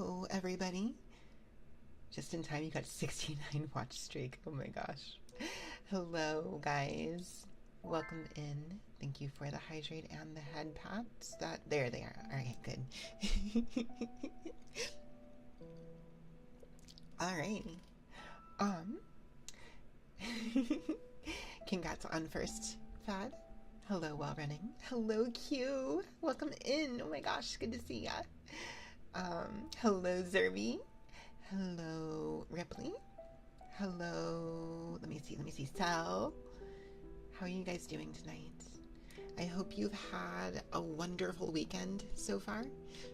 Hello, everybody. Just in time, you got a 69 watch streak. Oh my gosh. Hello, guys. Welcome in. Thank you for the hydrate and the head pats. There they are. All right, good. All righty. Congrats on first fad. Hello, Well Running. Hello, Q. Welcome in. Oh my gosh, good to see ya. Hello, Zerby. Hello, Ripley. Hello, let me see, Sal. How are you guys doing tonight? I hope you've had a wonderful weekend so far.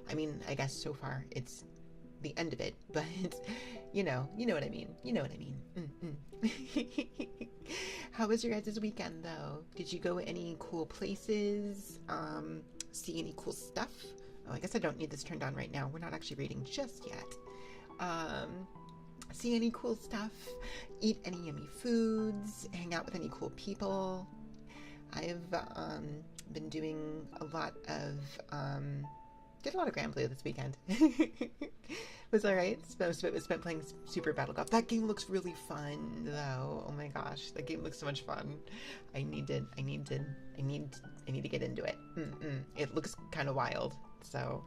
I mean, I guess so far it's the end of it, but you know what I mean. You know what I mean. How was your guys' weekend, though? Did you go any cool places? See any cool stuff? Oh, I guess I don't need this turned on right now. We're not actually reading just yet. See any cool stuff? Eat any yummy foods? Hang out with any cool people? I've been doing a lot of did a lot of Grand Blue this weekend. Was alright. Spent playing Super Battle Golf. That game looks really fun, though. Oh my gosh, that game looks so much fun. I need to get into it. It looks kind of wild. So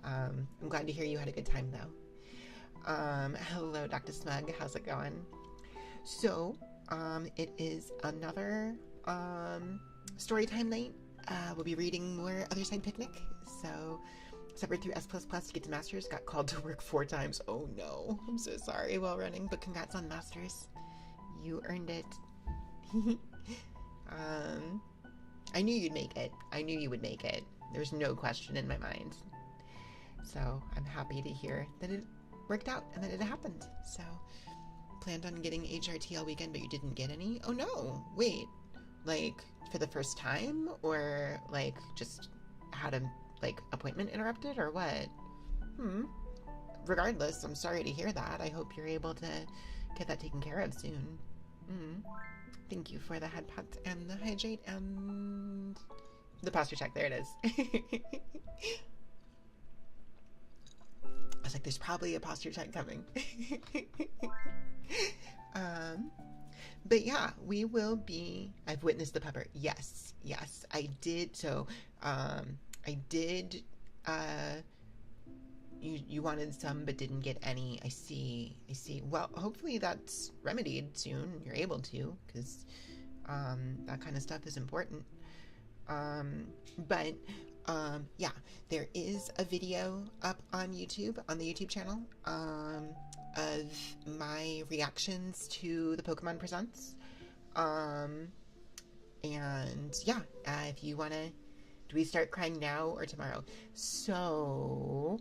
I'm glad to hear you had a good time, though. Hello, Dr. Smug. How's it going? So it is another storytime night. We'll be reading more Otherside Picnic. So separate through S++ to get to Masters. Got called to work 4 times. Oh no, I'm so sorry. Well running, but congrats on Masters. You earned it. I knew you'd make it. I knew you would make it. There's no question in my mind. So I'm happy to hear that it worked out and that it happened. So planned on getting HRT all weekend, but you didn't get any? Oh no, wait. Like for the first time, or like just had a appointment interrupted, or what? Regardless, I'm sorry to hear that. I hope you're able to get that taken care of soon. Thank you for the head pat and the hydrate and the posture check. There it is. I was like, there's probably a posture check coming. But yeah, we will be... I've witnessed the pepper. Yes, I did. So, I did... You wanted some but didn't get any. I see. Well, hopefully that's remedied soon. You're able to, because that kind of stuff is important. But yeah, there is a video up on YouTube, on the YouTube channel, of my reactions to the Pokemon Presents. And yeah, if you want to... Do we start crying now or tomorrow? So...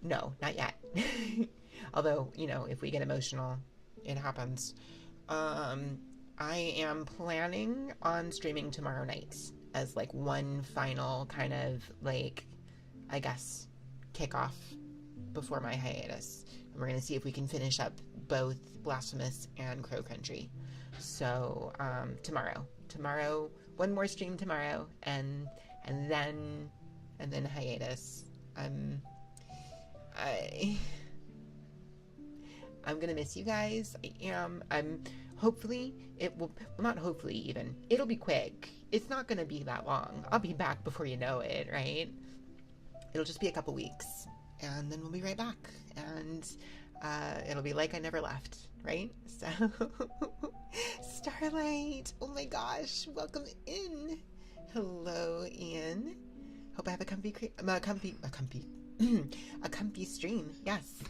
No, not yet. Although, if we get emotional, it happens. I am planning on streaming tomorrow night as one final kind of I guess, kickoff before my hiatus. And we're going to see if we can finish up both Blasphemous and Crow Country. So, tomorrow, one more stream tomorrow, and then hiatus. I'm gonna miss you guys. I'm hopefully it will, well, not hopefully even, it'll be quick. It's not gonna be that long. I'll be back before you know it, right? It'll just be a couple weeks, and then we'll be right back, and it'll be like I never left, right? So Starlight, oh my gosh, welcome in. Hello, Ian. Hope I have a comfy stream. Yes.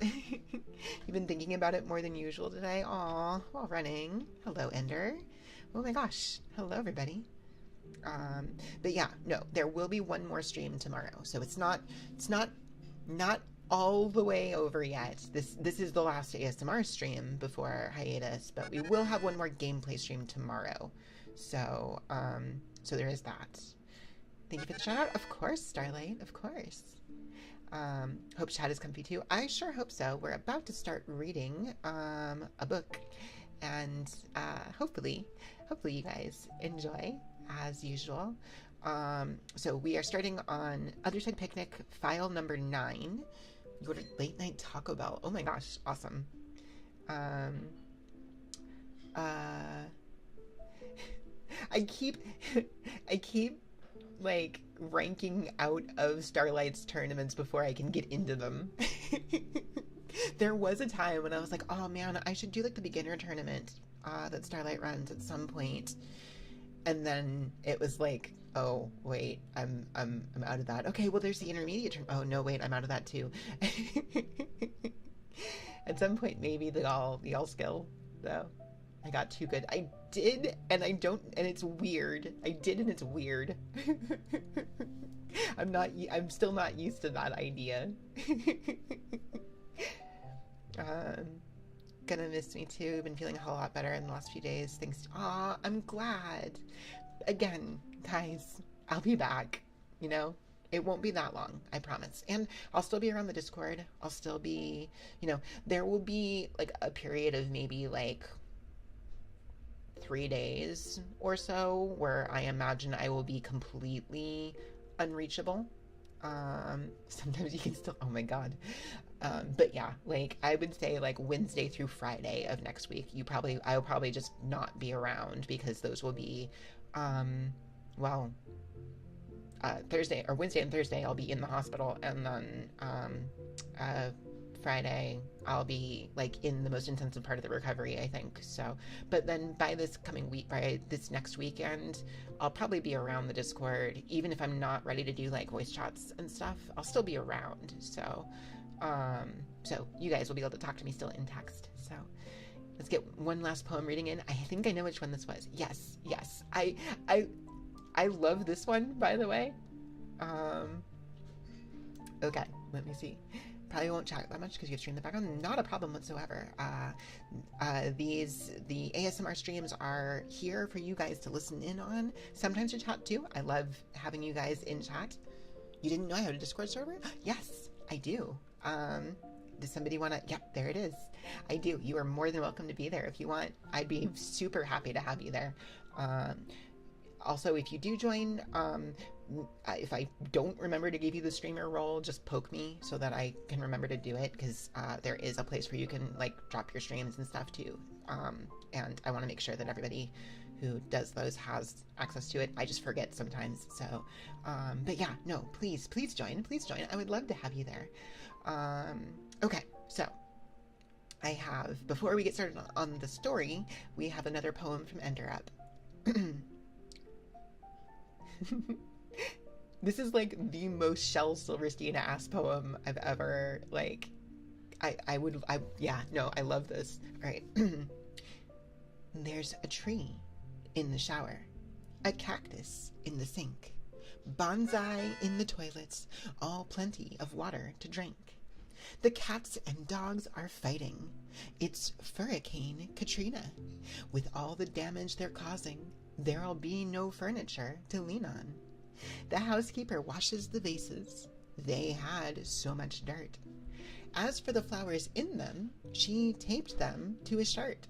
You've been thinking about it more than usual today. Aw, while running. Hello, Ender. Oh my gosh. Hello, everybody. But yeah, no, there will be one more stream tomorrow. So it's not all the way over yet. This is the last ASMR stream before hiatus, but we will have one more gameplay stream tomorrow. So, so there is that. Thank you for the shout out. Of course, Starlight, of course. Hope chat is comfy too. I sure hope so. We're about to start reading a book, and hopefully you guys enjoy as usual. So we are starting on Otherside Picnic, file number 9, You ordered late night Taco Bell. Oh my gosh, awesome. I keep like ranking out of Starlight's tournaments before I can get into them. There was a time when I was like, oh man, I should do like the beginner tournament that Starlight runs at some point. And then it was like, oh wait, I'm out of that. Okay, well there's the intermediate oh no, wait, I'm out of that too. At some point maybe the all skill though. I got too good. I did, and I don't, and it's weird. I did, and it's weird. I'm still not used to that idea. Gonna miss me too. Been feeling a whole lot better in the last few days. Thanks. Aw, I'm glad. Again, guys, I'll be back. You know, it won't be that long, I promise. And I'll still be around the Discord. I'll still be, you know, there will be like a period of maybe like 3 days or so where I imagine I will be completely unreachable. Sometimes you can still, oh my god. But yeah, like I would say like Wednesday through Friday of next week, I will probably just not be around because those will be, Thursday or Wednesday and Thursday I'll be in the hospital, and then Friday I'll be like in the most intensive part of the recovery, I think. So, but then by this next weekend, I'll probably be around the Discord. Even if I'm not ready to do like voice chats and stuff, I'll still be around. So, so you guys will be able to talk to me still in text. So let's get one last poem reading in. I think I know which one this was. Yes. I love this one, by the way. Okay, let me see. Probably won't chat that much because you have streamed the background. Not a problem whatsoever. The ASMR streams are here for you guys to listen in on. Sometimes to chat too. I love having you guys in chat. You didn't know I had a Discord server? Yes, I do. Does somebody want to? Yep, there it is. I do. You are more than welcome to be there if you want. I'd be super happy to have you there. Also, if you do join, if I don't remember to give you the streamer role, just poke me so that I can remember to do it, because there is a place where you can like drop your streams and stuff too. And I want to make sure that everybody who does those has access to it. I just forget sometimes. So, but yeah, no, please join. Please join. I would love to have you there. Okay, so I have, before we get started on the story, we have another poem from Ender Up. This is like the most Shel Silverstein ass poem I've ever, like, I love this. All right. There's a tree in the shower, a cactus in the sink, bonsai in the toilets, all plenty of water to drink. The cats and dogs are fighting. It's Hurricane Katrina. With all the damage they're causing, there'll be no furniture to lean on. The housekeeper washes the vases. They had so much dirt. As for the flowers in them, she taped them to a shirt.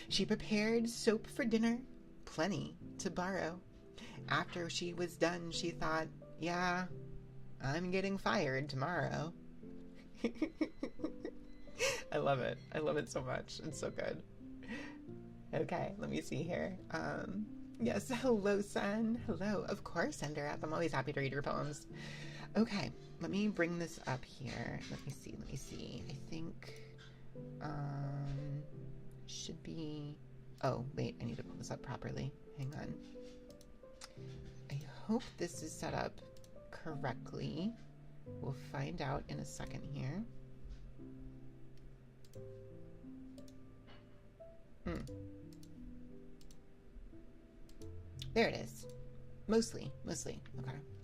She prepared soap for dinner, plenty to borrow. After she was done, she thought, yeah, I'm getting fired tomorrow. I love it. I love it so much. It's so good. Okay, let me see here. Yes, hello, son. Hello. Of course, Ender Up. I'm always happy to read your poems. Okay, let me bring this up here. Let me see. I think, should be... Oh, wait, I need to pull this up properly. Hang on. I hope this is set up correctly. We'll find out in a second here. There it is. Mostly. Okay,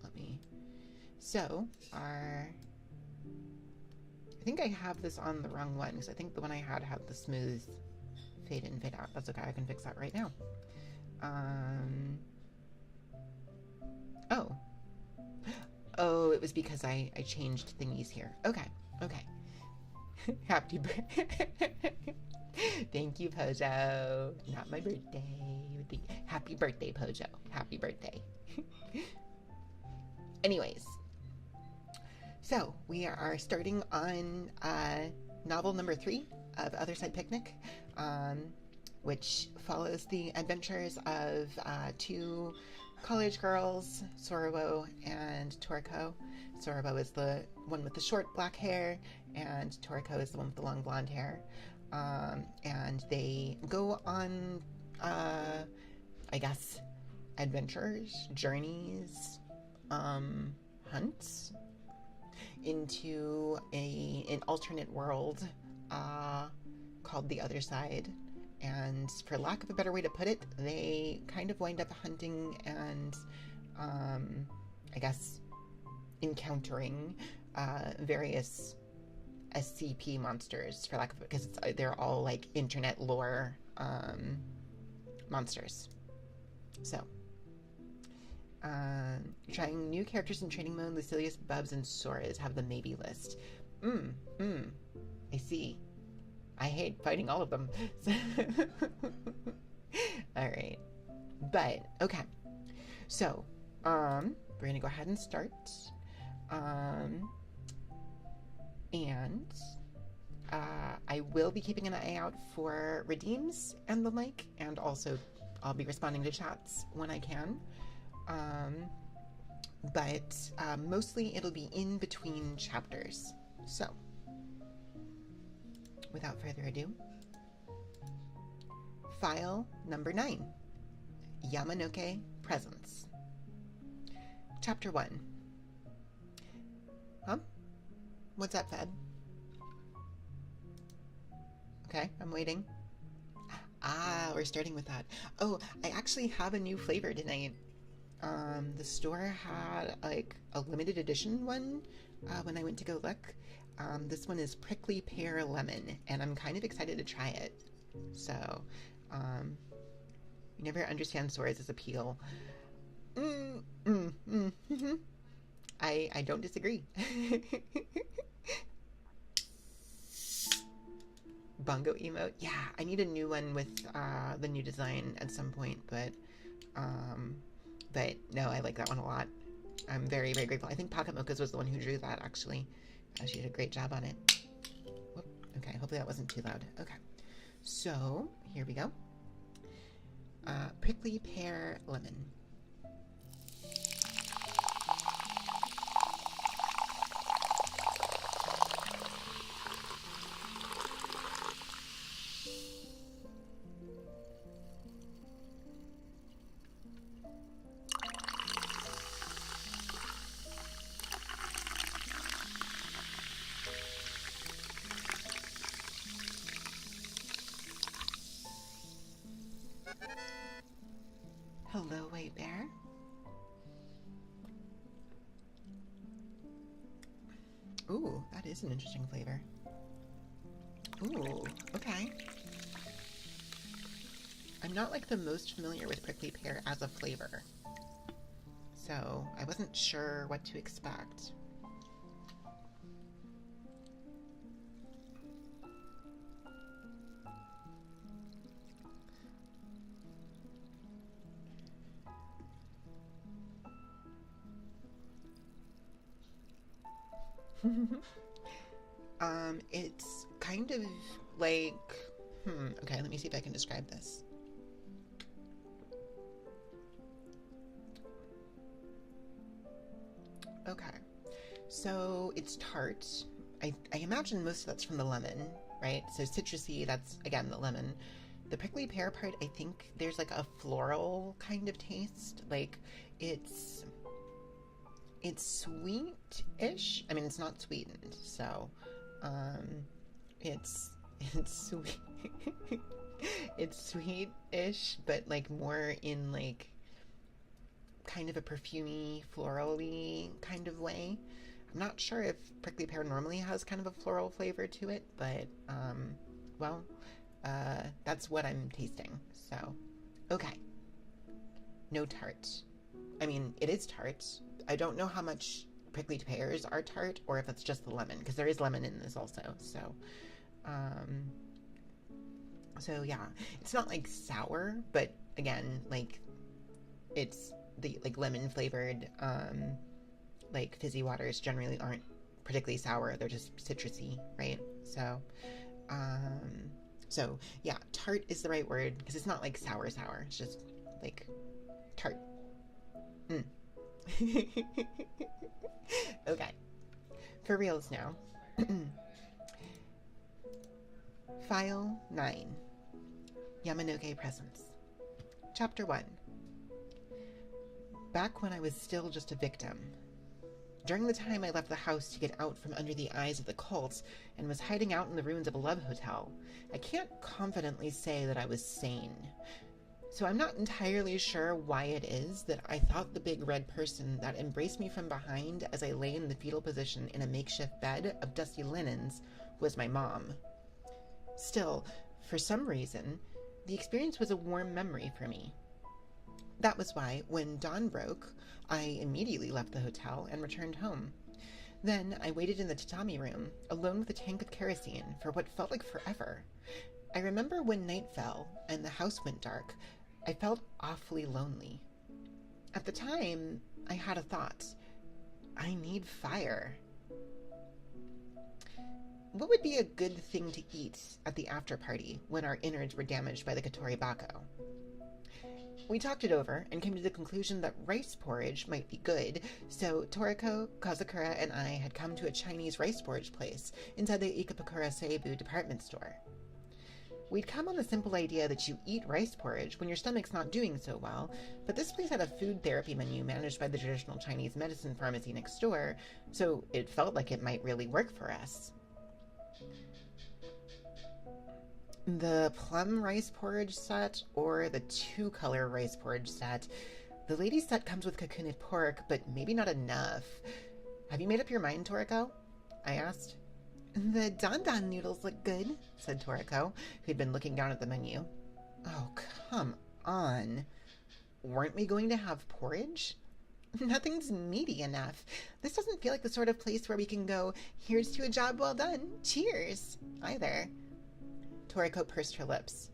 let me... So, I think I have this on the wrong one, because I think the one I had the smooth fade in, fade out. That's okay, I can fix that right now. Oh, it was because I changed thingies here. Okay. Happy birthday. Thank you, Pojo. Not my birthday. Happy birthday, Pojo. Happy birthday. Anyways. So we are starting on novel number 3 of Otherside Picnic, which follows the adventures of 2 college girls, Sorobo and Toriko. Sorobo is the one with the short black hair, and Toriko is the one with the long blonde hair. And they go on, I guess, adventures, journeys, hunts into an alternate world called the Otherside. And for lack of a better way to put it, they kind of wind up hunting and, I guess, encountering various SCP monsters, for lack of it, because they're all like internet lore monsters. So, trying new characters in training mode. Lucilius, Bubs, and Soras have the maybe list. I see. I hate fighting all of them. All right. But, okay. So, we're going to go ahead and start. And I will be keeping an eye out for redeems and the like, and also I'll be responding to chats when I can. But mostly it'll be in between chapters. So, without further ado, file number 9, Yamanoke Presents. Chapter 1. Huh? What's up, Fed? Okay, I'm waiting. We're starting with that. Oh, I actually have a new flavor tonight. The store had like a limited edition one when I went to go look. This one is prickly pear lemon, and I'm kind of excited to try it. So, you never understand Sora's appeal. I don't disagree. Bongo emote. Yeah, I need a new one with the new design at some point, but no, I like that one a lot. I'm very, very grateful. I think Pocket Mocha's was the one who drew that, actually. She did a great job on it. Whoop. Okay, hopefully that wasn't too loud. Okay, so here we go. Prickly pear lemon. Hello, White Bear. Ooh, that is an interesting flavor. Ooh, okay. I'm not like the most familiar with prickly pear as a flavor, so I wasn't sure what to expect. It's kind of like, okay, let me see if I can describe this. Okay, so it's tart. I imagine most of that's from the lemon, right? So citrusy, that's, again, the lemon. The prickly pear part, I think there's like a floral kind of taste. Like, it's sweet-ish. I mean, it's not sweetened, so it's sweet. It's sweet-ish, but like more in like kind of a perfumey, florally kind of way. I'm not sure if prickly pear normally has kind of a floral flavor to it, but well, that's what I'm tasting. So, okay. No tart. I mean, it is tart. I don't know how much prickly pears are tart, or if it's just the lemon, because there is lemon in this also. So, so yeah, it's not like sour, but again, like it's the like lemon flavored, like fizzy waters generally aren't particularly sour. They're just citrusy, right? So yeah, tart is the right word because it's not like sour. It's just like tart. Okay, for reals now. File 9. Yamanoge Presents. Chapter 1. Back when I was still just a victim. During the time I left the house to get out from under the eyes of the cults and was hiding out in the ruins of a love hotel, I can't confidently say that I was sane. So I'm not entirely sure why it is that I thought the big red person that embraced me from behind as I lay in the fetal position in a makeshift bed of dusty linens was my mom. Still, for some reason, the experience was a warm memory for me. That was why, when dawn broke, I immediately left the hotel and returned home. Then I waited in the tatami room, alone with a tank of kerosene, for what felt like forever. I remember when night fell and the house went dark, I felt awfully lonely. At the time, I had a thought. I need fire. What would be a good thing to eat at the after party when our innards were damaged by the Katori Bako? We talked it over and came to the conclusion that rice porridge might be good, so Toriko, Kazakura, and I had come to a Chinese rice porridge place inside the Ikebukuro Seibu department store. We'd come on the simple idea that you eat rice porridge when your stomach's not doing so well, but this place had a food therapy menu managed by the traditional Chinese medicine pharmacy next door, so it felt like it might really work for us. The plum rice porridge set or the 2-color rice porridge set. The ladies' set comes with cocooned pork, but maybe not enough. Have you made up your mind, Toriko? I asked. The don-don noodles look good, said Toriko, who'd been looking down at the menu. Oh, come on. Weren't we going to have porridge? Nothing's meaty enough. This doesn't feel like the sort of place where we can go, here's to a job well done, cheers, either. Toriko pursed her lips.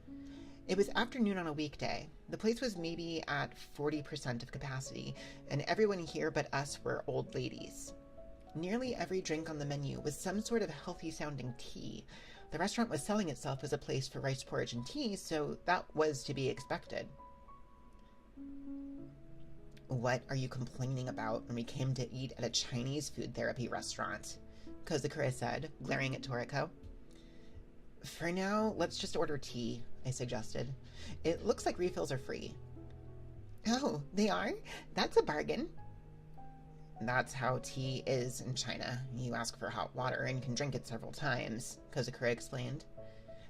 It was afternoon on a weekday. The place was maybe at 40% of capacity, and everyone here but us were old ladies. Nearly every drink on the menu was some sort of healthy-sounding tea. The restaurant was selling itself as a place for rice porridge and tea, so that was to be expected. What are you complaining about when we came to eat at a Chinese food therapy restaurant? Kozakura said, glaring at Toriko. For now, let's just order tea, I suggested. It looks like refills are free. Oh, they are? That's a bargain. That's how tea is in China. You ask for hot water and can drink it several times, Kozakura explained.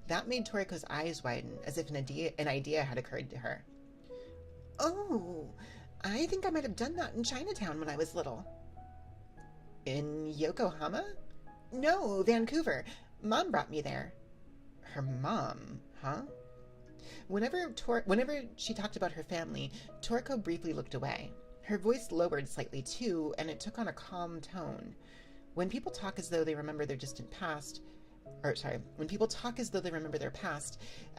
That made Toriko's eyes widen, as if an idea had occurred to her. Oh, I think I might have done that in Chinatown when I was little. In Yokohama? No, Vancouver. Mom brought me there. Her mom, huh? Whenever she talked about her family, Toriko briefly looked away. Her voice lowered slightly too, and it took on a calm tone. When people talk as though they remember their past,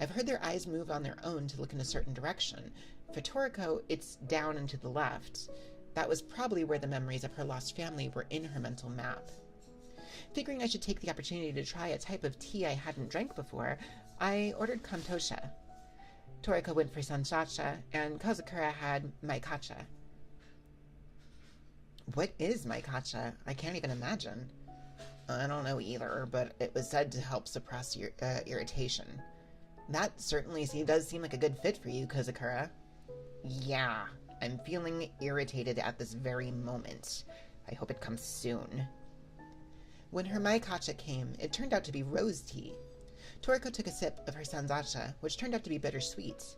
I've heard their eyes move on their own to look in a certain direction. For Toriko, it's down and to the left. That was probably where the memories of her lost family were in her mental map. Figuring I should take the opportunity to try a type of tea I hadn't drank before, I ordered kantosha. Toriko went for sanchacha, and Kozakura had maikacha. What is maikacha? I can't even imagine. I don't know either, but it was said to help suppress your irritation. That certainly does seem like a good fit for you, Kozakura. Yeah, I'm feeling irritated at this very moment. I hope it comes soon. When her maikacha came, it turned out to be rose tea. Toriko took a sip of her sanzacha, which turned out to be bittersweet.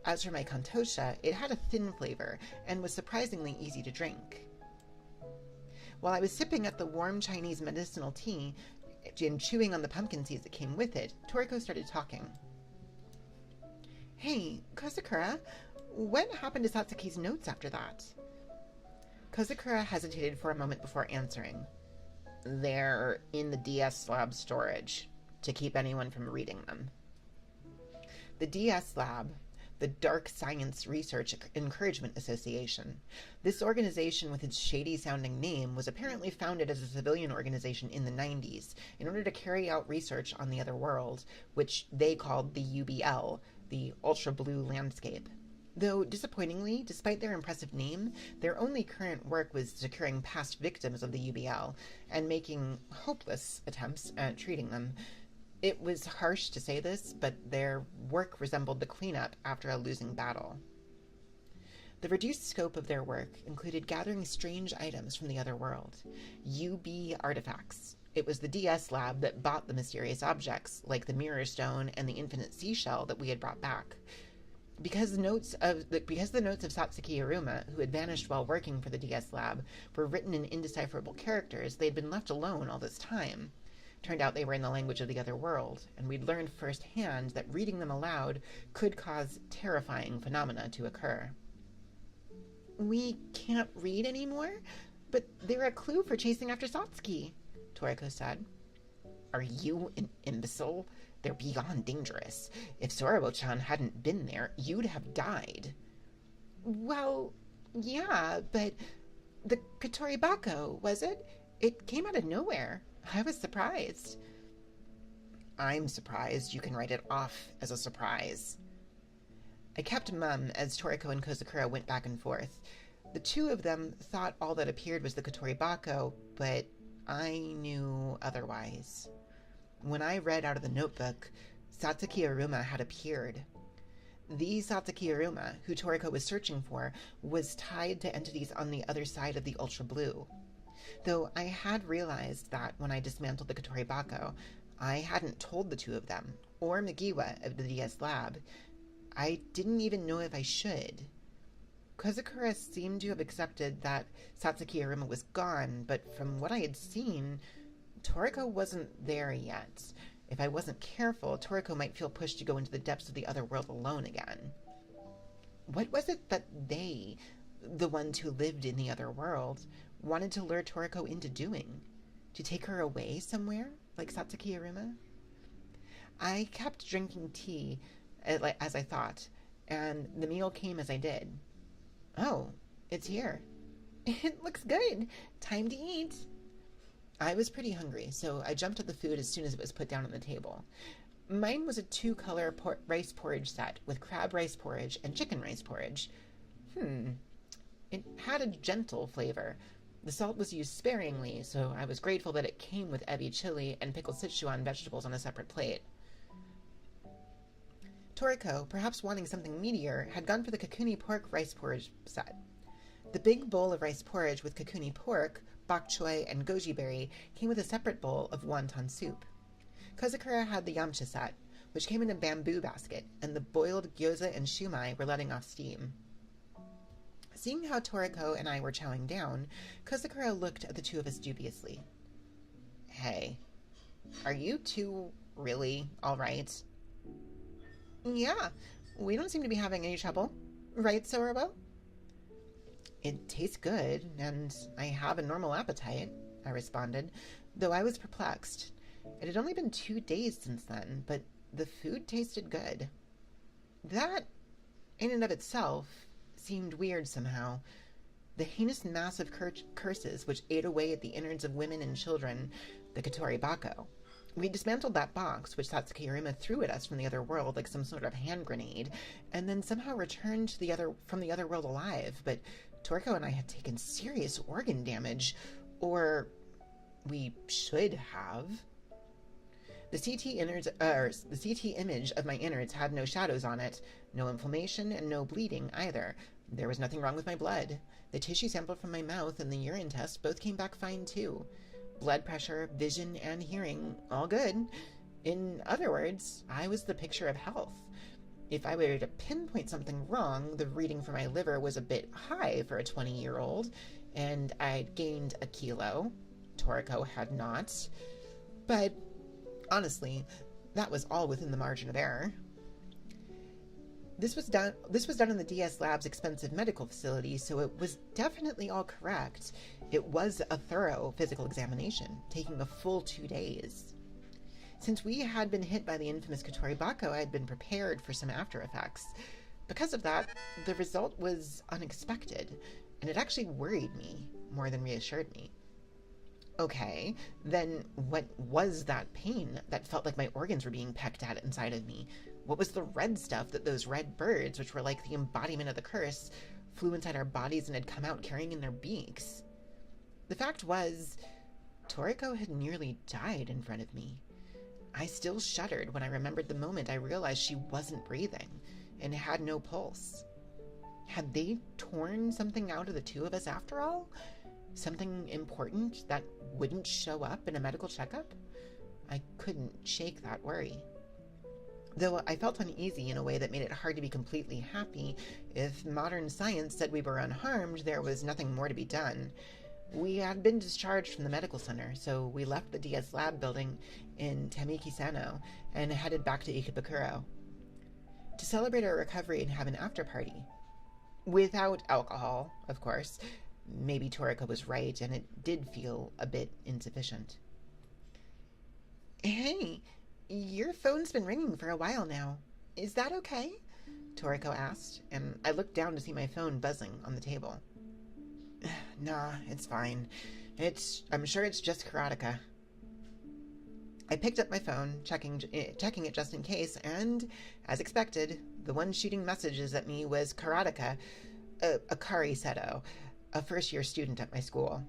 As for my kantosha, it had a thin flavor and was surprisingly easy to drink. While I was sipping at the warm Chinese medicinal tea and chewing on the pumpkin seeds that came with it, Toriko started talking. Hey, Kozakura, what happened to Satsuki's notes after that? Kozakura hesitated for a moment before answering. They're in the DS lab storage, to keep anyone from reading them. The DS lab, the Dark Science Research Encouragement Association. This organization, with its shady-sounding name, was apparently founded as a civilian organization in the 90s in order to carry out research on the other world, which they called the UBL, the Ultra Blue Landscape. Though, disappointingly, despite their impressive name, their only current work was securing past victims of the UBL and making hopeless attempts at treating them. It was harsh to say this, but their work resembled the cleanup after a losing battle. The reduced scope of their work included gathering strange items from the other world, UB artifacts. It was the DS lab that bought the mysterious objects, like the Mirror Stone and the Infinite Seashell that we had brought back. Because the notes of Satsuki Iruma, who had vanished while working for the DS lab, were written in indecipherable characters, they had been left alone all this time. Turned out they were in the language of the other world, and we'd learned firsthand that reading them aloud could cause terrifying phenomena to occur. "We can't read anymore, but they're a clue for chasing after Satsuki," Toriko said. "Are you an imbecile? They're beyond dangerous. If Sorobo-chan hadn't been there, you'd have died." "Well, yeah, but the Kotoribako, was it? It came out of nowhere. I was surprised." "I'm surprised you can write it off as a surprise." I kept mum as Toriko and Kozukura went back and forth. The two of them thought all that appeared was the Kotoribako, but I knew otherwise. When I read out of the notebook, Satsuki Iruma had appeared. The Satsuki Iruma, who Toriko was searching for, was tied to entities on the other side of the Ultra Blue. Though I had realized that when I dismantled the Kotoribako, I hadn't told the two of them, or Migiwa of the DS lab. I didn't even know if I should. Kozukura seemed to have accepted that Satsuki Iruma was gone, but from what I had seen, Toriko wasn't there yet. If I wasn't careful, Toriko might feel pushed to go into the depths of the other world alone again. What was it that they, the ones who lived in the other world, wanted to lure Toriko into doing? To take her away somewhere, like Satsuki Iruma? I kept drinking tea, as I thought, and the meal came as I did. "Oh, it's here." "It looks good. Time to eat." I was pretty hungry, so I jumped at the food as soon as it was put down on the table. Mine was a 2-color rice porridge set with crab rice porridge and chicken rice porridge. It had a gentle flavor. The salt was used sparingly, so I was grateful that it came with ebi chili and pickled Sichuan vegetables on a separate plate. Toriko, perhaps wanting something meatier, had gone for the kakuni pork rice porridge set. The big bowl of rice porridge with kakuni pork, bok choy, and goji berry came with a separate bowl of wonton soup. Kozukura had the yamcha set, which came in a bamboo basket, and the boiled gyoza and shumai were letting off steam. Seeing how Toriko and I were chowing down, Kozukura looked at the two of us dubiously. "Hey, are you two really all right?" "Yeah, we don't seem to be having any trouble. Right, Sorobo?" "It tastes good, and I have a normal appetite," I responded, though I was perplexed. It had only been 2 days since then, but the food tasted good. That, in and of itself, seemed weird somehow. The heinous mass of curses which ate away at the innards of women and children, the Kotoribako. We dismantled that box, which Satsuki Iruma threw at us from the other world like some sort of hand grenade, and then somehow returned from the other world alive, but Toriko and I had taken serious organ damage, or we should have. The CT image of my innards had no shadows on it, no inflammation, and no bleeding either. There was nothing wrong with my blood. The tissue sample from my mouth and the urine test both came back fine too. Blood pressure, vision, and hearing, all good. In other words, I was the picture of health. If I were to pinpoint something wrong, the reading for my liver was a bit high for a 20-year-old, and I'd gained a kilo. Toriko had not. But honestly, that was all within the margin of error. This was done in the DS Lab's expensive medical facility, so it was definitely all correct. It was a thorough physical examination, taking a full 2 days. Since we had been hit by the infamous Kotoribako, I had been prepared for some after effects. Because of that, the result was unexpected, and it actually worried me more than reassured me. Okay, then what was that pain that felt like my organs were being pecked at inside of me? What was the red stuff that those red birds, which were like the embodiment of the curse, flew inside our bodies and had come out carrying in their beaks? The fact was, Toriko had nearly died in front of me. I still shuddered when I remembered the moment I realized she wasn't breathing and had no pulse. Had they torn something out of the two of us after all? Something important that wouldn't show up in a medical checkup? I couldn't shake that worry. Though I felt uneasy in a way that made it hard to be completely happy. If modern science said we were unharmed, there was nothing more to be done. We had been discharged from the medical center, so we left the DS lab building in Tamiki-Sano and headed back to Ikebukuro to celebrate our recovery and have an after party. Without alcohol, of course. Maybe Toriko was right, and it did feel a bit insufficient. Hey, your phone's been ringing for a while now. Is that okay? Toriko asked, and I looked down to see my phone buzzing on the table. Nah, it's fine. I'm sure it's just Karateka. I picked up my phone, checking it just in case, and, as expected, the one shooting messages at me was Karateka, Akari Seto, a first-year student at my school.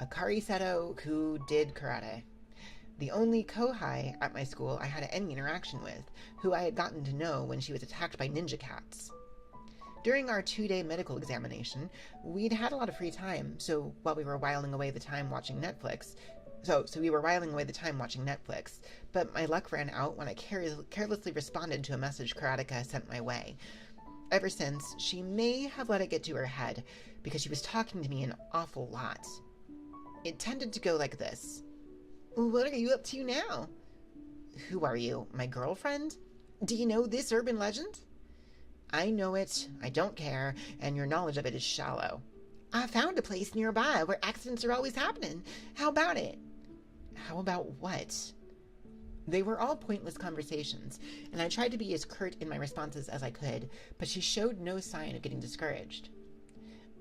Akari Seto who did karate. The only kohai at my school I had any interaction with, who I had gotten to know when she was attacked by ninja cats. During our 2-day medical examination, we'd had a lot of free time, so while we were whiling away the time watching Netflix, but my luck ran out when I carelessly responded to a message Karateka sent my way. Ever since, she may have let it get to her head, because she was talking to me an awful lot. It tended to go like this. What are you up to now? Who are you, my girlfriend? Do you know this urban legend? I know it, I don't care, and your knowledge of it is shallow. I found a place nearby where accidents are always happening. How about it? How about what? They were all pointless conversations, and I tried to be as curt in my responses as I could, but she showed no sign of getting discouraged.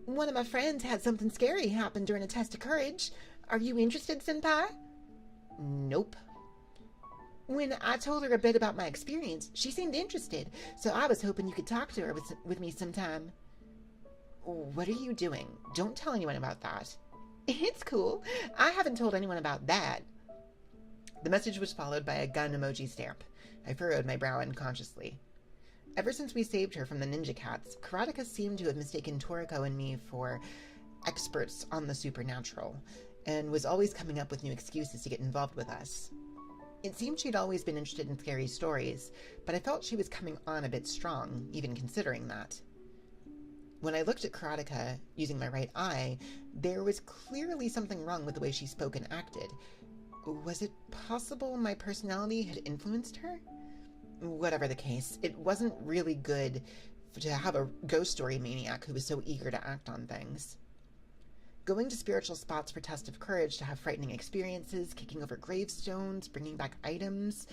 One of my friends had something scary happen during a test of courage. Are you interested, Senpai? Nope. When I told her a bit about my experience, she seemed interested, so I was hoping you could talk to her with me sometime. What are you doing? Don't tell anyone about that. It's cool. I haven't told anyone about that. The message was followed by a gun emoji stamp. I furrowed my brow unconsciously. Ever since we saved her from the ninja cats, Karateka seemed to have mistaken Toriko and me for experts on the supernatural, and was always coming up with new excuses to get involved with us. It seemed she'd always been interested in scary stories, but I felt she was coming on a bit strong, even considering that. When I looked at Karateka using my right eye, there was clearly something wrong with the way she spoke and acted. Was it possible my personality had influenced her? Whatever the case, it wasn't really good to have a ghost story maniac who was so eager to act on things. Going to spiritual spots for tests of courage to have frightening experiences, kicking over gravestones, bringing back items.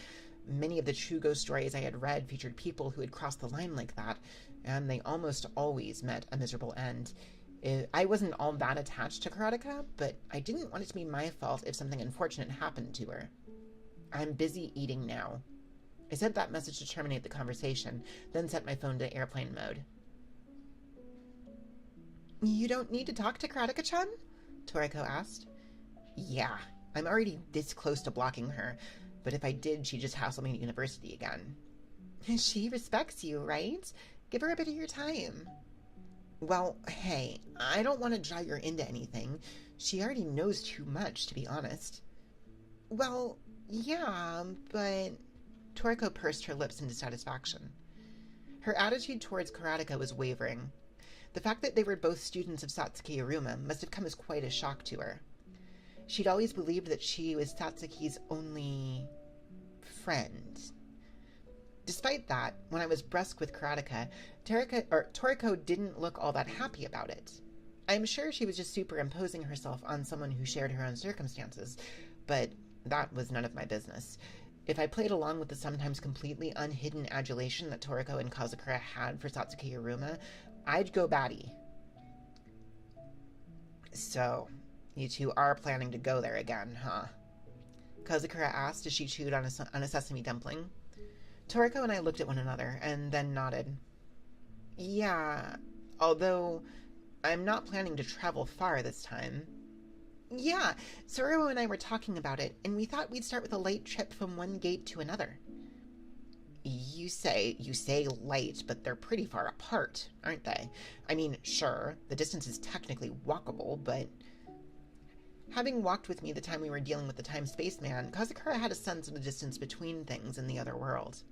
Many of the true ghost stories I had read featured people who had crossed the line like that, and they almost always met a miserable end. I wasn't all that attached to Karateka, but I didn't want it to be my fault if something unfortunate happened to her. I'm busy eating now. I sent that message to terminate the conversation, then set my phone to airplane mode. You don't need to talk to Karateka-chan? Toriko asked. Yeah, I'm already this close to blocking her, but if I did, she'd just hassle me at university again. She respects you, right? Give her a bit of your time. Well, hey, I don't want to drag her into anything. She already knows too much, to be honest. Well, yeah, but... Toriko pursed her lips in dissatisfaction. Her attitude towards Karateka was wavering. The fact that they were both students of Satsuki Iruma must have come as quite a shock to her. She'd always believed that she was Satsuki's only... friend. Despite that, when I was brusque with Karateka, Toriko didn't look all that happy about it. I'm sure she was just superimposing herself on someone who shared her own circumstances, but that was none of my business. If I played along with the sometimes completely unhidden adulation that Toriko and Kazakura had for Satsuki Iruma, I'd go batty. So, you two are planning to go there again, huh? Kazakura asked as she chewed on a sesame dumpling. Toriko and I looked at one another and then nodded. Yeah, although I'm not planning to travel far this time. Yeah, Sororo and I were talking about it, and we thought we'd start with a light trip from one gate to another. You say light, but they're pretty far apart, aren't they? I mean, sure, the distance is technically walkable, but... Having walked with me the time we were dealing with the time-space man, Kazakura had a sense of the distance between things in the other world.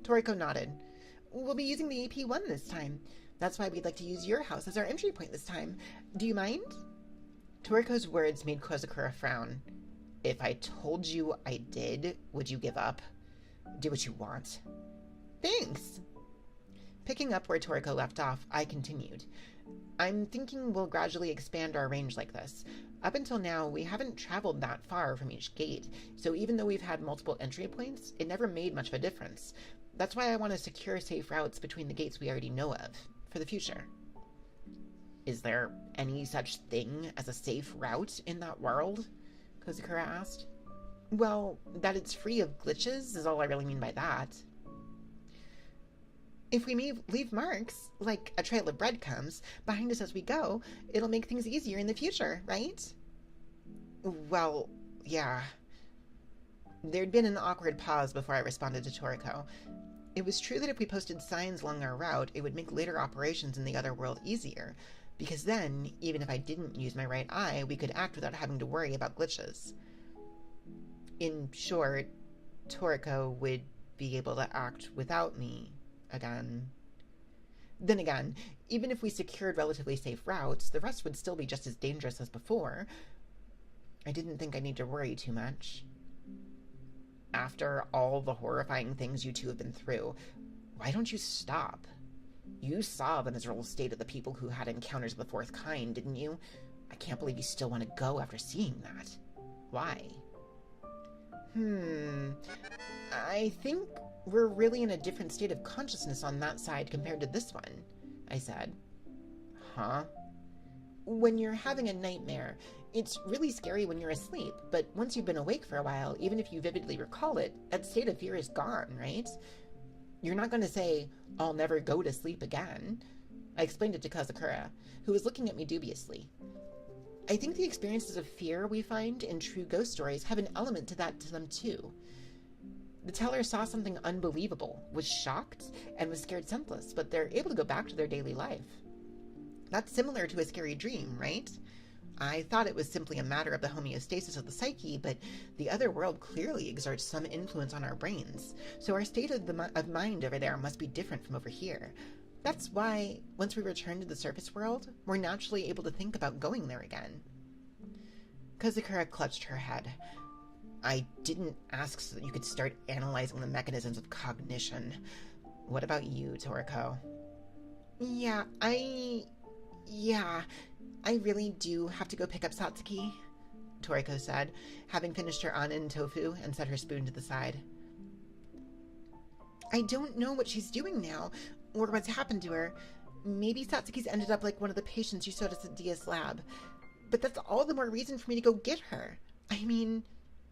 Toriko nodded. We'll be using the AP1 this time. That's why we'd like to use your house as our entry point this time. Do you mind? Toriko's words made Kazakura frown. If I told you I did, would you give up? Do what you want. Thanks. Picking up where Toriko left off, I continued. I'm thinking we'll gradually expand our range like this. Up until now, we haven't traveled that far from each gate, so even though we've had multiple entry points, it never made much of a difference. That's why I want to secure safe routes between the gates we already know of, for the future. Is there any such thing as a safe route in that world? Kazakura asked. Well, that it's free of glitches is all I really mean by that. If we leave marks, like a trail of breadcrumbs, behind us as we go, it'll make things easier in the future, right? Well, yeah. There'd been an awkward pause before I responded to Toriko. It was true that if we posted signs along our route, it would make later operations in the other world easier, because then, even if I didn't use my right eye, we could act without having to worry about glitches. In short, Toriko would be able to act without me again. Then again, even if we secured relatively safe routes, the rest would still be just as dangerous as before. I didn't think I'd need to worry too much. After all the horrifying things you two have been through, why don't you stop? You saw the miserable state of the people who had encounters of the fourth kind, didn't you? I can't believe you still want to go after seeing that. Why? I think we're really in a different state of consciousness on that side compared to this one, I said. Huh? When you're having a nightmare, it's really scary when you're asleep, but once you've been awake for a while, even if you vividly recall it, that state of fear is gone, right? You're not going to say, I'll never go to sleep again. I explained it to Kazakura, who was looking at me dubiously. I think the experiences of fear we find in true ghost stories have an element to that to them too. The teller saw something unbelievable, was shocked, and was scared senseless, but they're able to go back to their daily life. That's similar to a scary dream, right? I thought it was simply a matter of the homeostasis of the psyche, but the other world clearly exerts some influence on our brains, so our state of mind over there must be different from over here. That's why, once we return to the surface world, we're naturally able to think about going there again. Kazakura clutched her head. I didn't ask so that you could start analyzing the mechanisms of cognition. What about you, Toriko? Yeah, I really do have to go pick up Satsuki, Toriko said, having finished her anen tofu and set her spoon to the side. I don't know what she's doing now, or what's happened to her. Maybe Satsuki's ended up like one of the patients you showed us at Dia's lab. But that's all the more reason for me to go get her. I mean,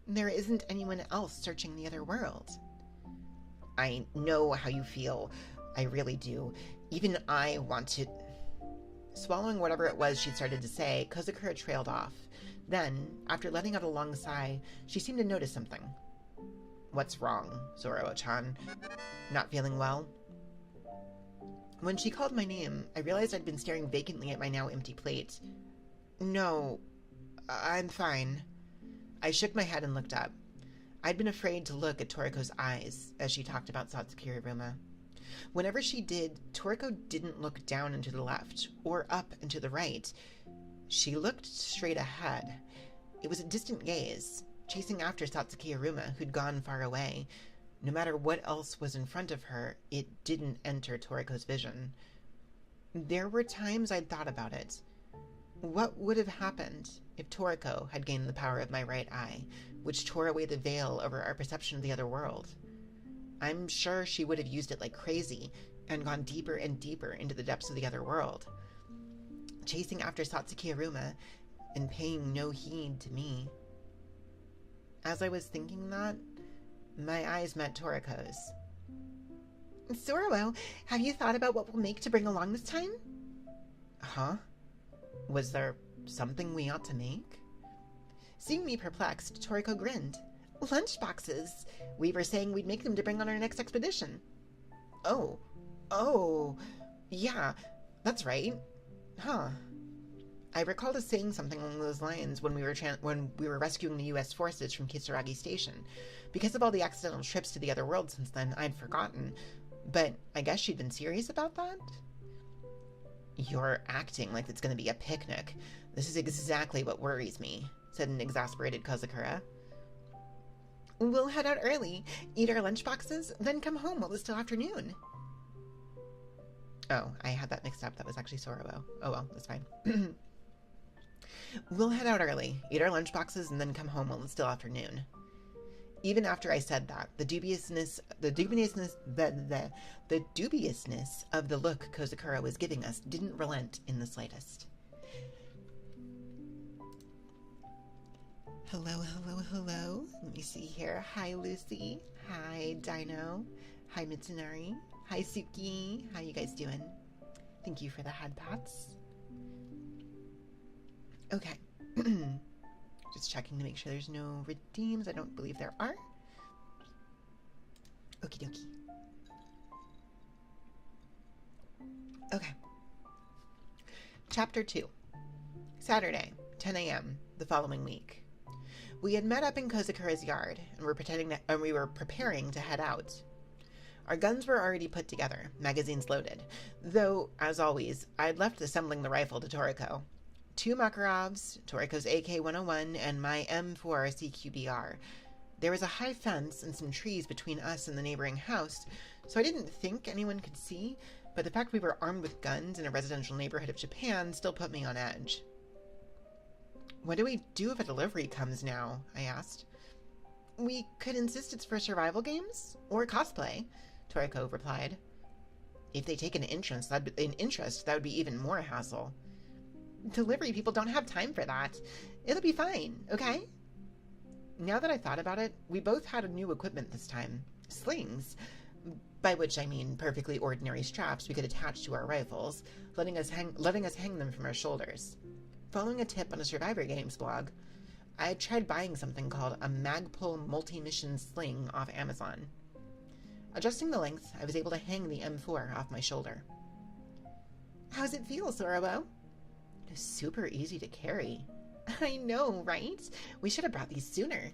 there isn't anyone else searching the other world. I know how you feel. I really do. Even I want to... Swallowing whatever it was she'd started to say, Kazakura trailed off. Then, after letting out a long sigh, she seemed to notice something. What's wrong, Zoro-chan? Not feeling well? When she called my name, I realized I'd been staring vacantly at my now empty plate. No, I'm fine. I shook my head and looked up. I'd been afraid to look at Toriko's eyes as she talked about Satsuki Iruma. Whenever she did, Toriko didn't look down and to the left, or up and to the right. She looked straight ahead. It was a distant gaze, chasing after Satsuki Iruma, who'd gone far away. No matter what else was in front of her, it didn't enter Toriko's vision. There were times I'd thought about it. What would have happened if Toriko had gained the power of my right eye, which tore away the veil over our perception of the other world? I'm sure she would have used it like crazy and gone deeper and deeper into the depths of the other world, chasing after Satsuki Aruma and paying no heed to me. As I was thinking that, my eyes met Toriko's. Sorowo, have you thought about what we'll make to bring along this time? Huh? Was there something we ought to make? Seeing me perplexed, Toriko grinned. Lunchboxes. We were saying we'd make them to bring on our next expedition. Oh, yeah, that's right. Huh. I recalled us saying something along those lines when we were rescuing the U.S. forces from Kisaragi Station. Because of all the accidental trips to the other world since then, I'd forgotten. But I guess she'd been serious about that? You're acting like it's going to be a picnic. This is exactly what worries me, said an exasperated Kozakura. We'll head out early, eat our lunchboxes, then come home while it's still afternoon. Oh, I had that mixed up. That was actually Sorowo. Oh well, that's fine. We'll head out early, eat our lunchboxes, and then come home while it's still afternoon. Even after I said that, the dubiousness of the look Kozakura was giving us didn't relent in the slightest. Hello. Let me see here. Hi, Lucy. Hi, Dino. Hi, Mitsunari. Hi, Suki. How you guys doing? Thank you for the head pats. Okay. Just checking to make sure there's no redeems. I don't believe there are. Okie dokie. Okay. Chapter 2. Saturday, 10 a.m. the following week. We had met up in Kozakura's yard and we were preparing to head out. Our guns were already put together, magazines loaded, though, as always, I'd left assembling the rifle to Toriko. 2 Makarovs, Toriko's AK-101, and my M4 CQBR. There was a high fence and some trees between us and the neighboring house, so I didn't think anyone could see, but the fact we were armed with guns in a residential neighborhood of Japan still put me on edge. What do we do if a delivery comes now? I asked. We could insist it's for survival games or cosplay, Toriko replied. If they take an interest, that would be even more hassle. Delivery people don't have time for that. It'll be fine, okay? Now that I thought about it, we both had new equipment this time. Slings. By which I mean perfectly ordinary straps we could attach to our rifles, letting us hang them from our shoulders. Following a tip on a Survivor Games blog, I had tried buying something called a Magpul multi-mission sling off Amazon. Adjusting the length, I was able to hang the M4 off my shoulder. How's it feel, Sorowo? Super easy to carry. I know, right? We should have brought these sooner.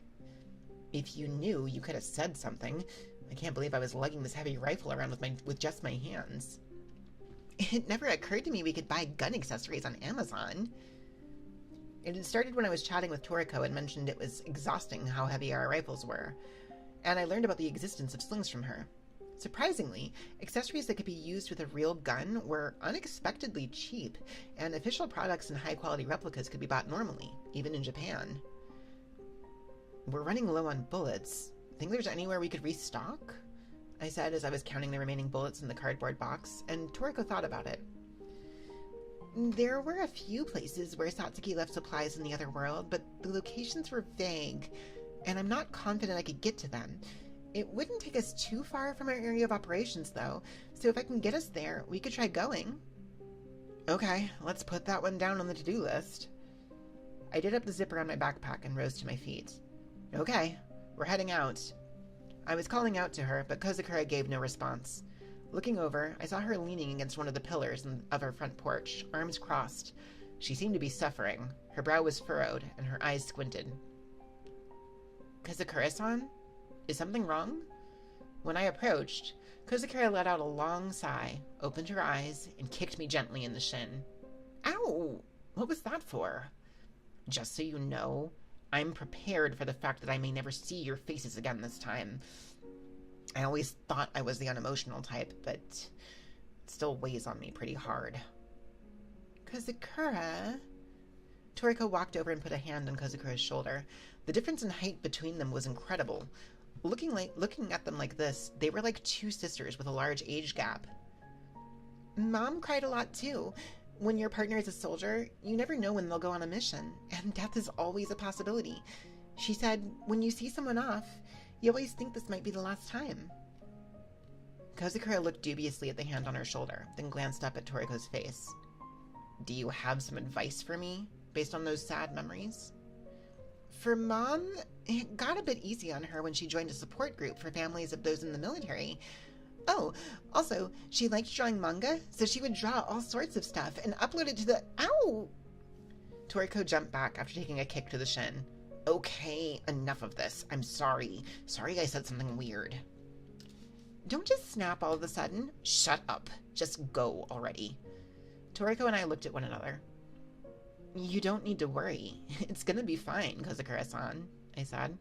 If you knew, you could have said something. I can't believe I was lugging this heavy rifle around with just my hands. It never occurred to me we could buy gun accessories on Amazon. It had started when I was chatting with Toriko and mentioned it was exhausting how heavy our rifles were, and I learned about the existence of slings from her. Surprisingly, accessories that could be used with a real gun were unexpectedly cheap, and official products and high-quality replicas could be bought normally, even in Japan. We're running low on bullets. Think there's anywhere we could restock? I said as I was counting the remaining bullets in the cardboard box, and Toriko thought about it. There were a few places where Satsuki left supplies in the other world, but the locations were vague, and I'm not confident I could get to them. It wouldn't take us too far from our area of operations, though, so if I can get us there, we could try going. Okay, let's put that one down on the to-do list. I did up the zipper on my backpack and rose to my feet. Okay, we're heading out. I was calling out to her, but Kozakura gave no response. Looking over, I saw her leaning against one of the pillars of her front porch, arms crossed. She seemed to be suffering. Her brow was furrowed, and her eyes squinted. Kozakura-san? Is something wrong? When I approached, Kozakura let out a long sigh, opened her eyes, and kicked me gently in the shin. Ow! What was that for? Just so you know, I'm prepared for the fact that I may never see your faces again this time. I always thought I was the unemotional type, but it still weighs on me pretty hard. Kozakura? Toriko walked over and put a hand on Kozukura's shoulder. The difference in height between them was incredible. Looking at them like this, they were like two sisters with a large age gap. Mom cried a lot too. When your partner is a soldier, you never know when they'll go on a mission, and death is always a possibility. She said, when you see someone off, you always think this might be the last time. Kozukura looked dubiously at the hand on her shoulder, then glanced up at Toriko's face. Do you have some advice for me, based on those sad memories? For Mom, it got a bit easy on her when she joined a support group for families of those in the military. Oh, also, she liked drawing manga, so she would draw all sorts of stuff and upload it to the... Ow! Toriko jumped back after taking a kick to the shin. Okay, enough of this. I'm sorry. Sorry I said something weird. Don't just snap all of a sudden. Shut up. Just go already. Toriko and I looked at one another. You don't need to worry. It's gonna be fine, Kozukura-san, I said.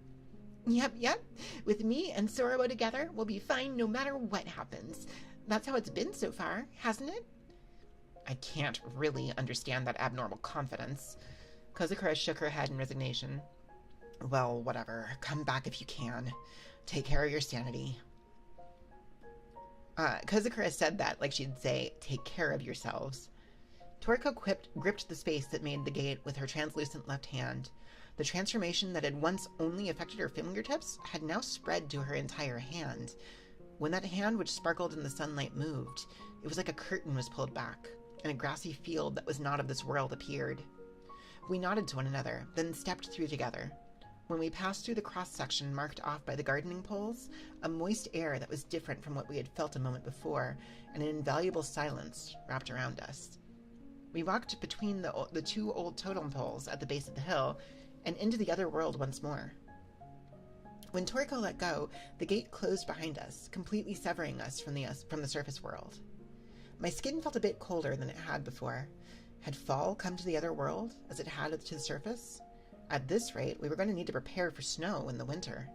Yep. With me and Sorowo together, we'll be fine no matter what happens. That's how it's been so far, hasn't it? I can't really understand that abnormal confidence. Kozukura shook her head in resignation. Well, whatever. Come back if you can. Take care of your sanity. Kozukura said that like she'd say, take care of yourselves. Toriko gripped the space that made the gate with her translucent left hand. The transformation that had once only affected her fingertips had now spread to her entire hand. When that hand, which sparkled in the sunlight, moved, it was like a curtain was pulled back, and a grassy field that was not of this world appeared. We nodded to one another, then stepped through together. When we passed through the cross-section marked off by the gardening poles, a moist air that was different from what we had felt a moment before, and an invaluable silence wrapped around us. We walked between the two old totem poles at the base of the hill, and into the other world once more. When Toriko let go, the gate closed behind us, completely severing us from the surface world. My skin felt a bit colder than it had before. Had fall come to the other world, as it had to the surface? At this rate, we were going to need to prepare for snow in the winter.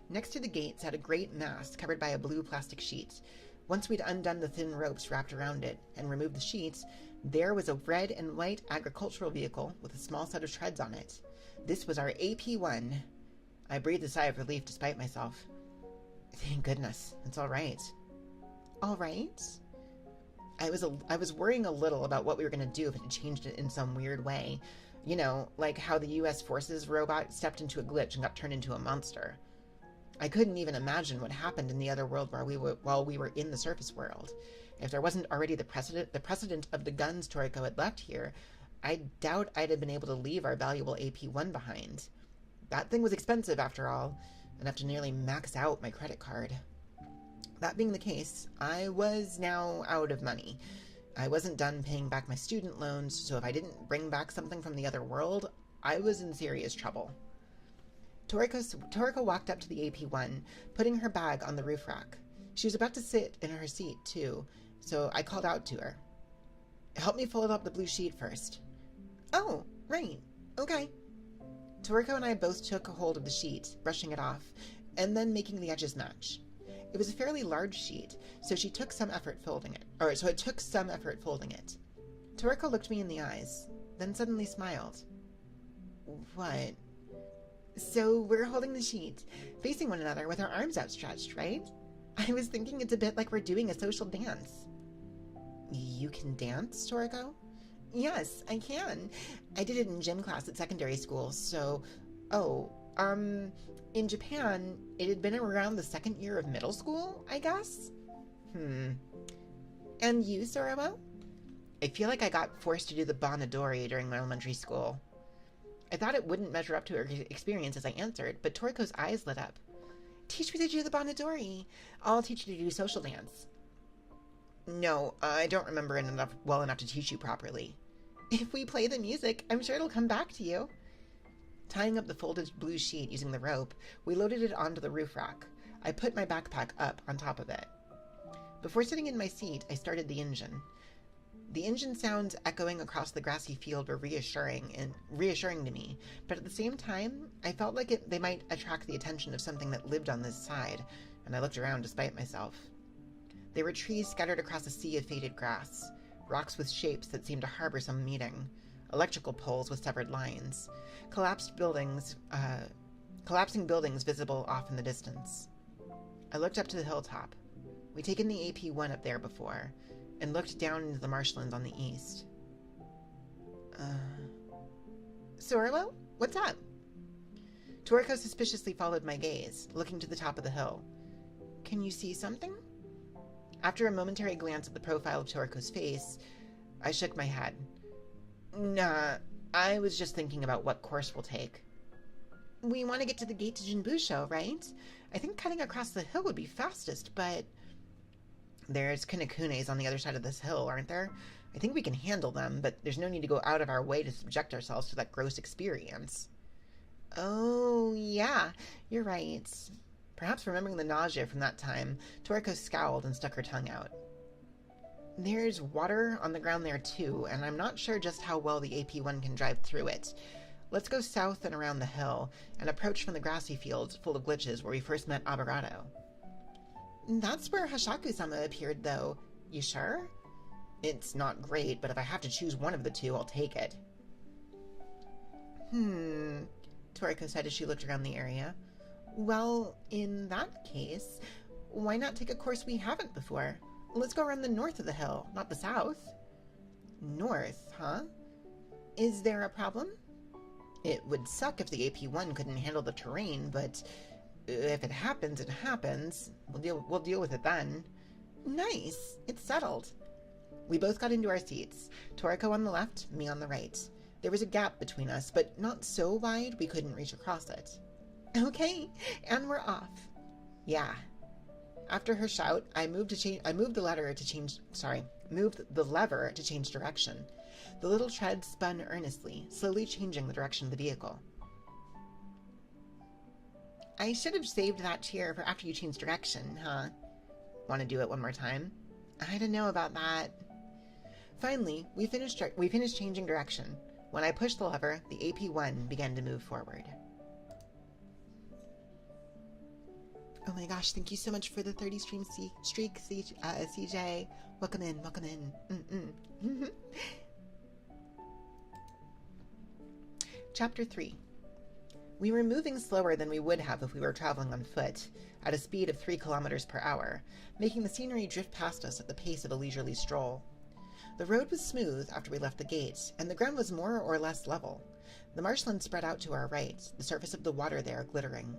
Next to the gate sat a great mast covered by a blue plastic sheet. Once we'd undone the thin ropes wrapped around it and removed the sheets, there was a red and white agricultural vehicle with a small set of treads on it. This was our AP-1. I breathed a sigh of relief despite myself. Thank goodness, it's all right. All right? I was worrying a little about what we were going to do if it had changed it in some weird way. You know, like how the U.S. Forces robot stepped into a glitch and got turned into a monster. I couldn't even imagine what happened in the other world while we were in the surface world. If there wasn't already the precedent of the guns Toriko had left here, I doubt I'd have been able to leave our valuable AP-1 behind. That thing was expensive, after all, enough to nearly max out my credit card. That being the case, I was now out of money. I wasn't done paying back my student loans, so if I didn't bring back something from the other world, I was in serious trouble. Toriko walked up to the AP-1, putting her bag on the roof rack. She was about to sit in her seat, too, so I called out to her. Help me fold up the blue sheet first. Oh, right. Okay. Toriko and I both took a hold of the sheet, brushing it off, and then making the edges match. It was a fairly large sheet, so it took some effort folding it. Toriko looked me in the eyes, then suddenly smiled. What? So we're holding the sheet, facing one another with our arms outstretched, right? I was thinking it's a bit like we're doing a social dance. You can dance, Toriko? Yes, I can. I did it in gym class at secondary school, so... in Japan, it had been around the second year of middle school, I guess? And you, Sorowo? I feel like I got forced to do the Bonadori during my elementary school. I thought it wouldn't measure up to her experience as I answered, but Toriko's eyes lit up. Teach me to do the Bonadori. I'll teach you to do social dance. No, I don't remember it well enough to teach you properly. If we play the music, I'm sure it'll come back to you. Tying up the folded blue sheet using the rope, we loaded it onto the roof rack. I put my backpack up on top of it. Before sitting in my seat, I started the engine. The engine sounds echoing across the grassy field were reassuring to me, but at the same time, I felt like they might attract the attention of something that lived on this side, and I looked around despite myself. There were trees scattered across a sea of faded grass, rocks with shapes that seemed to harbor some meaning, electrical poles with severed lines, collapsing buildings visible off in the distance. I looked up to the hilltop. We'd taken the AP-1 up there before, and looked down into the marshlands on the east. Sorlo, what's up? Toriko suspiciously followed my gaze, looking to the top of the hill. Can you see something? After a momentary glance at the profile of Toriko's face, I shook my head. Nah, I was just thinking about what course we'll take. We want to get to the gate to Jinbusho, right? I think cutting across the hill would be fastest, but... There's Kunakunes on the other side of this hill, aren't there? I think we can handle them, but there's no need to go out of our way to subject ourselves to that gross experience. Oh, yeah, you're right. Perhaps remembering the nausea from that time, Toriko scowled and stuck her tongue out. There's water on the ground there too, and I'm not sure just how well the AP-1 can drive through it. Let's go south and around the hill, and approach from the grassy fields full of glitches where we first met Aberado. That's where Hashaku-sama appeared, though. You sure? It's not great, but if I have to choose one of the two, I'll take it. Toriko said as she looked around the area. Well, in that case, why not take a course we haven't before? Let's go around the north of the hill, not the south. North, huh? Is there a problem? It would suck if the AP-1 couldn't handle the terrain, but if it happens, it happens. We'll deal with it then. Nice. It's settled. We both got into our seats, Toriko on the left, me on the right. There was a gap between us, but not so wide we couldn't reach across it. Okay, and we're off. Yeah. After her shout, I moved the lever to change direction. The little tread spun earnestly, slowly changing the direction of the vehicle. I should have saved that cheer for after you changed direction, huh? Want to do it one more time? I don't know about that. Finally, we finished changing direction. When I pushed the lever, the AP-1 began to move forward. Oh my gosh, thank you so much for the 30 stream streak, CJ. Welcome in, welcome in. Chapter 3. We were moving slower than we would have if we were traveling on foot, at a speed of 3 kilometers per hour, making the scenery drift past us at the pace of a leisurely stroll. The road was smooth after we left the gate, and the ground was more or less level. The marshland spread out to our right, the surface of the water there glittering.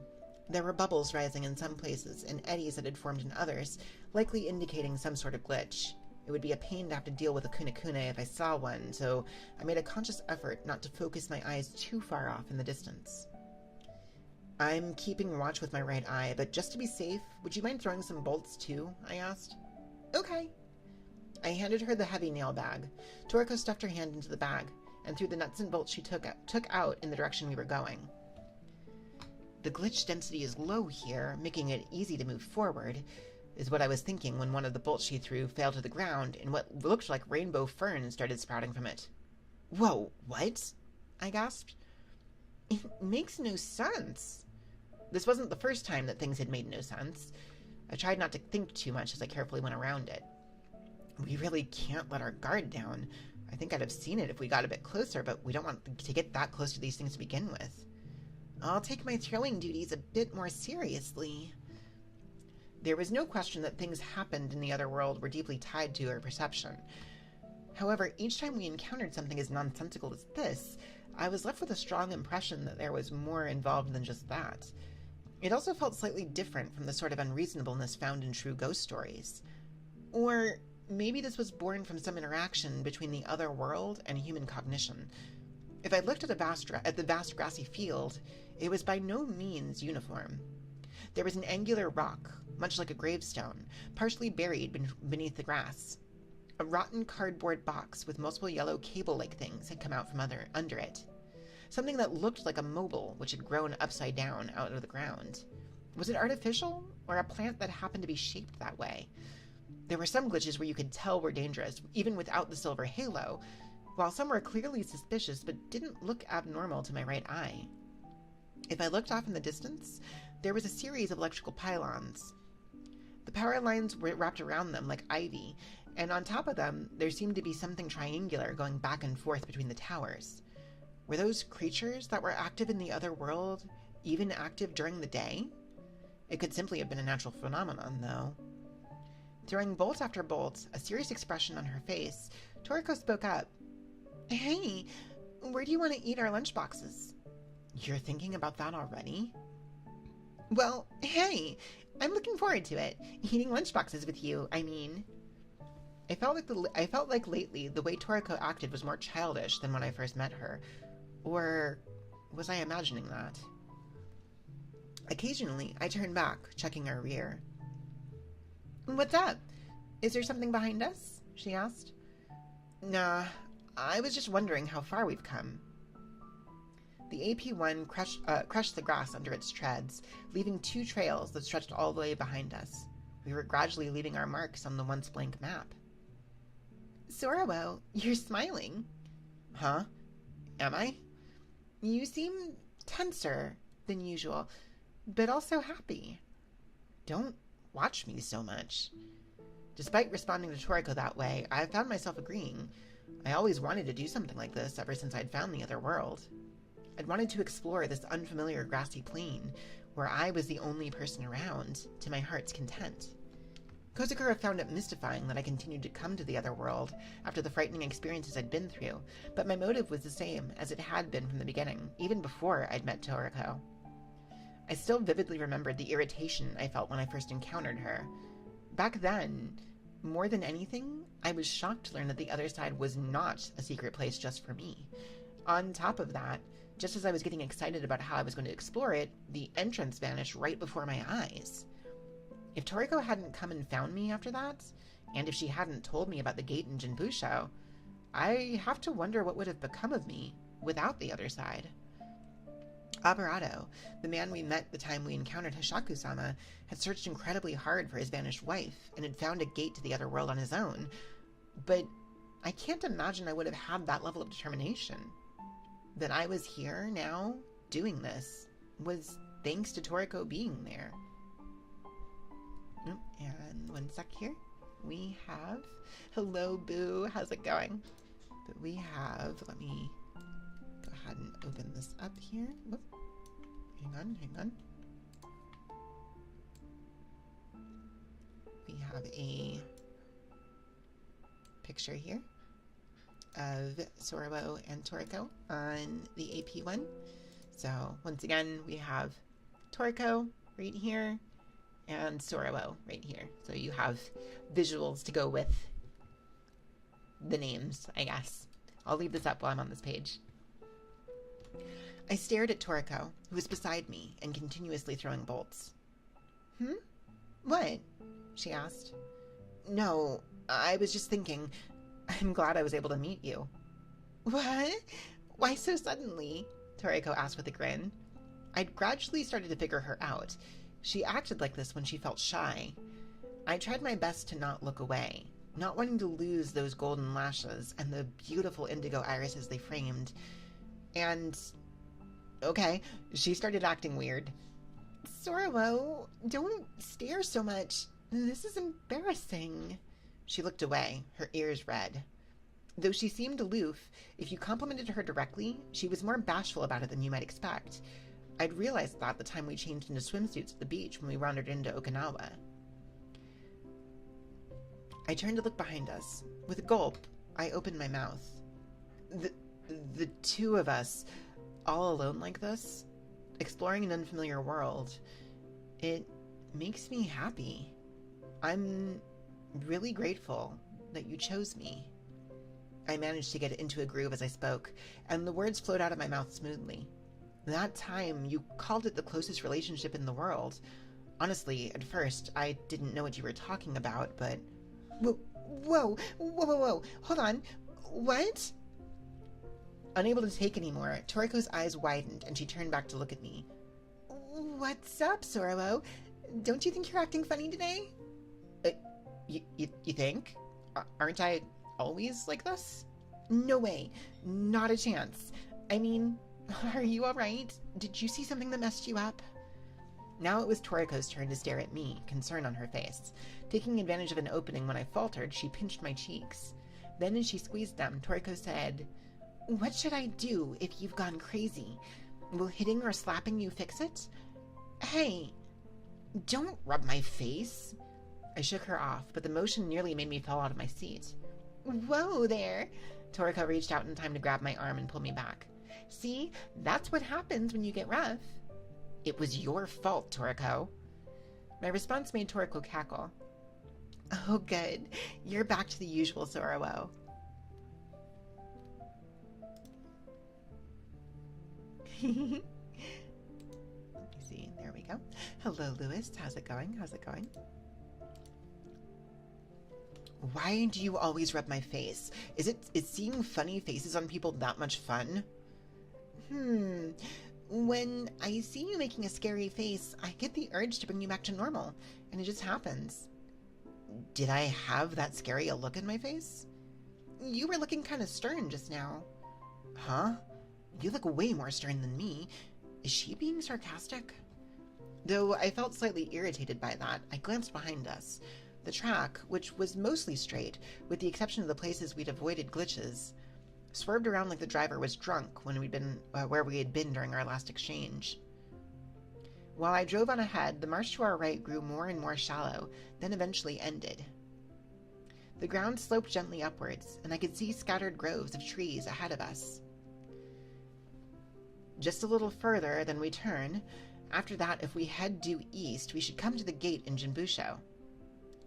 There were bubbles rising in some places, and eddies that had formed in others, likely indicating some sort of glitch. It would be a pain to have to deal with a kunekune if I saw one, so I made a conscious effort not to focus my eyes too far off in the distance. I'm keeping watch with my right eye, but just to be safe, would you mind throwing some bolts too? I asked. Okay. I handed her the heavy nail bag. Toriko stuffed her hand into the bag, and threw the nuts and bolts she took out in the direction we were going. The glitch density is low here, making it easy to move forward, is what I was thinking when one of the bolts she threw fell to the ground and what looked like rainbow ferns started sprouting from it. Whoa, what? I gasped. It makes no sense. This wasn't the first time that things had made no sense. I tried not to think too much as I carefully went around it. We really can't let our guard down. I think I'd have seen it if we got a bit closer, but we don't want to get that close to these things to begin with. I'll take my throwing duties a bit more seriously. There was no question that things happened in the other world were deeply tied to our perception. However, each time we encountered something as nonsensical as this, I was left with a strong impression that there was more involved than just that. It also felt slightly different from the sort of unreasonableness found in true ghost stories. Or maybe this was born from some interaction between the other world and human cognition. If I looked at the vast grassy field, it was by no means uniform. There was an angular rock, much like a gravestone, partially buried beneath the grass. A rotten cardboard box with multiple yellow cable-like things had come out from under it. Something that looked like a mobile, which had grown upside down out of the ground. Was it artificial, or a plant that happened to be shaped that way? There were some glitches where you could tell were dangerous, even without the silver halo, while some were clearly suspicious but didn't look abnormal to my right eye. If I looked off in the distance, there was a series of electrical pylons. The power lines were wrapped around them like ivy, And on top of them, there seemed to be something triangular going back and forth between the towers. Were those creatures that were active in the other world even active during the day? It could simply have been a natural phenomenon, though. Throwing bolt after bolt, a serious expression on her face, Toriko spoke up. Hey, where do you want to eat our lunchboxes? You're thinking about that already? Well, hey, I'm looking forward to it. Eating lunchboxes with you, I mean. I felt like lately the way Toriko acted was more childish than when I first met her. Or was I imagining that? Occasionally, I turned back, checking our rear. What's up? Is there something behind us? She asked. Nah, I was just wondering how far we've come. The AP-1 crushed the grass under its treads, leaving 2 trails that stretched all the way behind us. We were gradually leaving our marks on the once blank map. Sorrowo, you're smiling. Huh? Am I? You seem tenser than usual, but also happy. Don't watch me so much. Despite responding to Toriko that way, I found myself agreeing. I always wanted to do something like this ever since I'd found the other world. I'd wanted to explore this unfamiliar grassy plain, where I was the only person around, to my heart's content. Kozukura found it mystifying that I continued to come to the other world after the frightening experiences I'd been through, but my motive was the same as it had been from the beginning, even before I'd met Toriko. I still vividly remembered the irritation I felt when I first encountered her. Back then, more than anything, I was shocked to learn that the other side was not a secret place just for me. On top of that, just as I was getting excited about how I was going to explore it, the entrance vanished right before my eyes. If Toriko hadn't come and found me after that, and if she hadn't told me about the gate in Jinbusho, I have to wonder what would have become of me without the other side. Aberado, the man we met the time we encountered Hishaku-sama, had searched incredibly hard for his vanished wife and had found a gate to the other world on his own, but I can't imagine I would have had that level of determination. That I was here now, doing this, was thanks to Toriko being there. And one sec here. We have... Hello, Boo. How's it going? But we have... Let me go ahead and open this up here. Whoop. Hang on. We have a picture here of Sorrowo and Toriko on the AP-1. So, once again, we have Toriko right here and Sorrowo right here. So you have visuals to go with the names, I guess. I'll leave this up while I'm on this page. I stared at Toriko, who was beside me and continuously throwing bolts. What? She asked. No, I was just thinking, I'm glad I was able to meet you. What? Why so suddenly? Toriko asked with a grin. I'd gradually started to figure her out. She acted like this when she felt shy. I tried my best to not look away, not wanting to lose those golden lashes and the beautiful indigo irises they framed. And, okay, she started acting weird. Sorrowo, don't stare so much. This is embarrassing. She looked away, her ears red. Though she seemed aloof, if you complimented her directly, she was more bashful about it than you might expect. I'd realized that the time we changed into swimsuits at the beach when we wandered into Okinawa. I turned to look behind us. With a gulp, I opened my mouth. The two of us, all alone like this, exploring an unfamiliar world, it makes me happy. I'm really grateful that you chose me. I managed to get into a groove as I spoke, and the words flowed out of my mouth smoothly. That time, you called it the closest relationship in the world. Honestly, at first, I didn't know what you were talking about, but... Whoa, hold on. What? Unable to take anymore, Toriko's eyes widened, and she turned back to look at me. What's up, Sorrowo? Don't you think you're acting funny today? You think? Aren't I always like this? No way. Not a chance. I mean... Are you alright? Did you see something that messed you up? Now it was Toriko's turn to stare at me, concern on her face. Taking advantage of an opening when I faltered, she pinched my cheeks. Then as she squeezed them, Toriko said, "What should I do if you've gone crazy? Will hitting or slapping you fix it? Hey, don't rub my face." I shook her off, but the motion nearly made me fall out of my seat. "Whoa there!" Toriko reached out in time to grab my arm and pull me back. "See, that's what happens when you get rough." "It was your fault, Toriko." My response made Toriko cackle. "Oh, good. You're back to the usual, Zorowo." Let me see. There we go. Hello, Lewis. How's it going? Why do you always rub my face? Is seeing funny faces on people that much fun? When I see you making a scary face, I get the urge to bring you back to normal, and it just happens. Did I have that scary a look in my face? You were looking kind of stern just now. Huh? You look way more stern than me. Is she being sarcastic? Though I felt slightly irritated by that, I glanced behind us. The track, which was mostly straight, with the exception of the places we'd avoided glitches, swerved around like the driver was drunk when we'd been where we had been during our last exchange. While I drove on ahead, the marsh to our right grew more and more shallow, then eventually ended. The ground sloped gently upwards, and I could see scattered groves of trees ahead of us. Just a little further, then we turn. After that, if we head due east, we should come to the gate in Jinbusho.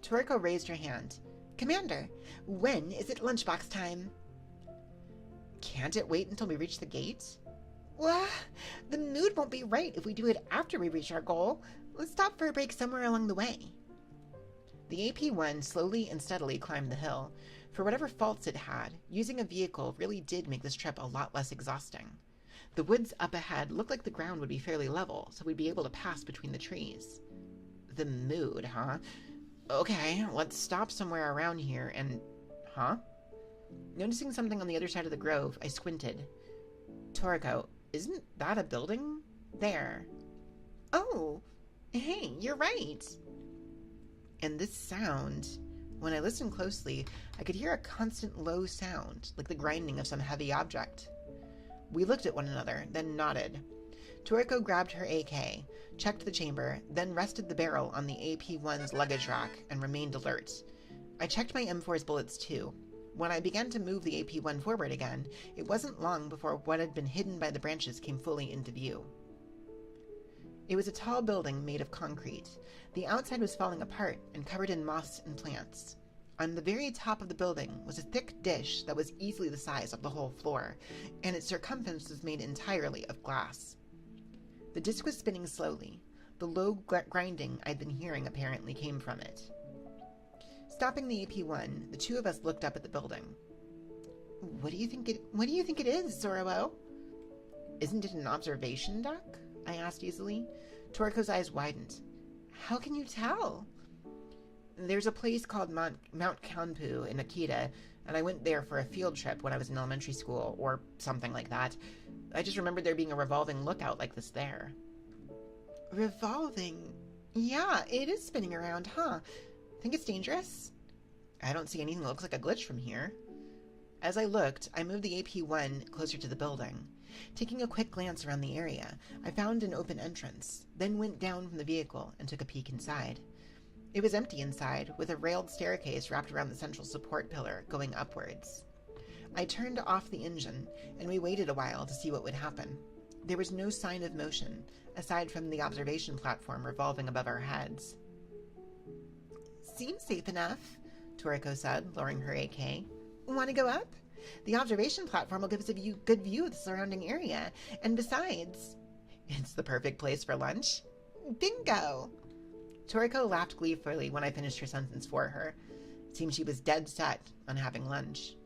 Toriko raised her hand. "Commander, when is it lunchbox time?" "Can't it wait until we reach the gate?" "Well, the mood won't be right if we do it after we reach our goal. Let's stop for a break somewhere along the way." The AP-1 slowly and steadily climbed the hill. For whatever faults it had, using a vehicle really did make this trip a lot less exhausting. The woods up ahead looked like the ground would be fairly level, so we'd be able to pass between the trees. The mood, huh? Okay, let's stop somewhere around here and... Huh? Noticing something on the other side of the grove, I squinted. "Toriko, isn't that a building? There." "Oh, hey, you're right." And this sound... When I listened closely, I could hear a constant low sound, like the grinding of some heavy object. We looked at one another, then nodded. Toriko grabbed her AK, checked the chamber, then rested the barrel on the AP-1's luggage rack and remained alert. I checked my M4's bullets too. When I began to move the AP-1 forward again, it wasn't long before what had been hidden by the branches came fully into view. It was a tall building made of concrete. The outside was falling apart and covered in moss and plants. On the very top of the building was a thick dish that was easily the size of the whole floor, and its circumference was made entirely of glass. The disc was spinning slowly. The low grinding I'd been hearing apparently came from it. Stopping the AP-1, the two of us looked up at the building. What do you think it is, Zorowo?" "Isn't it an observation deck?" I asked easily. Toriko's eyes widened. "How can you tell?" "There's a place called Mount Kanpu in Akita, and I went there for a field trip when I was in elementary school, or something like that. I just remembered there being a revolving lookout like this there." "Revolving? Yeah, it is spinning around, huh? Think it's dangerous?" "I don't see anything that looks like a glitch from here." As I looked, I moved the AP-1 closer to the building. Taking a quick glance around the area, I found an open entrance, then went down from the vehicle and took a peek inside. It was empty inside, with a railed staircase wrapped around the central support pillar going upwards. I turned off the engine, and we waited a while to see what would happen. There was no sign of motion, aside from the observation platform revolving above our heads. "Seems safe enough," Toriko said, lowering her AK. "Want to go up? The observation platform will give us a good view of the surrounding area, and besides..." "It's the perfect place for lunch." "Bingo!" Toriko laughed gleefully when I finished her sentence for her. It seemed she was dead set on having lunch.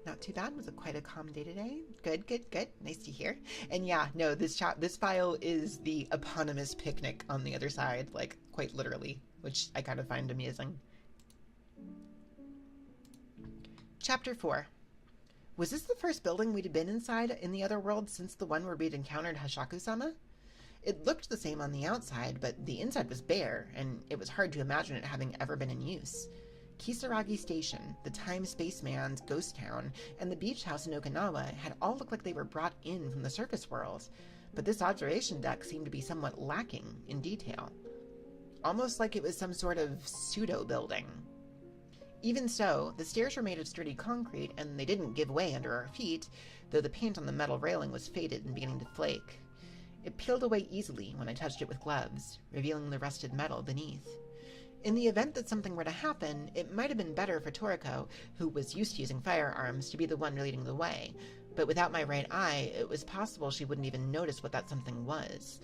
Not too bad. Was it quite a calm day today? Good. Nice to hear. And yeah, no, this file is the eponymous picnic on the other side, like quite literally, which I kind of find amusing. Chapter 4. Was this the first building we'd been inside in the other world since the one where we'd encountered Hashaku-sama? It looked the same on the outside, but the inside was bare, and it was hard to imagine it having ever been in use. Kisaragi Station, the Time Spaceman's ghost town, and the beach house in Okinawa had all looked like they were brought in from the surface world, but this observation deck seemed to be somewhat lacking in detail. Almost like it was some sort of pseudo-building. Even so, the stairs were made of sturdy concrete, and they didn't give way under our feet, though the paint on the metal railing was faded and beginning to flake. It peeled away easily when I touched it with gloves, revealing the rusted metal beneath. In the event that something were to happen, it might have been better for Toriko, who was used to using firearms, to be the one leading the way, but without my right eye, it was possible she wouldn't even notice what that something was.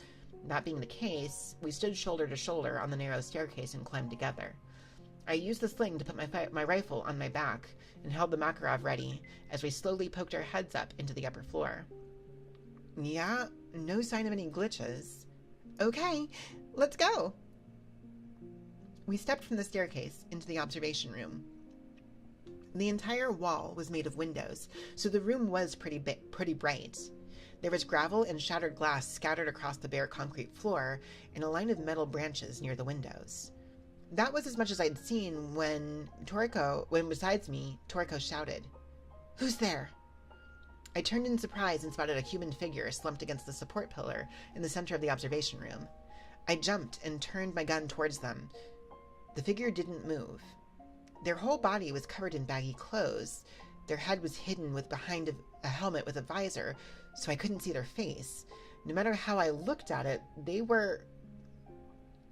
That being the case, we stood shoulder to shoulder on the narrow staircase and climbed together. I used the sling to put my rifle on my back and held the Makarov ready as we slowly poked our heads up into the upper floor. Yeah, no sign of any glitches. Okay, let's go. We stepped from the staircase into the observation room. The entire wall was made of windows, so the room was pretty bright. There was gravel and shattered glass scattered across the bare concrete floor and a line of metal branches near the windows. That was as much as I'd seen when besides me, Toriko shouted, "Who's there?" I turned in surprise and spotted a human figure slumped against the support pillar in the center of the observation room. I jumped and turned my gun towards them. The figure didn't move. Their whole body was covered in baggy clothes. Their head was hidden behind a helmet with a visor, so I couldn't see their face. No matter how I looked at it, they were...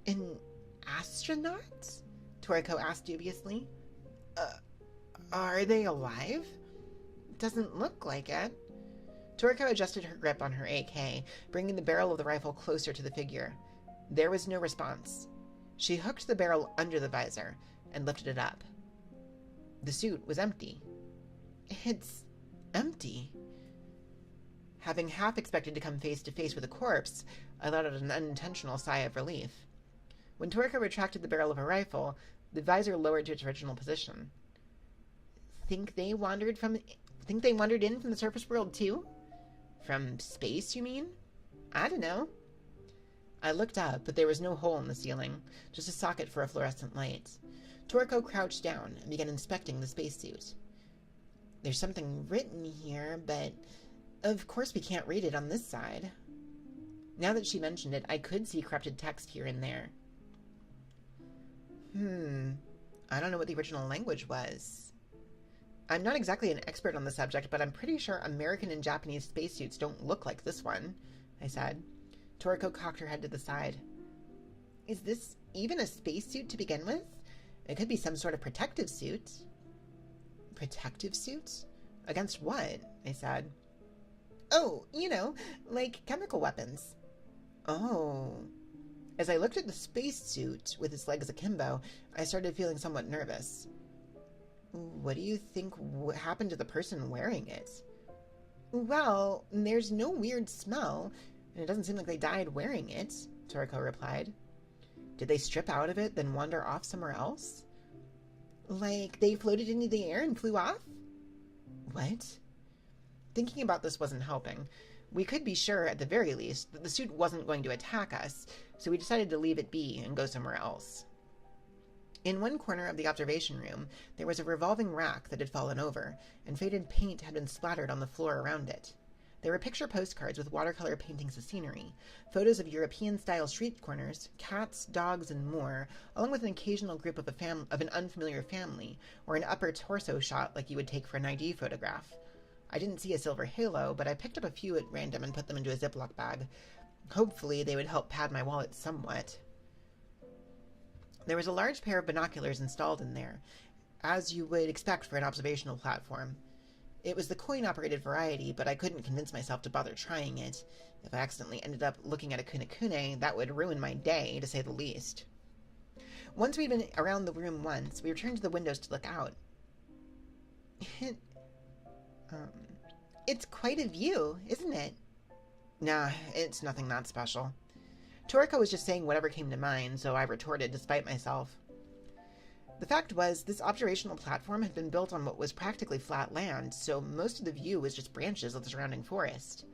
an astronaut? Toriko asked dubiously. Are they alive? Doesn't look like it. Toriko adjusted her grip on her AK, bringing the barrel of the rifle closer to the figure. There was no response. She hooked the barrel under the visor and lifted it up. The suit was empty. It's empty. Having half expected to come face to face with a corpse, I let out an unintentional sigh of relief. When Toriko retracted the barrel of her rifle, the visor lowered to its original position. Think they wandered in from the surface world too? From space, you mean? I don't know. I looked up, but there was no hole in the ceiling, just a socket for a fluorescent light. Toriko crouched down and began inspecting the spacesuit. There's something written here, but of course we can't read it on this side. Now that she mentioned it, I could see corrupted text here and there. I don't know what the original language was. I'm not exactly an expert on the subject, but I'm pretty sure American and Japanese spacesuits don't look like this one, I said. Toriko cocked her head to the side. Is this even a spacesuit to begin with? It could be some sort of protective suit. Protective suit? Against what? I said. Oh, like chemical weapons. Oh. As I looked at the spacesuit with its legs akimbo, I started feeling somewhat nervous. What do you think happened to the person wearing it? Well, there's no weird smell, and it doesn't seem like they died wearing it, Toriko replied. Did they strip out of it, then wander off somewhere else? Like they floated into the air and flew off? What? Thinking about this wasn't helping. We could be sure, at the very least, that the suit wasn't going to attack us, so we decided to leave it be and go somewhere else. In one corner of the observation room, there was a revolving rack that had fallen over, and faded paint had been splattered on the floor around it. There were picture postcards with watercolor paintings of scenery, photos of European-style street corners, cats, dogs, and more, along with an occasional group of an unfamiliar family, or an upper torso shot like you would take for an ID photograph. I didn't see a silver halo, but I picked up a few at random and put them into a Ziploc bag. Hopefully they would help pad my wallet somewhat. There was a large pair of binoculars installed in there, as you would expect for an observational platform. It was the coin-operated variety, but I couldn't convince myself to bother trying it. If I accidentally ended up looking at a kunekune, that would ruin my day, to say the least. Once we'd been around the room once, we returned to the windows to look out. It's quite a view, isn't it? Nah, it's nothing that special. Toriko was just saying whatever came to mind, so I retorted despite myself. The fact was, this observational platform had been built on what was practically flat land, so most of the view was just branches of the surrounding forest.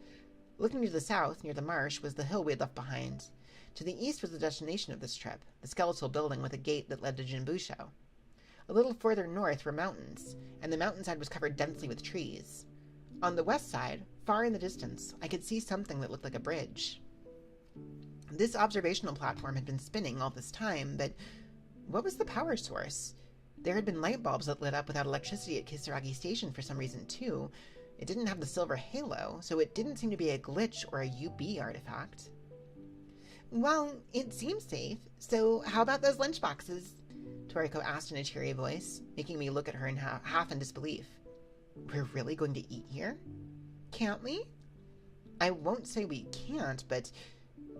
Looking to the south, near the marsh, was the hill we had left behind. To the east was the destination of this trip, the skeletal building with a gate that led to Jinbusho. A little further north were mountains, and the mountainside was covered densely with trees. On the west side, far in the distance, I could see something that looked like a bridge. This observational platform had been spinning all this time, but what was the power source? There had been light bulbs that lit up without electricity at Kisaragi Station for some reason, too. It didn't have the silver halo, so it didn't seem to be a glitch or a UB artifact. Well, it seems safe, so how about those lunchboxes? Toriko asked in a cheery voice, making me look at her in half in disbelief. We're really going to eat here? Can't we? I won't say we can't, but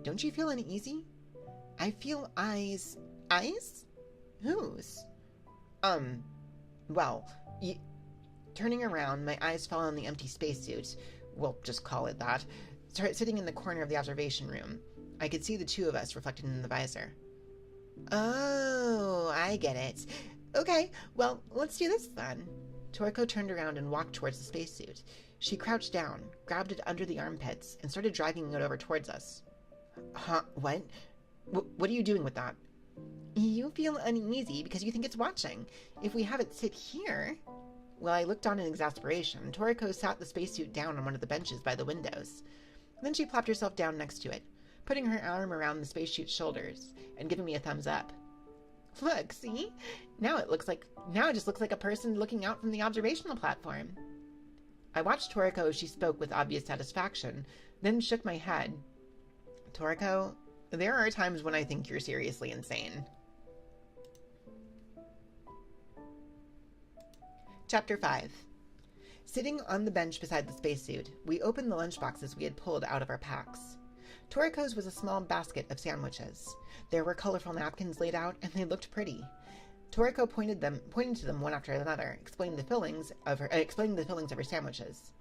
don't you feel uneasy? I feel eyes. Eyes? Whose? Well, turning around, my eyes fell on the empty spacesuit. We'll just call it that. Sitting in the corner of the observation room. I could see the two of us reflected in the visor. Oh, I get it. Okay, well, let's do this then. Toriko turned around and walked towards the spacesuit. She crouched down, grabbed it under the armpits, and started dragging it over towards us. Huh? What? What are you doing with that? You feel uneasy because you think it's watching. If we have it sit here... Well, I looked on in exasperation. Toriko sat the spacesuit down on one of the benches by the windows. Then she plopped herself down next to it, putting her arm around the spacesuit's shoulders and giving me a thumbs up. Look, see? Now it just looks like a person looking out from the observational platform. I watched Toriko as she spoke with obvious satisfaction, then shook my head. Toriko, there are times when I think you're seriously insane. Chapter 5. Sitting on the bench beside the spacesuit, we opened the lunchboxes we had pulled out of our packs. Toriko's was a small basket of sandwiches. There were colorful napkins laid out, and they looked pretty. Toriko pointed to them one after another, explaining the fillings of her sandwiches.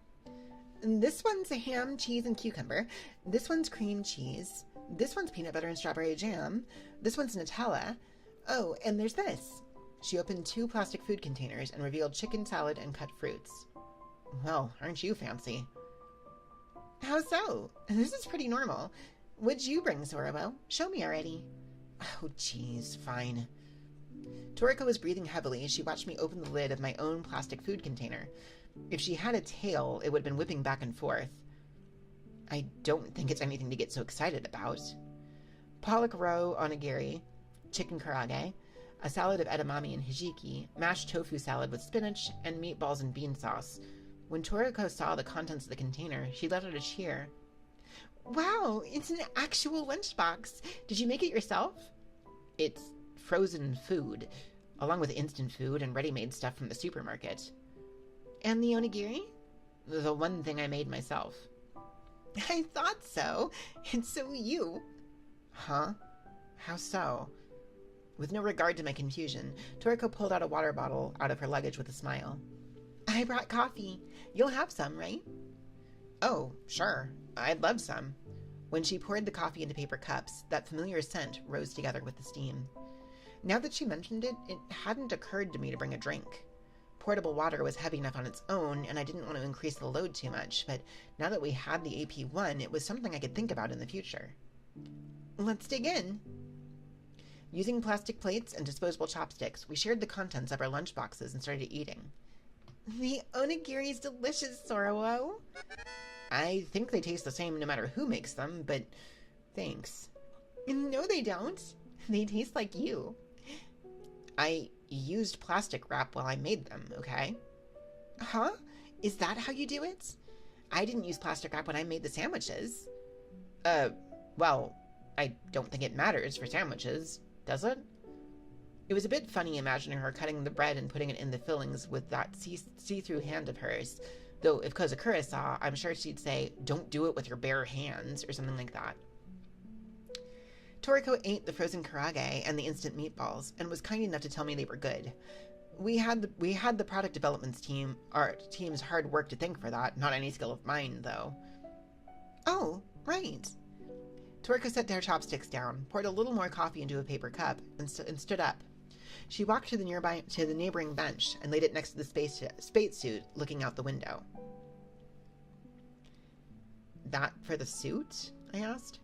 This one's a ham, cheese, and cucumber. This one's cream cheese. This one's peanut butter and strawberry jam. This one's Nutella. Oh, and there's this. She opened 2 plastic food containers and revealed chicken salad and cut fruits. Well, aren't you fancy? How so? This is pretty normal. What'd you bring, Sorobo? Show me already. Oh, geez, fine. Toriko was breathing heavily as she watched me open the lid of my own plastic food container. If she had a tail, it would have been whipping back and forth. I don't think it's anything to get so excited about. Pollock roe onigiri, chicken karage, a salad of edamame and hijiki, mashed tofu salad with spinach, and meatballs and bean sauce. When Toriko saw the contents of the container, she let out a cheer. Wow, it's an actual lunchbox. Did you make it yourself? It's frozen food, along with instant food and ready-made stuff from the supermarket. And the onigiri? The one thing I made myself. I thought so. It's so you. Huh? How so? With no regard to my confusion, Toriko pulled out a water bottle out of her luggage with a smile. I brought coffee. You'll have some, right? Oh, sure. I'd love some. When she poured the coffee into paper cups, that familiar scent rose together with the steam. Now that she mentioned it, it hadn't occurred to me to bring a drink. Portable water was heavy enough on its own, and I didn't want to increase the load too much, but now that we had the AP1, it was something I could think about in the future. Let's dig in. Using plastic plates and disposable chopsticks, we shared the contents of our lunchboxes and started eating. The onigiri's delicious, Sorowo. I think they taste the same no matter who makes them, but thanks. No, they don't. They taste like you. I used plastic wrap while I made them, okay? Huh? Is that how you do it? I didn't use plastic wrap when I made the sandwiches. Well, I don't think it matters for sandwiches, does it? It was a bit funny imagining her cutting the bread and putting it in the fillings with that see-through hand of hers. Though if Kozakura saw, I'm sure she'd say, "Don't do it with your bare hands," or something like that. Toriko ate the frozen karage and the instant meatballs, and was kind enough to tell me they were good. We had the product development our team's hard work to thank for that, not any skill of mine, though. Oh, right. Toriko set her chopsticks down, poured a little more coffee into a paper cup, and stood up. She walked to the neighboring bench and laid it next to the spacesuit, looking out the window. That for the suit? I asked.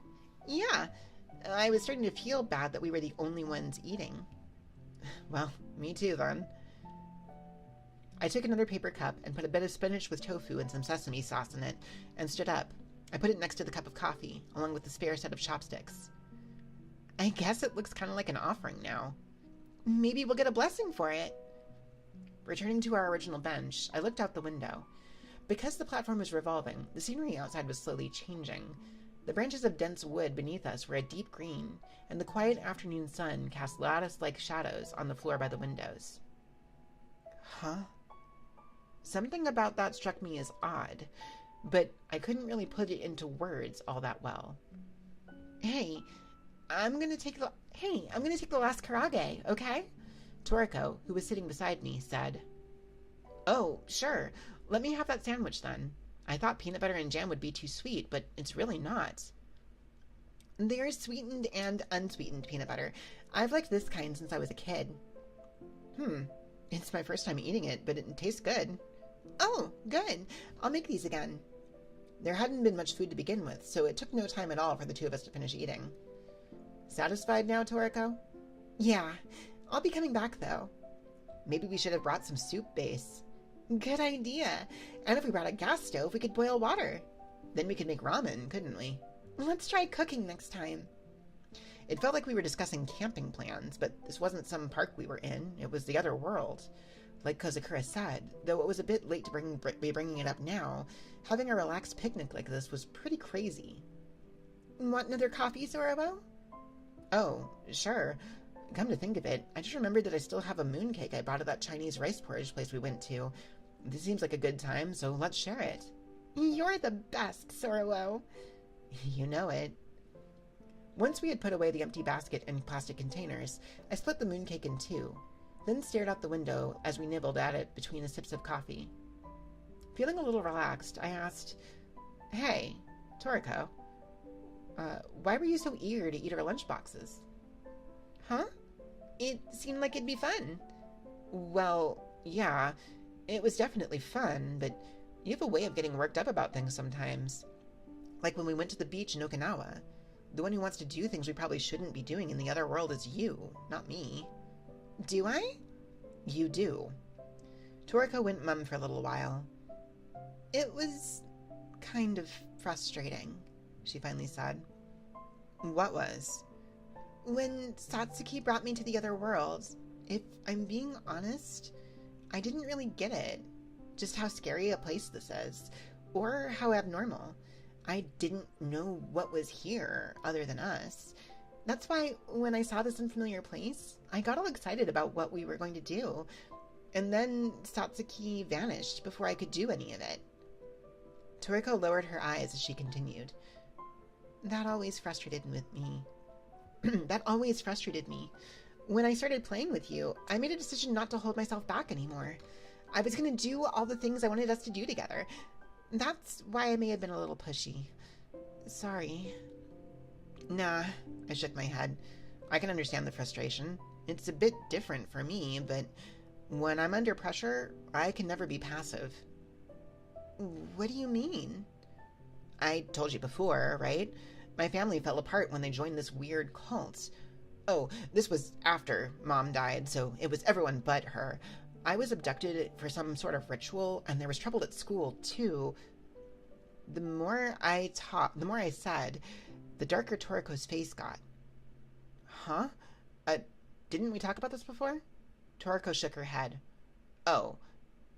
Yeah, I was starting to feel bad that we were the only ones eating. Well, me too then. I took another paper cup and put a bit of spinach with tofu and some sesame sauce in it and stood up. I put it next to the cup of coffee, along with the spare set of chopsticks. I guess it looks kind of like an offering now. Maybe we'll get a blessing for it. Returning to our original bench, I looked out the window. Because the platform was revolving, the scenery outside was slowly changing. The branches of dense wood beneath us were a deep green, and the quiet afternoon sun cast lattice-like shadows on the floor by the windows. Huh? Something about that struck me as odd, but I couldn't really put it into words all that well. Hey, I'm gonna take the last karage, okay? Toriko, who was sitting beside me, said. Oh, sure. Let me have that sandwich then. I thought peanut butter and jam would be too sweet, but it's really not. There's sweetened and unsweetened peanut butter. I've liked this kind since I was a kid. It's my first time eating it, but it tastes good. Oh, good. I'll make these again. There hadn't been much food to begin with, so it took no time at all for the two of us to finish eating. Satisfied now, Toriko? Yeah. I'll be coming back, though. Maybe we should have brought some soup base. Good idea. And if we brought a gas stove, we could boil water. Then we could make ramen, couldn't we? Let's try cooking next time. It felt like we were discussing camping plans, but this wasn't some park we were in. It was the other world. Like Kozakura said, though it was a bit late to be bringing it up now, having a relaxed picnic like this was pretty crazy. Want another coffee, Zorobo? Oh, sure. Come to think of it, I just remembered that I still have a mooncake I bought at that Chinese rice porridge place we went to. This seems like a good time, so let's share it. You're the best, Zorobo. You know it. Once we had put away the empty basket and plastic containers, I split the mooncake in two, then stared out the window as we nibbled at it between the sips of coffee. Feeling a little relaxed, I asked, Hey, Toriko, why were you so eager to eat our lunchboxes? Huh? It seemed like it'd be fun. Well, yeah, it was definitely fun, but you have a way of getting worked up about things sometimes. Like when we went to the beach in Okinawa. The one who wants to do things we probably shouldn't be doing in the other world is you, not me. Do I? You do. Toriko went mum for a little while. It was kind of frustrating, she finally said. What was? When Satsuki brought me to the other world, if I'm being honest, I didn't really get it. Just how scary a place this is, or how abnormal. I didn't know what was here other than us. That's why when I saw this unfamiliar place, I got all excited about what we were going to do. And then Satsuki vanished before I could do any of it. Toriko lowered her eyes as she continued. That always frustrated me. That always frustrated me. When I started playing with you, I made a decision not to hold myself back anymore. I was going to do all the things I wanted us to do together. That's why I may have been a little pushy. Sorry. Nah, I shook my head. I can understand the frustration. It's a bit different for me, but when I'm under pressure, I can never be passive. What do you mean? I told you before, right? My family fell apart when they joined this weird cult. Oh, this was after Mom died, so it was everyone but her. I was abducted for some sort of ritual, and there was trouble at school, too. The more I said, the darker Toriko's face got. Huh? Didn't we talk about this before? Toriko shook her head. Oh,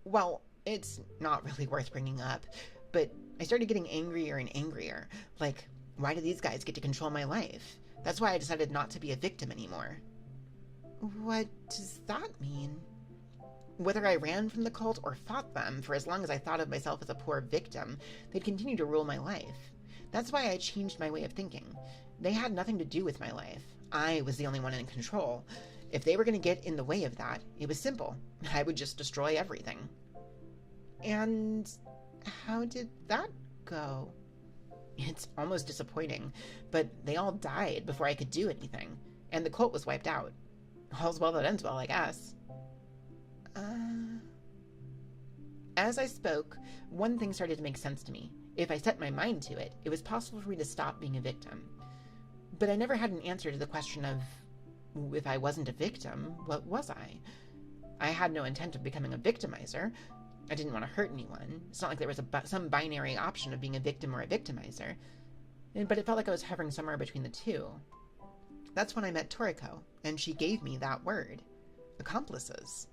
well, it's not really worth bringing up, but I started getting angrier and angrier. Like, why do these guys get to control my life? That's why I decided not to be a victim anymore. What does that mean? Whether I ran from the cult or fought them, for as long as I thought of myself as a poor victim, they'd continue to rule my life. That's why I changed my way of thinking. They had nothing to do with my life. I was the only one in control. If they were going to get in the way of that, it was simple. I would just destroy everything. And how did that go? It's almost disappointing, but they all died before I could do anything, and the cult was wiped out. All's well that ends well, I guess. As I spoke, one thing started to make sense to me. If I set my mind to it, it was possible for me to stop being a victim. But I never had an answer to the question of, if I wasn't a victim, what was I? I had no intent of becoming a victimizer. I didn't want to hurt anyone. It's not like there was some binary option of being a victim or a victimizer. But it felt like I was hovering somewhere between the two. That's when I met Toriko, and she gave me that word. Accomplices.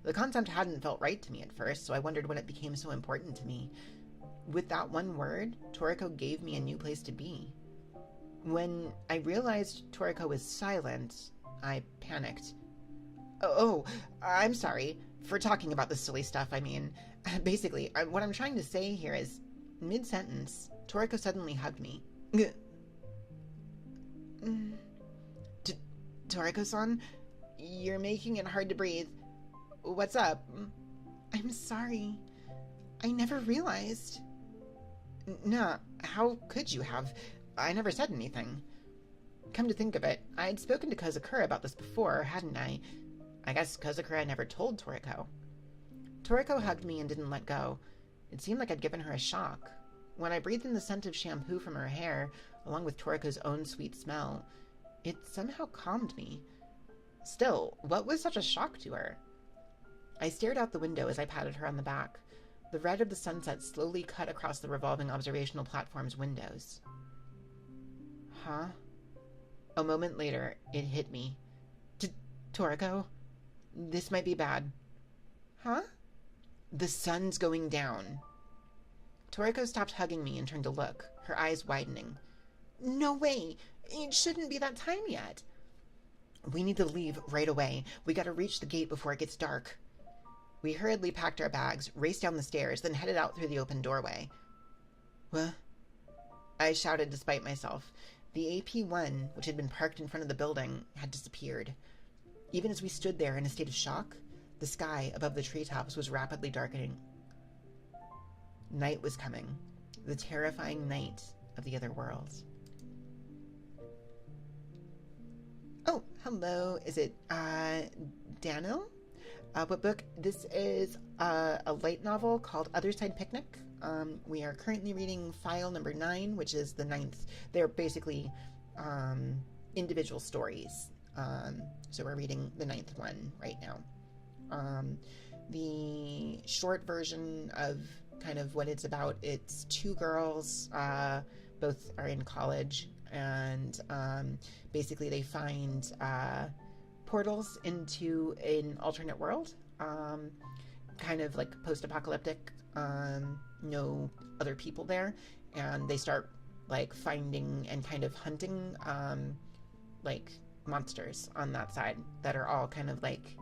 The concept hadn't felt right to me at first, so I wondered when it became so important to me. With that one word, Toriko gave me a new place to be. When I realized Toriko was silent, I panicked. Oh, I'm sorry for talking about this silly stuff. I mean, basically, what I'm trying to say here is, mid-sentence, Toriko suddenly hugged me. Toriko-san, you're making it hard to breathe. What's up? I'm sorry. I never realized. Nah, how could you have? I never said anything. Come to think of it, I had spoken to Kozakura about this before, hadn't I? I guess Kozakura never told Toriko. Toriko hugged me and didn't let go. It seemed like I'd given her a shock. When I breathed in the scent of shampoo from her hair, along with Toriko's own sweet smell, it somehow calmed me. Still, what was such a shock to her? I stared out the window as I patted her on the back. The red of the sunset slowly cut across the revolving observational platform's windows. Huh? A moment later, it hit me. Toriko? This might be bad. Huh? The sun's going down. Toriko stopped hugging me and turned to look, her eyes widening. No way! It shouldn't be that time yet. We need to leave right away. We gotta reach the gate before it gets dark. We hurriedly packed our bags, raced down the stairs, then headed out through the open doorway. What? I shouted despite myself. The AP-1, which had been parked in front of the building, had disappeared. Even as we stood there in a state of shock, the sky above the treetops was rapidly darkening. Night was coming, the terrifying night of the other worlds. Oh, hello. Is it, Daniel? What book? This is a light novel called Otherside Picnic. We are currently reading file number 9, which is the 9th. They're basically individual stories. So we're reading the 9th one right now. The short version of kind of what it's about, it's two girls, both are in college, and basically they find portals into an alternate world, kind of like post-apocalyptic, no other people there, and they start like finding and kind of hunting like monsters on that side that are all kind of like,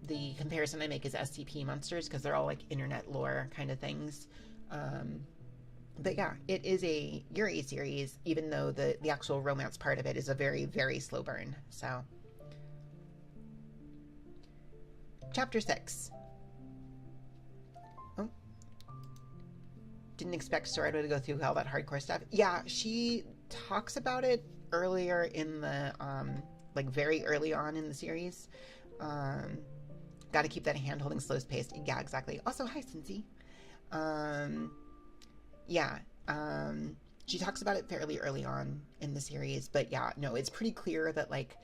the comparison I make is SCP monsters because they're all like internet lore kind of things. But yeah, it is a Yuri series, even though the actual romance part of it is a very, very slow burn. So, Chapter 6. Oh. Didn't expect Sora to go through all that hardcore stuff. Yeah, she talks about it earlier in the, like very early on in the series. Got to keep that hand-holding slow-paced. Yeah, exactly. Also, hi, Cincy. Yeah, she talks about it fairly early on in the series, but yeah, no, it's pretty clear that, like,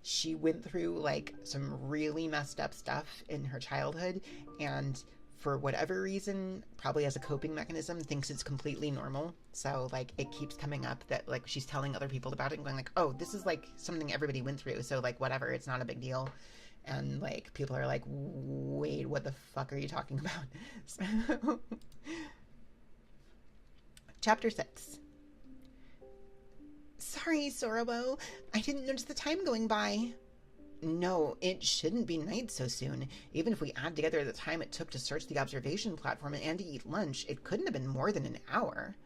she went through, like, some really messed up stuff in her childhood, and for whatever reason, probably as a coping mechanism, thinks it's completely normal. So, like, it keeps coming up that, like, she's telling other people about it and going, like, oh, this is, like, something everybody went through, so, like, whatever, it's not a big deal. And, like, people are like, wait, what the fuck are you talking about? So, Chapter 6. Sorry, Sorobo. I didn't notice the time going by. No, it shouldn't be night so soon. Even if we add together the time it took to search the observation platform and to eat lunch, it couldn't have been more than an hour.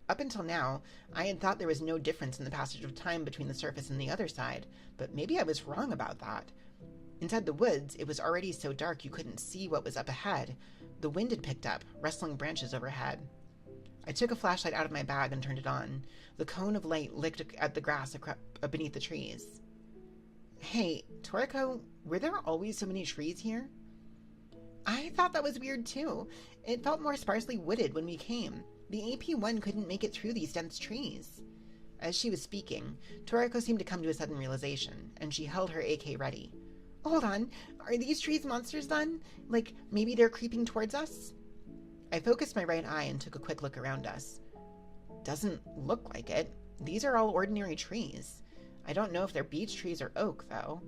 Up until now, I had thought there was no difference in the passage of time between the surface and the other side, but maybe I was wrong about that. Inside the woods, it was already so dark you couldn't see what was up ahead. The wind had picked up, rustling branches overhead. I took a flashlight out of my bag and turned it on. The cone of light licked at the grass beneath the trees. Hey, Toriko, were there always so many trees here? I thought that was weird too. It felt more sparsely wooded when we came. The AP-1 couldn't make it through these dense trees. As she was speaking, Toriko seemed to come to a sudden realization, and she held her AK ready. Hold on, are these trees monsters then? Like, maybe they're creeping towards us? I focused my right eye and took a quick look around us. Doesn't look like it. These are all ordinary trees. I don't know if they're beech trees or oak, though.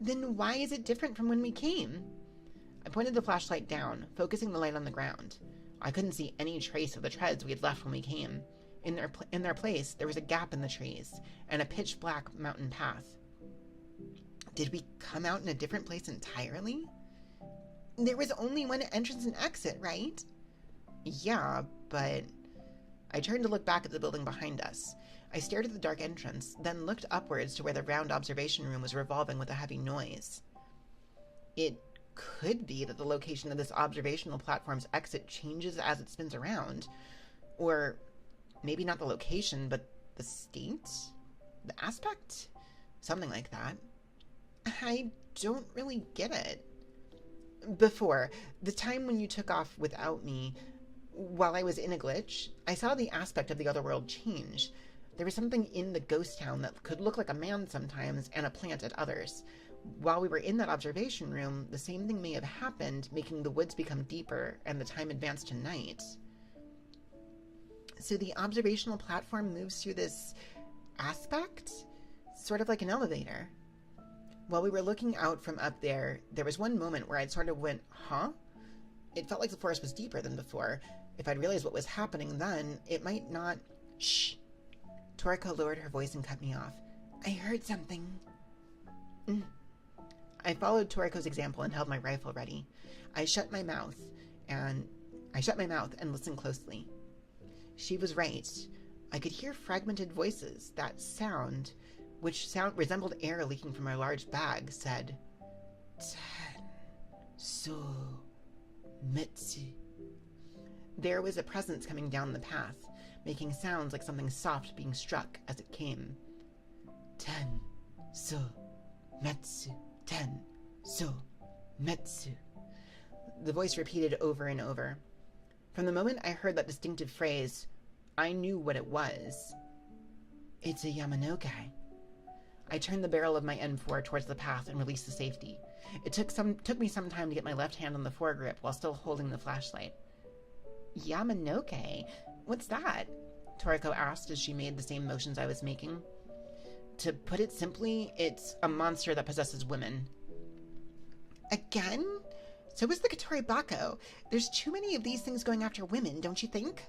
Then why is it different from when we came? I pointed the flashlight down, focusing the light on the ground. I couldn't see any trace of the treads we had left when we came. In their place, there was a gap in the trees, and a pitch-black mountain path. Did we come out in a different place entirely? There was only one entrance and exit, right? Yeah, but... I turned to look back at the building behind us. I stared at the dark entrance, then looked upwards to where the round observation room was revolving with a heavy noise. It could be that the location of this observational platform's exit changes as it spins around. Or maybe not the location, but the state? The aspect? Something like that. I don't really get it. Before, the time when you took off without me, while I was in a glitch, I saw the aspect of the other world change. There was something in the ghost town that could look like a man sometimes and a plant at others. While we were in that observation room, the same thing may have happened, making the woods become deeper and the time advance to night. So the observational platform moves through this aspect? Sort of like an elevator. While we were looking out from up there, there was one moment where I'd sort of went, huh? It felt like the forest was deeper than before. If I'd realized what was happening then, it might not... Shh! Toriko lowered her voice and cut me off. I heard something. I followed Toriko's example and held my rifle ready. I shut my mouth and listened closely. She was right. I could hear fragmented voices. That sound, which resembled air leaking from a large bag, said, Ten, so, metsu. There was a presence coming down the path, making sounds like something soft being struck as it came. Ten, so, metsu. Ten, so, metsu. The voice repeated over and over. From the moment I heard that distinctive phrase, I knew what it was. It's a Yamanoke. I turned the barrel of my M4 towards the path and released the safety. It took me some time to get my left hand on the foregrip while still holding the flashlight. Yamanoke? What's that? Toriko asked as she made the same motions I was making. To put it simply, it's a monster that possesses women. Again? So is the Katori Bako. There's too many of these things going after women, don't you think?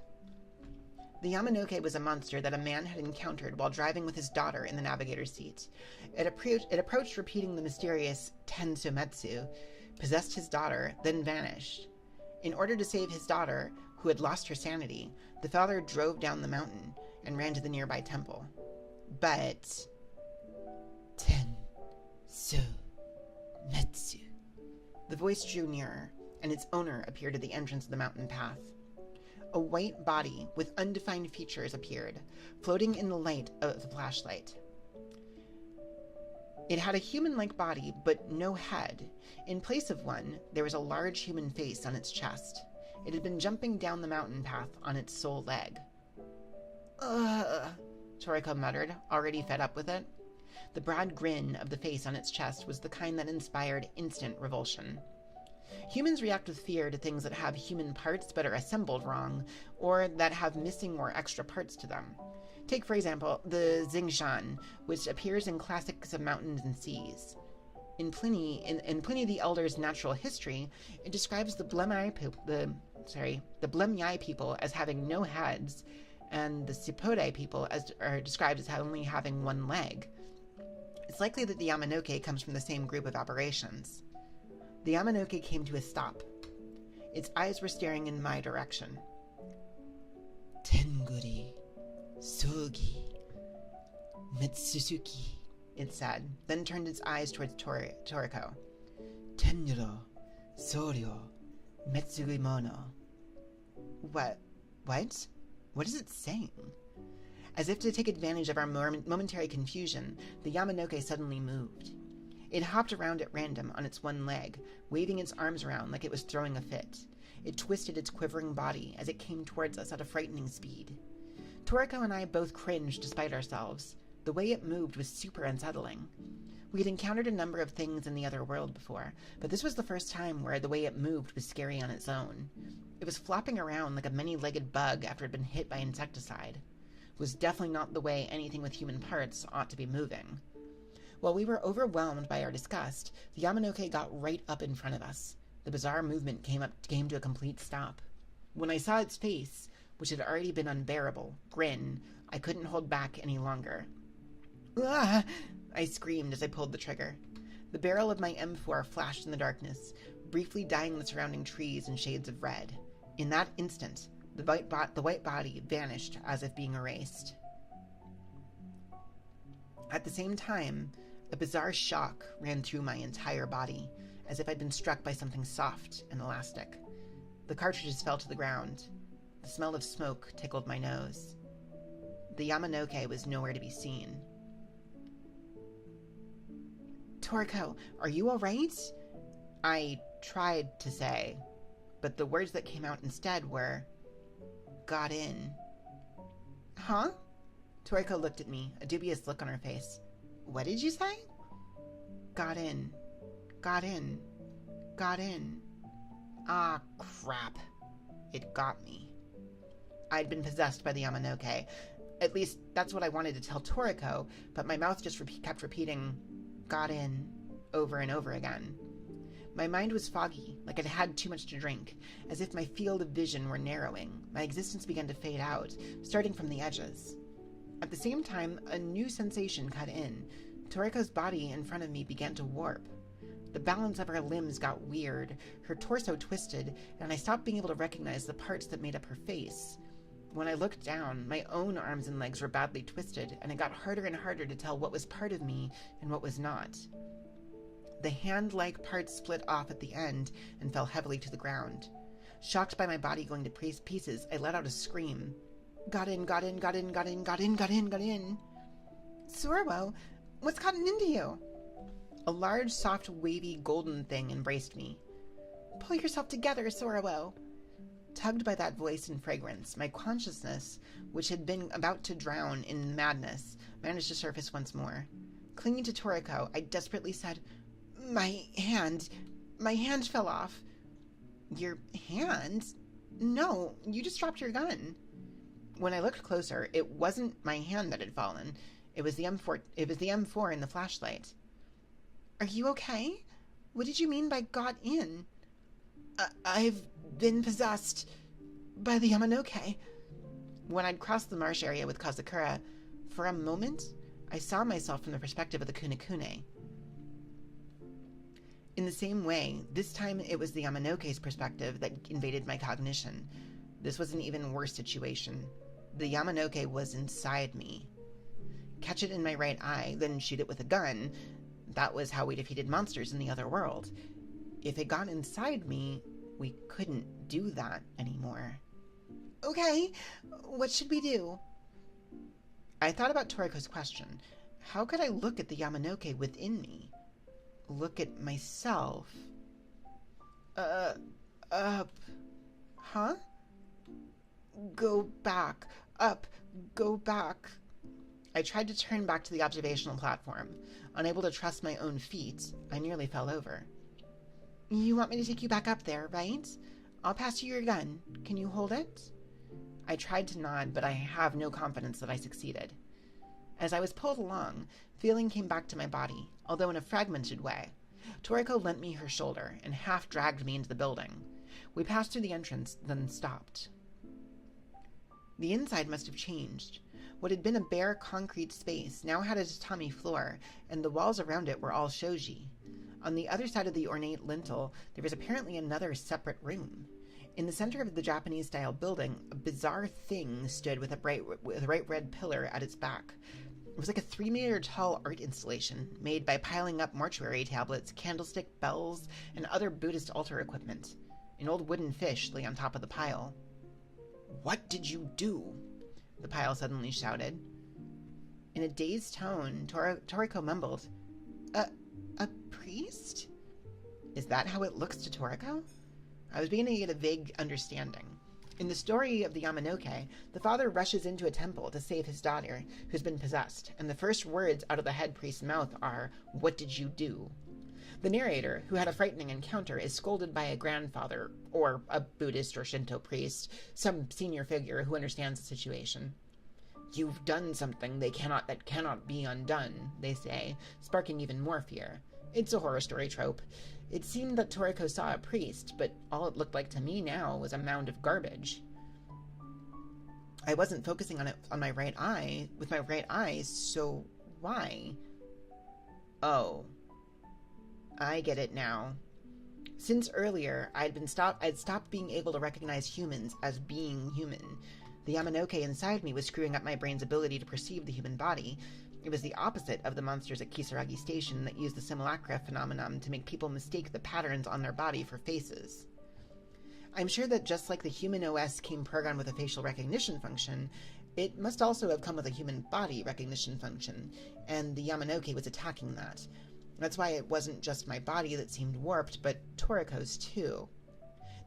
The Yamanoke was a monster that a man had encountered while driving with his daughter in the navigator's seat. It approached repeating the mysterious Tensumetsu, possessed his daughter, then vanished. In order to save his daughter, who had lost her sanity, the father drove down the mountain and ran to the nearby temple. But... Tensumetsu. The voice drew nearer, and its owner appeared at the entrance of the mountain path. A white body with undefined features appeared, floating in the light of the flashlight. It had a human-like body, but no head. In place of one, there was a large human face on its chest. It had been jumping down the mountain path on its sole leg. Ugh, Toriko muttered, already fed up with it. The broad grin of the face on its chest was the kind that inspired instant revulsion. Humans react with fear to things that have human parts but are assembled wrong, or that have missing or extra parts to them. Take, for example, the Xingshan, which appears in classics of mountains and seas. In Pliny the Elder's Natural History, it describes the Blemyai people as having no heads, and the Sipodai people are described as only having one leg. It's likely that the Yamanoke comes from the same group of aberrations. The Yamanoke came to a stop. Its eyes were staring in my direction. Tenguri, Sogi, Metsusuki, it said, then turned its eyes towards Toriko. Tenjuro, Soryo, Metsugimono. What? What is it saying? As if to take advantage of our momentary confusion, the Yamanoke suddenly moved. It hopped around at random on its one leg, waving its arms around like it was throwing a fit. It twisted its quivering body as it came towards us at a frightening speed. Toriko and I both cringed despite ourselves. The way it moved was super unsettling. We had encountered a number of things in the other world before, but this was the first time where the way it moved was scary on its own. It was flopping around like a many-legged bug after it had been hit by insecticide. It was definitely not the way anything with human parts ought to be moving. While we were overwhelmed by our disgust, the Yamanoke got right up in front of us. The bizarre movement came to a complete stop. When I saw its face, which had already been unbearable, grin, I couldn't hold back any longer. "Ah!" I screamed as I pulled the trigger. The barrel of my M4 flashed in the darkness, briefly dyeing the surrounding trees in shades of red. In that instant, the white body vanished as if being erased. At the same time, a bizarre shock ran through my entire body, as if I'd been struck by something soft and elastic. The cartridges fell to the ground. The smell of smoke tickled my nose. The Yamanoke was nowhere to be seen. "Toriko, are you all right?" I tried to say, but the words that came out instead were, "Got in." "Huh?" Toriko looked at me, a dubious look on her face. "What did you say?" "Got in. Got in. Got in." Ah, crap. It got me. I'd been possessed by the Yamanoke. At least, that's what I wanted to tell Toriko, but my mouth just kept repeating, "Got in," over and over again. My mind was foggy, like I'd had too much to drink, as if my field of vision were narrowing. My existence began to fade out, starting from the edges. At the same time, a new sensation cut in. Toriko's body in front of me began to warp. The balance of her limbs got weird, her torso twisted, and I stopped being able to recognize the parts that made up her face. When I looked down, my own arms and legs were badly twisted, and it got harder and harder to tell what was part of me and what was not. The hand-like parts split off at the end and fell heavily to the ground. Shocked by my body going to pieces, I let out a scream. "Got in, got in, got in, got in, got in, got in, got in." "Sorwo, what's gotten into you?" A large, soft, wavy, golden thing embraced me. "Pull yourself together, Sorwo." Tugged by that voice and fragrance, my consciousness, which had been about to drown in madness, managed to surface once more. Clinging to Toriko, I desperately said, My hand fell off." "Your hand? No, you just dropped your gun." When I looked closer, it wasn't my hand that had fallen. It was the M4 in the flashlight. "Are you okay? What did you mean by got in?" I've been possessed by the Yamanoke." When I'd crossed the marsh area with Kazakura, for a moment, I saw myself from the perspective of the Kunekune. In the same way, this time it was the Yamanoke's perspective that invaded my cognition. This was an even worse situation. The Yamanoke was inside me. Catch it in my right eye, then shoot it with a gun. That was how we defeated monsters in the other world. If it got inside me, we couldn't do that anymore. "Okay, what should we do?" I thought about Toriko's question. How could I look at the Yamanoke within me? Look at myself? Up. Huh? Go back. Up. Go back. I tried to turn back to the observational platform. Unable to trust my own feet, I nearly fell over. "You want me to take you back up there, right? I'll pass you your gun. Can you hold it?" I tried to nod, but I have no confidence that I succeeded. As I was pulled along, feeling came back to my body, although in a fragmented way. Toriko lent me her shoulder and half dragged me into the building. We passed through the entrance, then stopped. The inside must have changed. What had been a bare concrete space now had a tatami floor, and the walls around it were all shoji. On the other side of the ornate lintel, there was apparently another separate room. In the center of the Japanese-style building, a bizarre thing stood with a bright red pillar at its back. It was like a 3-meter-tall art installation made by piling up mortuary tablets, candlestick, bells, and other Buddhist altar equipment. An old wooden fish lay on top of the pile. "What did you do?" the pile suddenly shouted. In a dazed tone, Toriko mumbled, A priest? Is that how it looks to Toriko? I was beginning to get a vague understanding. In the story of the Yamanoke, the father rushes into a temple to save his daughter, who's been possessed, and the first words out of the head priest's mouth are, "What did you do?" The narrator, who had a frightening encounter, is scolded by a grandfather, or a Buddhist or Shinto priest, some senior figure who understands the situation. "You've done something that cannot be undone," they say, sparking even more fear. It's a horror story trope. It seemed that Toriko saw a priest, but all it looked like to me now was a mound of garbage. I wasn't focusing on it with my right eye, so why? Oh, I get it now. Since earlier, I'd stopped being able to recognize humans as being human. The Yamanoke inside me was screwing up my brain's ability to perceive the human body. It was the opposite of the monsters at Kisaragi Station that used the simulacra phenomenon to make people mistake the patterns on their body for faces. I'm sure that just like the human OS came programmed with a facial recognition function, it must also have come with a human body recognition function, and the Yamanoke was attacking that. That's why it wasn't just my body that seemed warped, but Toriko's too.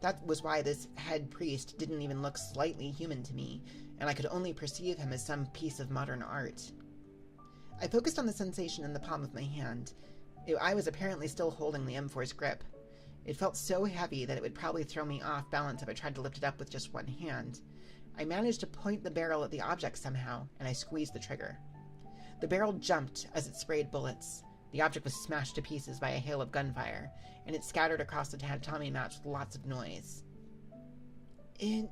That was why this head priest didn't even look slightly human to me, and I could only perceive him as some piece of modern art. I focused on the sensation in the palm of my hand. I was apparently still holding the M4's grip. It felt so heavy that it would probably throw me off balance if I tried to lift it up with just one hand. I managed to point the barrel at the object somehow, and I squeezed the trigger. The barrel jumped as it sprayed bullets. The object was smashed to pieces by a hail of gunfire, and it scattered across the tatami mats with lots of noise. "It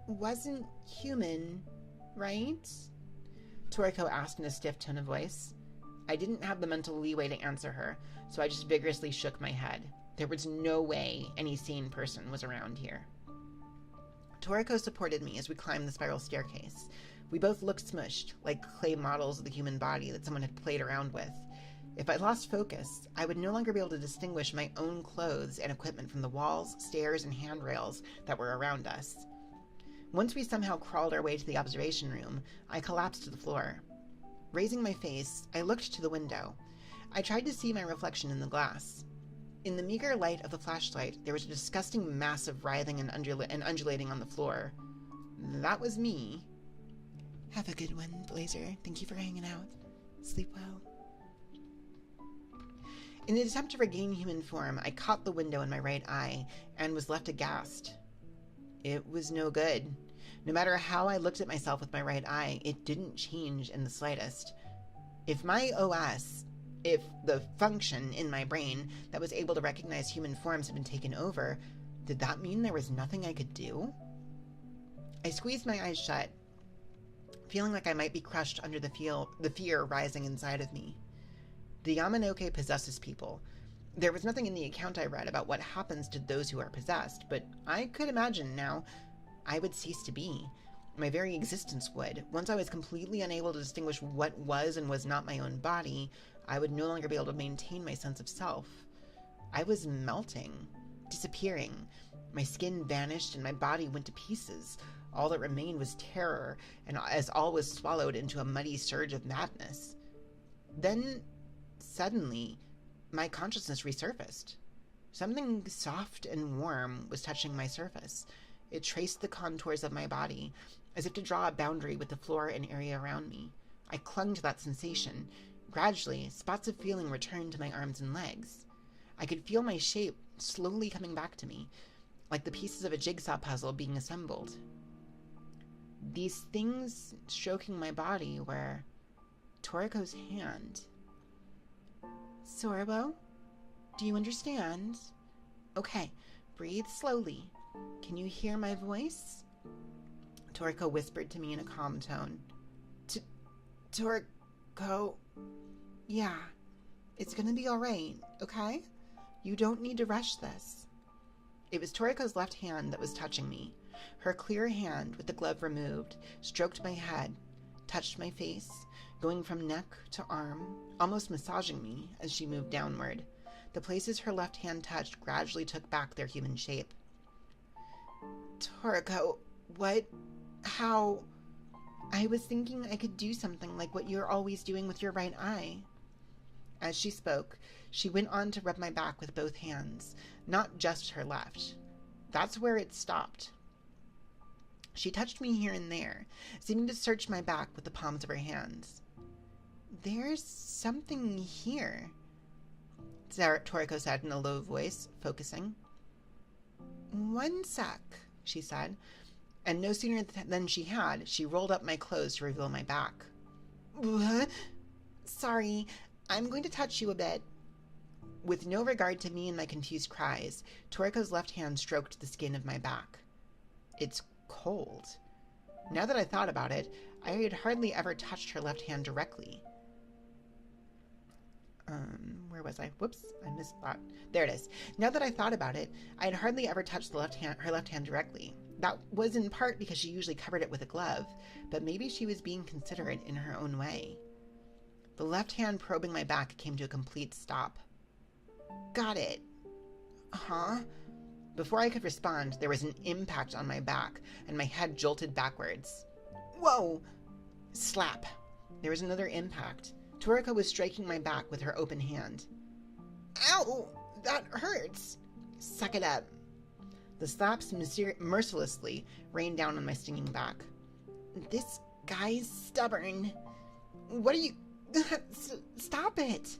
wasn't human, right?" Toriko asked in a stiff tone of voice. I didn't have the mental leeway to answer her, so I just vigorously shook my head. There was no way any sane person was around here. Toriko supported me as we climbed the spiral staircase. We both looked smushed, like clay models of the human body that someone had played around with. If I lost focus, I would no longer be able to distinguish my own clothes and equipment from the walls, stairs, and handrails that were around us. Once we somehow crawled our way to the observation room, I collapsed to the floor. Raising my face, I looked to the window. I tried to see my reflection in the glass. In the meager light of the flashlight, there was a disgusting mass of writhing and undulating on the floor. That was me. "Have a good one, Blazer. Thank you for hanging out. Sleep well." In an attempt to regain human form, I caught the window in my right eye and was left aghast. It was no good. No matter how I looked at myself with my right eye, it didn't change in the slightest. If the function in my brain that was able to recognize human forms had been taken over, did that mean there was nothing I could do? I squeezed my eyes shut, feeling like I might be crushed under the fear rising inside of me. The Yamanoke possesses people. There was nothing in the account I read about what happens to those who are possessed, but I could imagine now I would cease to be. My very existence would. Once I was completely unable to distinguish what was and was not my own body, I would no longer be able to maintain my sense of self. I was melting, disappearing. My skin vanished and my body went to pieces. All that remained was terror, and as all was swallowed into a muddy surge of madness. Then, suddenly, my consciousness resurfaced. Something soft and warm was touching my surface. It traced the contours of my body, as if to draw a boundary with the floor and area around me. I clung to that sensation. Gradually, spots of feeling returned to my arms and legs. I could feel my shape slowly coming back to me, like the pieces of a jigsaw puzzle being assembled. These things stroking my body were Toriko's hand. "Sorabo, do you understand? Okay, breathe slowly. Can you hear my voice?" Toriko whispered to me in a calm tone. Toriko, yeah, it's gonna be alright, okay? You don't need to rush this." It was Toriko's left hand that was touching me. Her clear hand, with the glove removed, stroked my head, touched my face, going from neck to arm, almost massaging me as she moved downward. The places her left hand touched gradually took back their human shape. "Toriko, how? I was thinking I could do something like what you're always doing with your right eye." As she spoke, she went on to rub my back with both hands, not just her left. That's where it stopped. She touched me here and there, seeming to search my back with the palms of her hands. There's something here, Toriko said in a low voice, focusing. One sec, she said, and no sooner than she had, she rolled up my clothes to reveal my back. Sorry, I'm going to touch you a bit. With no regard to me and my confused cries, Toriko's left hand stroked the skin of my back. It's cold. Now that I thought about it, I had hardly ever touched her left hand directly. Where was I? Whoops, I missed that. There it is. Now that I thought about it, I had hardly ever touched her left hand directly. That was in part because she usually covered it with a glove, but maybe she was being considerate in her own way. The left hand probing my back came to a complete stop. Got it. Huh? Before I could respond, there was an impact on my back, and my head jolted backwards. Whoa! Slap. There was another impact. Toriko was striking my back with her open hand. Ow! That hurts! Suck it up. The slaps mercilessly rained down on my stinging back. This guy's stubborn. What are you... Stop it!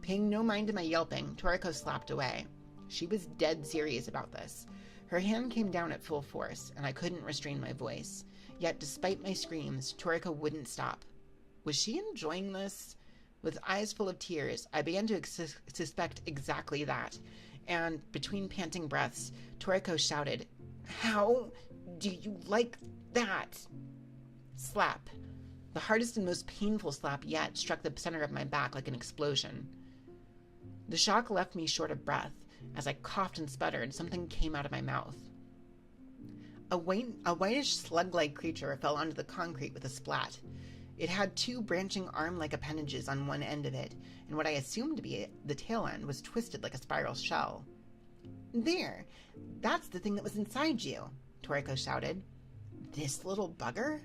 Paying no mind to my yelping, Toriko slapped away. She was dead serious about this. Her hand came down at full force, and I couldn't restrain my voice. Yet, despite my screams, Toriko wouldn't stop. Was she enjoying this? With eyes full of tears, I began to suspect exactly that, and between panting breaths, Toriko shouted, How do you like that? Slap. The hardest and most painful slap yet struck the center of my back like an explosion. The shock left me short of breath. As I coughed and sputtered, something came out of my mouth. A whitish slug-like creature fell onto the concrete with a splat. It had two branching arm-like appendages on one end of it, and what I assumed to be the tail end was twisted like a spiral shell. There! That's the thing that was inside you, Toriko shouted. This little bugger?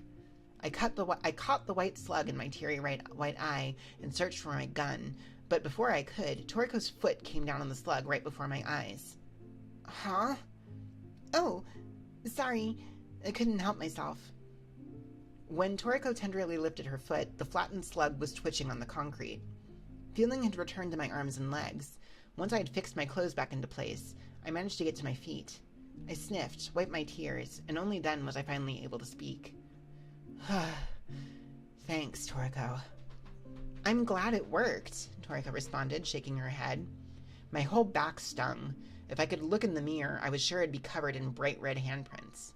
I caught the white slug in my teary white eye and searched for my gun, but before I could, Toriko's foot came down on the slug right before my eyes. Huh? Oh, sorry. I couldn't help myself. When Toriko tenderly lifted her foot, the flattened slug was twitching on the concrete. Feeling had returned to my arms and legs. Once I had fixed my clothes back into place, I managed to get to my feet. I sniffed, wiped my tears, and only then was I finally able to speak. Thanks, Toriko. I'm glad it worked, Toriko responded, shaking her head. My whole back stung. If I could look in the mirror, I was sure it'd be covered in bright red handprints.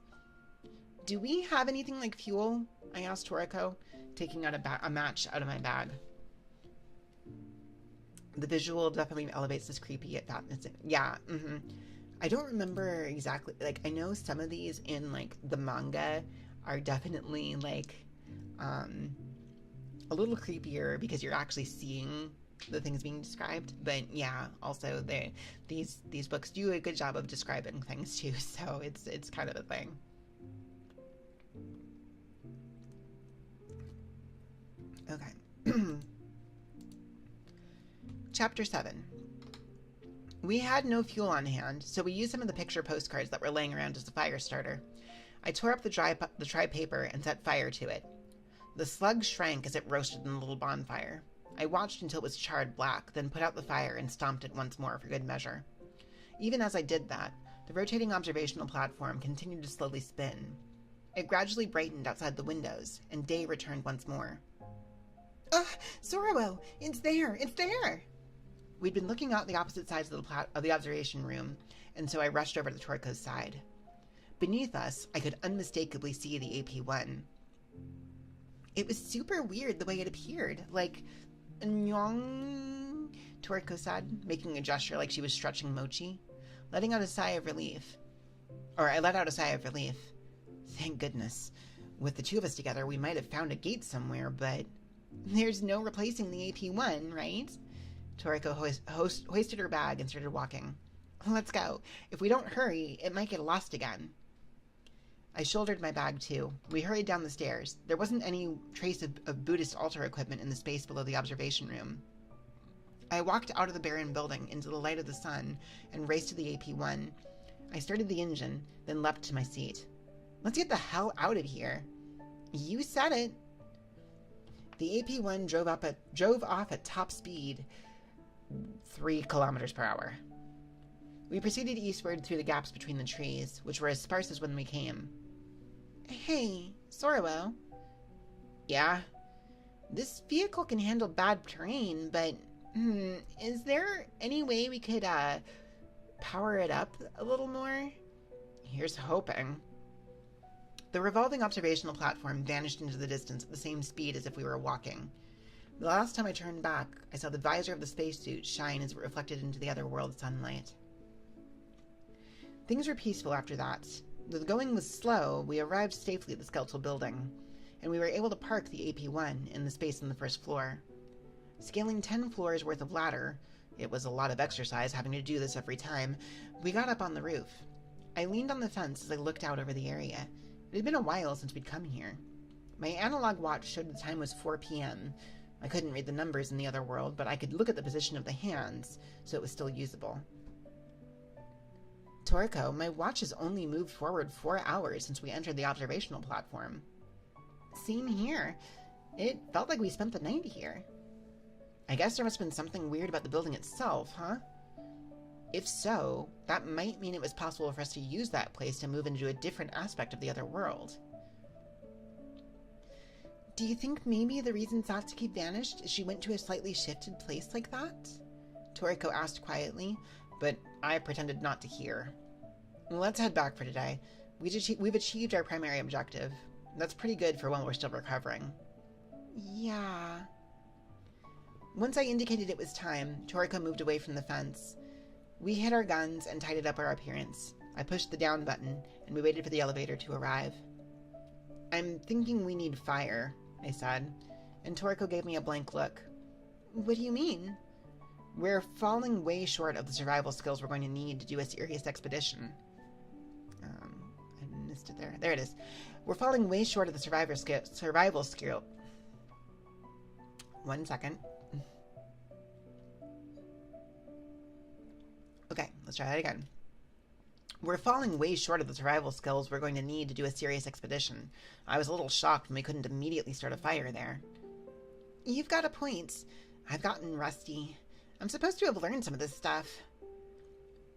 Do we have anything like fuel? I asked Toriko, taking out a match out of my bag. The visual definitely elevates this creepy atmosphere. Yeah, I don't remember exactly. Like, I know some of these in, like, the manga are definitely, like, a little creepier because you're actually seeing the things being described. But, yeah, also, these books do a good job of describing things, too, so it's kind of a thing. Okay. Chapter 7. We had no fuel on hand, so we used some of the picture postcards that were laying around as a fire starter. I tore up the dry paper and set fire to it. The slug shrank as it roasted in the little bonfire. I watched until it was charred black, then put out the fire and stomped it once more for good measure. Even as I did that, the rotating observational platform continued to slowly spin. It gradually brightened outside the windows, and day returned once more. Sorrow! It's there! It's there! We'd been looking out the opposite sides of the observation room, and so I rushed over to Toriko's side. Beneath us, I could unmistakably see the AP-1. It was super weird the way it appeared, like, nyong, Toriko said, making a gesture like she was stretching mochi, letting out a sigh of relief. Or I let out a sigh of relief. Thank goodness. With the two of us together, we might have found a gate somewhere, but there's no replacing the AP-1, right? Toriko hoisted her bag and started walking. Let's go. If we don't hurry, it might get lost again. I shouldered my bag, too. We hurried down the stairs. There wasn't any trace of Buddhist altar equipment in the space below the observation room. I walked out of the barren building into the light of the sun and raced to the AP-1. I started the engine, then leapt to my seat. Let's get the hell out of here. You said it. The AP-1 drove off at top speed, 3 kilometers per hour. We proceeded eastward through the gaps between the trees, which were as sparse as when we came. Hey, Sorrow. Yeah? This vehicle can handle bad terrain, but, is there any way we could, power it up a little more? Here's hoping. The revolving observational platform vanished into the distance at the same speed as if we were walking. The last time I turned back, I saw the visor of the spacesuit shine as it reflected into the other world's sunlight. Things were peaceful after that. Though the going was slow, we arrived safely at the skeletal building, and we were able to park the AP-1 in the space on the first floor. Scaling 10 floors worth of ladder, it was a lot of exercise having to do this every time, we got up on the roof. I leaned on the fence as I looked out over the area. It had been a while since we'd come here. My analog watch showed the time was 4 p.m. I couldn't read the numbers in the other world, but I could look at the position of the hands, so it was still usable. Toriko, my watch has only moved forward 4 hours since we entered the observational platform. Same here. It felt like we spent the night here. I guess there must have been something weird about the building itself, huh? If so, that might mean it was possible for us to use that place to move into a different aspect of the other world. Do you think maybe the reason Satsuki vanished is she went to a slightly shifted place like that? Toriko asked quietly, but I pretended not to hear. Let's head back for today. We've achieved our primary objective. That's pretty good for when we're still recovering. Yeah. Once I indicated it was time, Toriko moved away from the fence. We hid our guns and tidied up our appearance. I pushed the down button, and we waited for the elevator to arrive. I'm thinking we need fire, I said, and Toriko gave me a blank look. What do you mean? We're falling way short of the survival skills we're going to need to do a serious expedition. I missed it there. There it is. We're falling way short of the survival skill. 1 second. Okay, let's try that again. We're falling way short of the survival skills we're going to need to do a serious expedition. I was a little shocked when we couldn't immediately start a fire there. You've got a point. I've gotten rusty. I'm supposed to have learned some of this stuff.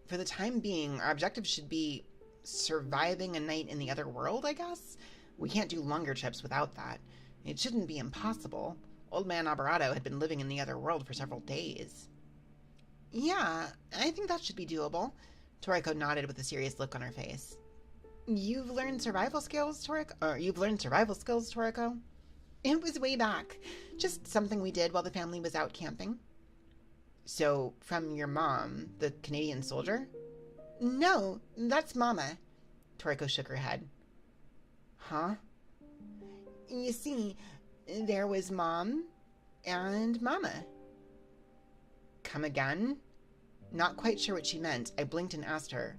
For the time being, our objective should be surviving a night in the other world, I guess? We can't do longer trips without that. It shouldn't be impossible. Old Man Alvarado had been living in the other world for several days. Yeah, I think that should be doable. Toriko nodded with a serious look on her face. You've learned survival skills, Toriko? It was way back. Just something we did while the family was out camping. So, from your mom, the Canadian soldier? No, that's Mama. Toriko shook her head. Huh? You see, there was Mom and Mama. Come again? Not quite sure what she meant. I blinked and asked her,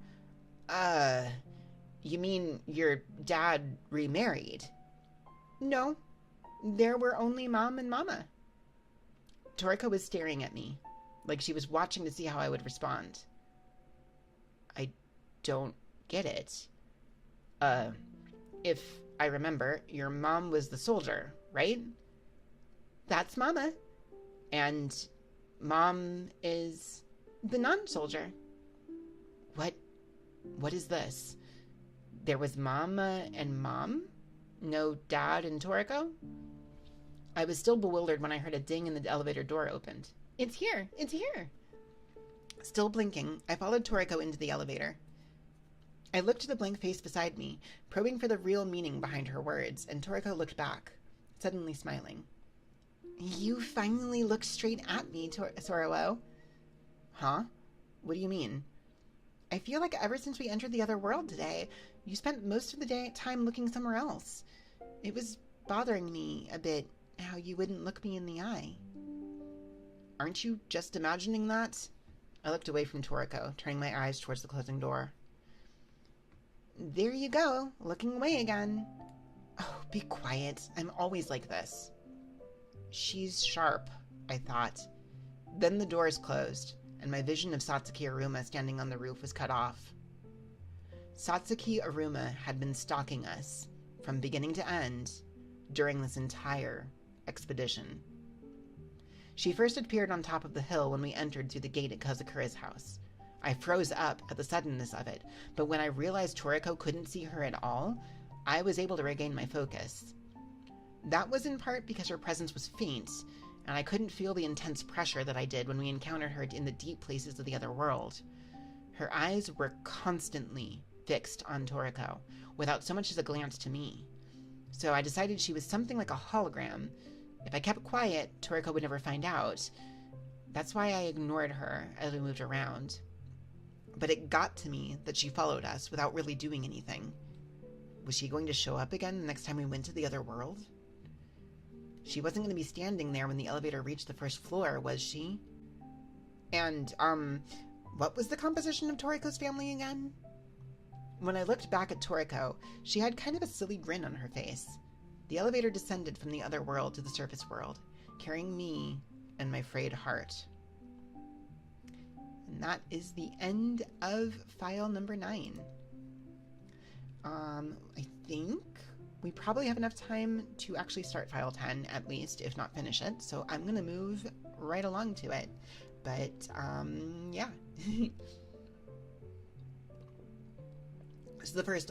you mean your dad remarried? No, there were only Mom and Mama. Toriko was staring at me, like she was watching to see how I would respond. I don't get it. If I remember, your mom was the soldier, right? That's Mama. And Mom is the non-soldier. What is this? There was Mama and Mom? No Dad and Toriko? I was still bewildered when I heard a ding and the elevator door opened. It's here! It's here! Still blinking, I followed Toriko into the elevator. I looked at the blank face beside me, probing for the real meaning behind her words, and Toriko looked back, suddenly smiling. You finally looked straight at me, Sorrow. Huh? What do you mean? I feel like ever since we entered the other world today, you spent most of the time looking somewhere else. It was bothering me a bit how you wouldn't look me in the eye. Aren't you just imagining that? I looked away from Toriko, turning my eyes towards the closing door. There you go, looking away again. Oh, be quiet. I'm always like this. She's sharp, I thought. Then the doors closed, and my vision of Satsuki Aruma standing on the roof was cut off. Satsuki Aruma had been stalking us from beginning to end during this entire expedition. She first appeared on top of the hill when we entered through the gate at Kazakura's house. I froze up at the suddenness of it, but when I realized Toriko couldn't see her at all, I was able to regain my focus. That was in part because her presence was faint, and I couldn't feel the intense pressure that I did when we encountered her in the deep places of the other world. Her eyes were constantly fixed on Toriko, without so much as a glance to me. So I decided she was something like a hologram. If I kept quiet, Toriko would never find out. That's why I ignored her as we moved around. But it got to me that she followed us without really doing anything. Was she going to show up again the next time we went to the other world? She wasn't going to be standing there when the elevator reached the first floor, was she? And, what was the composition of Toriko's family again? When I looked back at Toriko, she had kind of a silly grin on her face. The elevator descended from the other world to the surface world, carrying me and my frayed heart. And that is the end of file number 9. I think we probably have enough time to actually start file 10, at least, if not finish it. So I'm going to move right along to it. But, yeah. So the first,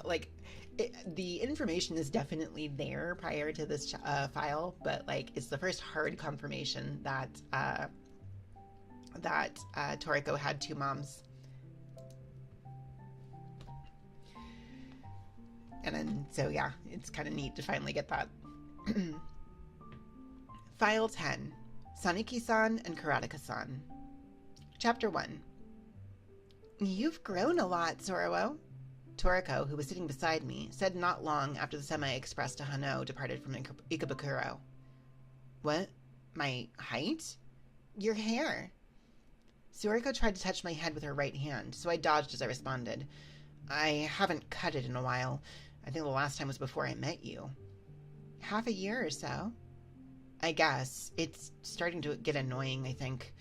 the information is definitely there prior to this file, but, it's the first hard confirmation that, Toriko had 2 moms. And then, so yeah, it's kind of neat to finally get that. File 10, Saniki-san and Karateka-san. Chapter 1. You've grown a lot, Zorowo. Toriko, who was sitting beside me, said not long after the semi-express to Hano departed from Ikebukuro. What? My height? Your hair. Suriko tried to touch my head with her right hand, so I dodged as I responded. I haven't cut it in a while. I think the last time was before I met you. Half a year or so. I guess. It's starting to get annoying, I think.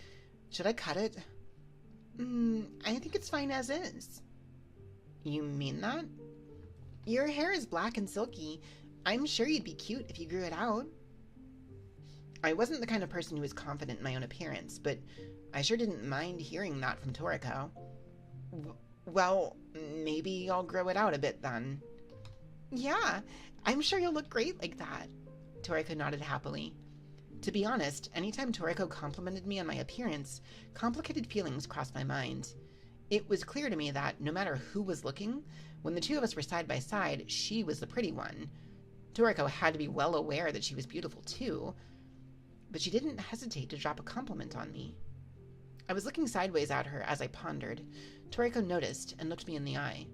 Should I cut it? I think it's fine as is. You mean that? Your hair is black and silky. I'm sure you'd be cute if you grew it out. I wasn't the kind of person who was confident in my own appearance, but I sure didn't mind hearing that from Toriko. Well, maybe I'll grow it out a bit then. Yeah, I'm sure you'll look great like that. Toriko nodded happily. To be honest, anytime Toriko complimented me on my appearance, complicated feelings crossed my mind. It was clear to me that, no matter who was looking, when the two of us were side by side, she was the pretty one. Toriko had to be well aware that she was beautiful too, but she didn't hesitate to drop a compliment on me. I was looking sideways at her as I pondered. Toriko noticed and looked me in the eye.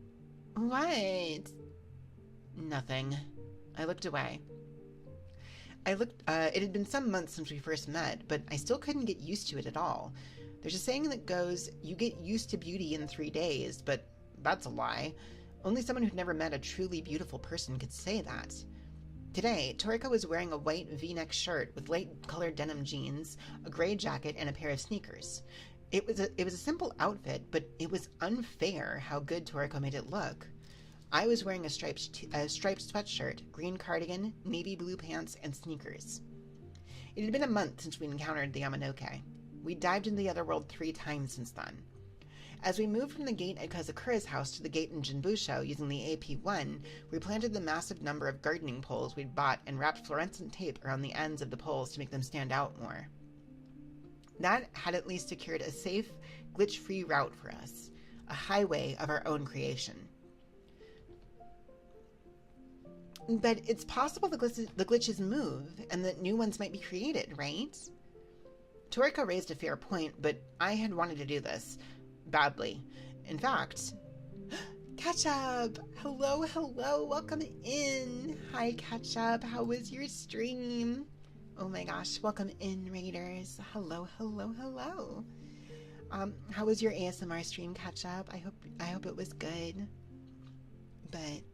What? Nothing. I looked away. It had been some months since we first met, but I still couldn't get used to it at all. There's a saying that goes, you get used to beauty in 3 days, but that's a lie. Only someone who'd never met a truly beautiful person could say that. Today, Toriko was wearing a white V-neck shirt with light-colored denim jeans, a gray jacket, and a pair of sneakers. It was a simple outfit, but it was unfair how good Toriko made it look. I was wearing a striped sweatshirt, green cardigan, navy blue pants, and sneakers. It had been a month since we encountered the Yamanoke. We dived into the other world 3 times since then. As we moved from the gate at Kazakura's house to the gate in Jinbusho using the AP-1, we planted the massive number of gardening poles we'd bought and wrapped fluorescent tape around the ends of the poles to make them stand out more. That had at least secured a safe, glitch-free route for us, a highway of our own creation. But it's possible the glitches move, and that new ones might be created, right? Toriko raised a fair point, but I had wanted to do this. Badly. In fact... Ketchup! Hello, welcome in! Hi, Ketchup, how was your stream? Oh my gosh, welcome in, Raiders. Hello. How was your ASMR stream, Ketchup? I hope it was good. But,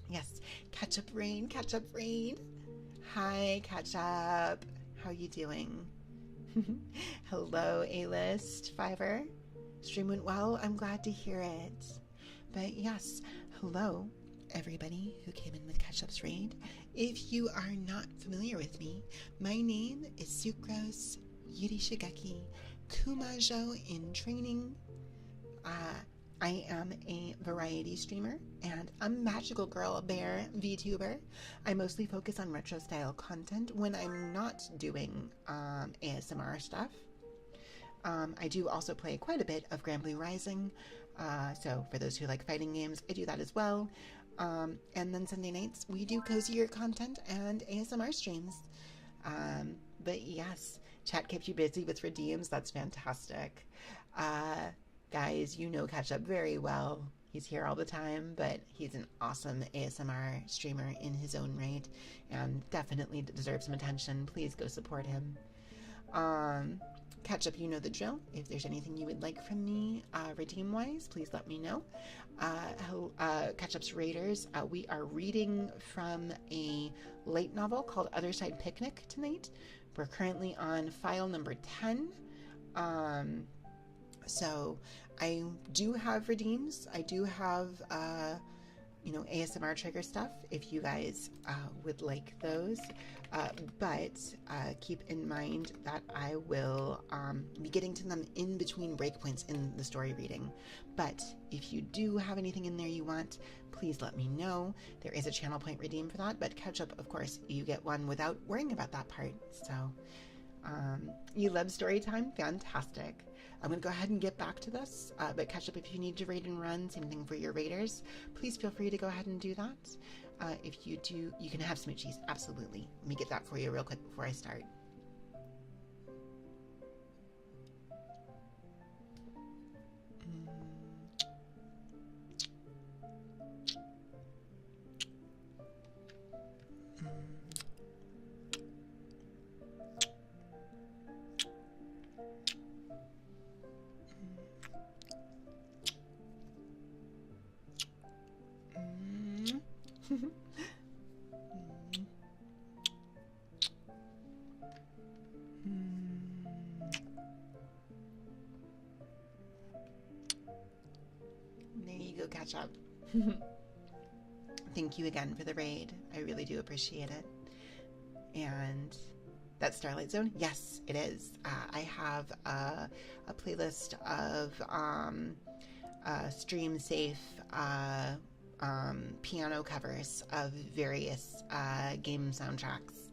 yes, Ketchup Rain. Hi, Ketchup. How you doing? Hello, A-List Fiverr. Stream went well. I'm glad to hear it. But yes, hello, everybody who came in with Ketchup's Raid. If you are not familiar with me, my name is Sucrose Yurishigeki Kumajo in training. I am a variety streamer and a magical girl bear VTuber. I mostly focus on retro style content when I'm not doing ASMR stuff. I do also play quite a bit of Grand Blue Rising, so for those who like fighting games, I do that as well. And then Sunday nights, we do cozier content and ASMR streams. But yes, chat kept you busy with redeems. That's fantastic. Guys, you know Ketchup very well. He's here all the time, but he's an awesome ASMR streamer in his own right and definitely deserves some attention. Please go support him. Ketchup, you know the drill. If there's anything you would like from me, redeem-wise, please let me know. Ketchup's Raiders, we are reading from a light novel called Otherside Picnic tonight. We're currently on file number 10. So I do have redeems. I do have, ASMR trigger stuff if you guys would like those. But keep in mind that I will be getting to them in between breakpoints in the story reading. But if you do have anything in there you want, please let me know. There is a channel point redeem for that, but Ketchup, of course, you get one without worrying about that part. So you love story time? Fantastic. I'm going to go ahead and get back to this, but Ketchup, if you need to raid and run, same thing for your raiders, please feel free to go ahead and do that. If you do, you can have smoochies, absolutely. Let me get that for you real quick before I start. There you go, Ketchup. Thank you again for the raid. I really do appreciate it. And that Starlight Zone? Yes, it is. I have a playlist of stream safe piano covers of various game soundtracks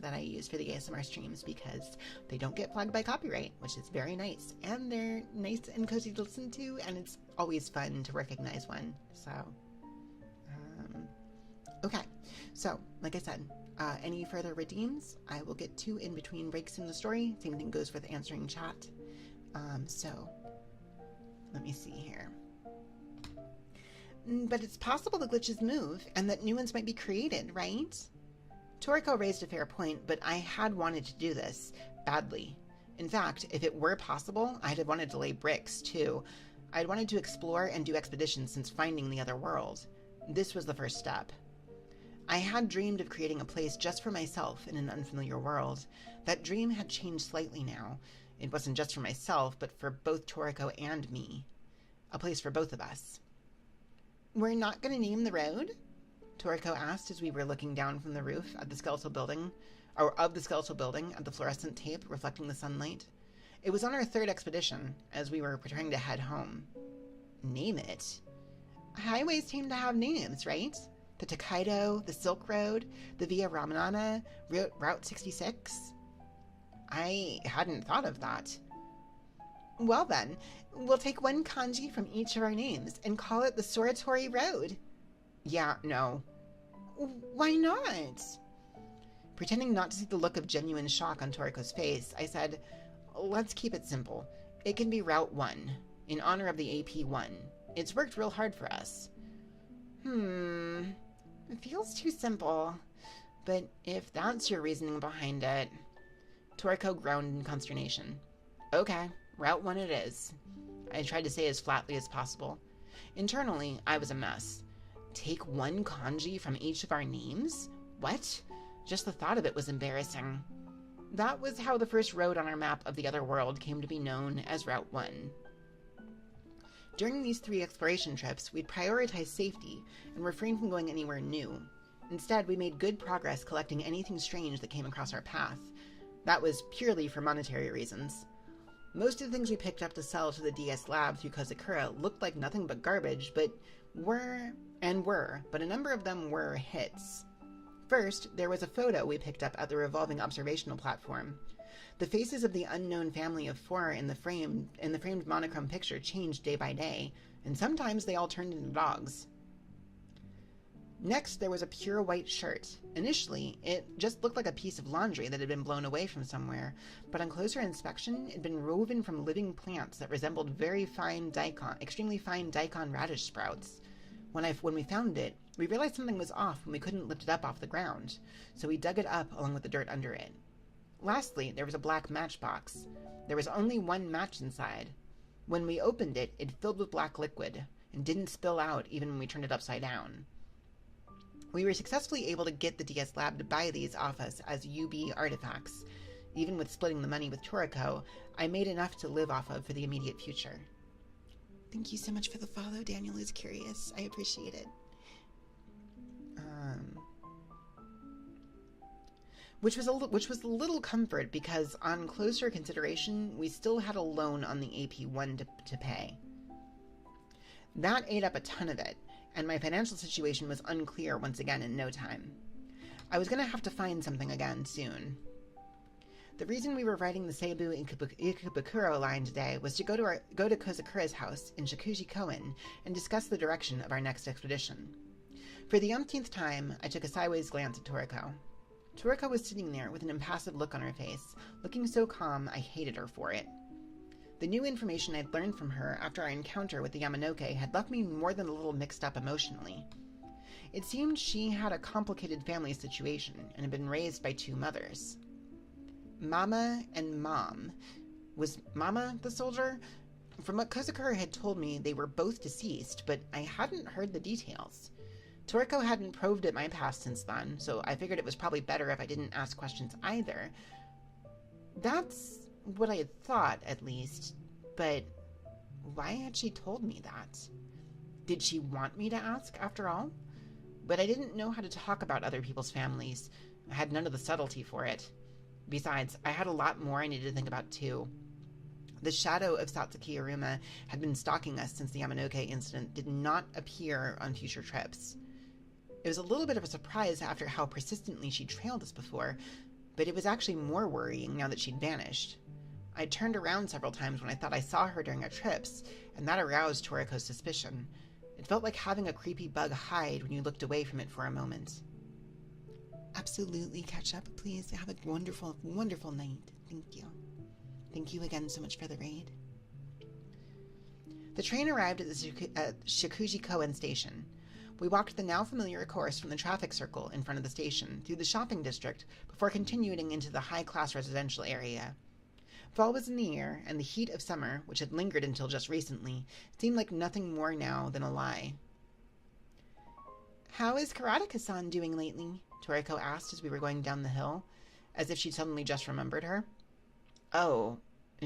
that I use for the ASMR streams because they don't get flagged by copyright, which is very nice. And they're nice and cozy to listen to, and it's always fun to recognize one. So, okay. So, like I said, any further redeems I will get to in between breaks in the story. Same thing goes for the answering chat. So, let me see here. But it's possible the glitches move and that new ones might be created, right? Toriko raised a fair point, but I had wanted to do this badly. In fact, if it were possible, I'd have wanted to lay bricks, too. I'd wanted to explore and do expeditions since finding the other world. This was the first step. I had dreamed of creating a place just for myself in an unfamiliar world. That dream had changed slightly now. It wasn't just for myself, but for both Toriko and me. A place for both of us. We're not going to name the road? Toriko asked as we were looking down from the roof at the skeletal building, or of the skeletal building at the fluorescent tape reflecting the sunlight. It was on our third expedition, as we were preparing to head home. Name it? Highways seem to have names, right? The Tokaido, the Silk Road, the Via Ramanana, Route 66? I hadn't thought of that. Well then, we'll take one kanji from each of our names and call it the Soratori Road. Yeah, no. Why not? Pretending not to see the look of genuine shock on Toriko's face, I said, let's keep it simple. It can be Route 1, in honor of the AP1. It's worked real hard for us. It feels too simple. But if that's your reasoning behind it... Toriko groaned in consternation. Okay, Route 1 it is. I tried to say as flatly as possible. Internally, I was a mess. Take one kanji from each of our names? What? Just the thought of it was embarrassing. That was how the first road on our map of the other world came to be known as Route 1. During these 3 exploration trips, we'd prioritize safety and refrain from going anywhere new. Instead, we made good progress collecting anything strange that came across our path. That was purely for monetary reasons. Most of the things we picked up to sell to the DS lab through Kozakura looked like nothing but garbage, but a number of them were hits. First, there was a photo we picked up at the revolving observational platform. The faces of the unknown family of 4 in the framed monochrome picture changed day by day, and sometimes they all turned into dogs. Next, there was a pure white shirt. Initially, it just looked like a piece of laundry that had been blown away from somewhere, but on closer inspection, it had been woven from living plants that resembled extremely fine daikon radish sprouts. When we found it, we realized something was off when we couldn't lift it up off the ground, so we dug it up along with the dirt under it. Lastly, there was a black matchbox. There was only 1 match inside. When we opened it, it filled with black liquid, and didn't spill out even when we turned it upside down. We were successfully able to get the DS Lab to buy these off us as UB artifacts. Even with splitting the money with Toriko, I made enough to live off of for the immediate future. Thank you so much for the follow. Daniel is curious. I appreciate it. Which was a little comfort because on closer consideration, we still had a loan on the AP1 to pay. That ate up a ton of it, and my financial situation was unclear once again in no time. I was going to have to find something again soon. The reason we were riding the Seibu Ikebukuro line today was to go to Kozakura's house in Shikuji-koen and discuss the direction of our next expedition. For the umpteenth time, I took a sideways glance at Toriko. Toriko was sitting there with an impassive look on her face, looking so calm I hated her for it. The new information I'd learned from her after our encounter with the Yamanoke had left me more than a little mixed up emotionally. It seemed she had a complicated family situation and had been raised by 2 mothers. Mama and Mom. Was Mama the soldier? From what Kozakura had told me, they were both deceased, but I hadn't heard the details. Toriko hadn't probed at my past since then, so I figured it was probably better if I didn't ask questions either. That's what I had thought, at least, but why had she told me that? Did she want me to ask, after all? But I didn't know how to talk about other people's families. I had none of the subtlety for it. Besides, I had a lot more I needed to think about, too. The shadow of Satsuki Aruma had been stalking us since the Yamanoke incident did not appear on future trips. It was a little bit of a surprise after how persistently she trailed us before, but it was actually more worrying now that she'd vanished. I turned around several times when I thought I saw her during our trips, and that aroused Toriko's suspicion. It felt like having a creepy bug hide when you looked away from it for a moment. Absolutely, catch up, please. Have a wonderful, wonderful night. Thank you. Thank you again so much for the raid. The train arrived at the Shikuji-koen station. We walked the now familiar course from the traffic circle in front of the station through the shopping district before continuing into the high-class residential area. Fall was in the air, and the heat of summer, which had lingered until just recently, seemed like nothing more now than a lie. "How is Karateka-san doing lately?" Toriko asked as we were going down the hill, as if she'd suddenly just remembered her. "Oh,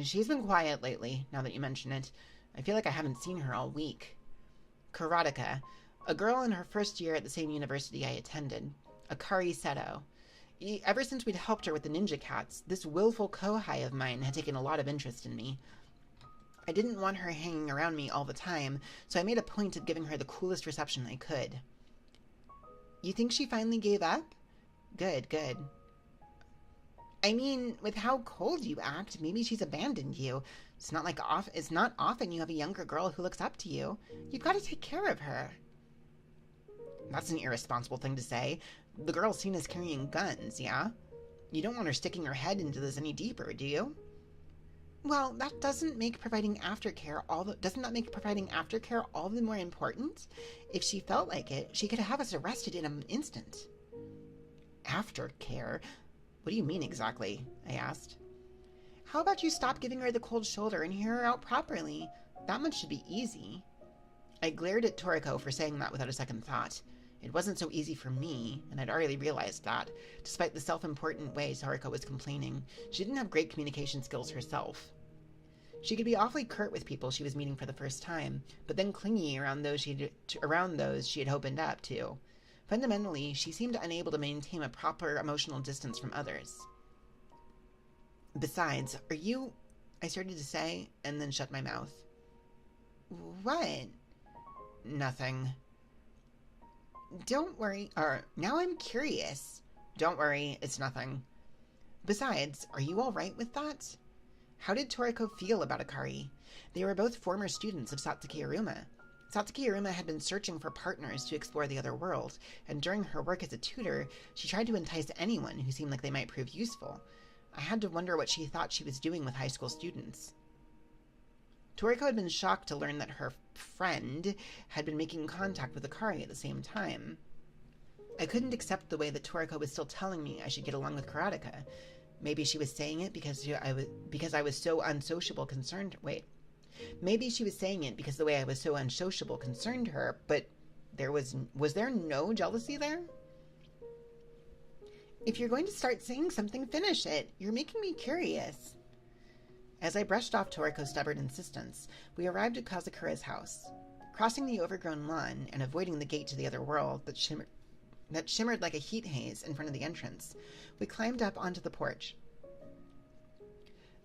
she's been quiet lately, now that you mention it. I feel like I haven't seen her all week." Karateka, a girl in her first year at the same university I attended, Akari Seto. Ever since we'd helped her with the ninja cats, this willful kohai of mine had taken a lot of interest in me. I didn't want her hanging around me all the time, so I made a point of giving her the coolest reception I could. "You think she finally gave up?" Good, good. "I mean, with how cold you act, maybe she's abandoned you. It's not often you have a younger girl who looks up to you. You've got to take care of her." "That's an irresponsible thing to say. The girl's seen as carrying guns, yeah? You don't want her sticking her head into this any deeper, do you?" "Well, that doesn't make providing aftercare all the more important? If she felt like it, she could have us arrested in an instant." "Aftercare? What do you mean exactly?" I asked. "How about you stop giving her the cold shoulder and hear her out properly? That much should be easy." I glared at Toriko for saying that without a second thought. It wasn't so easy for me, and I'd already realized that, despite the self-important way Toriko was complaining. She didn't have great communication skills herself. She could be awfully curt with people she was meeting for the first time, but then clingy around those she had opened up to. Fundamentally, she seemed unable to maintain a proper emotional distance from others. Besides, are you... I started to say, and then shut my mouth. What? Nothing. Don't worry, now I'm curious. Don't worry, it's nothing. Besides, are you all right with that? How did Toriko feel about Akari? They were both former students of Satsuki Aruma. Satsuki Aruma had been searching for partners to explore the other world, and during her work as a tutor, she tried to entice anyone who seemed like they might prove useful. I had to wonder what she thought she was doing with high school students. Toriko had been shocked to learn that her friend had been making contact with Akari at the same time. I couldn't accept the way that Toriko was still telling me I should get along with Karateka. Maybe she was saying it because I was so unsociable concerned. Wait. Maybe she was saying it because the way I was so unsociable concerned her, but was there no jealousy there? If you're going to start saying something, finish it. You're making me curious. As I brushed off Toriko's stubborn insistence, we arrived at Kazakura's house. Crossing the overgrown lawn and avoiding the gate to the other world that shimmered like a heat haze in front of the entrance, we climbed up onto the porch.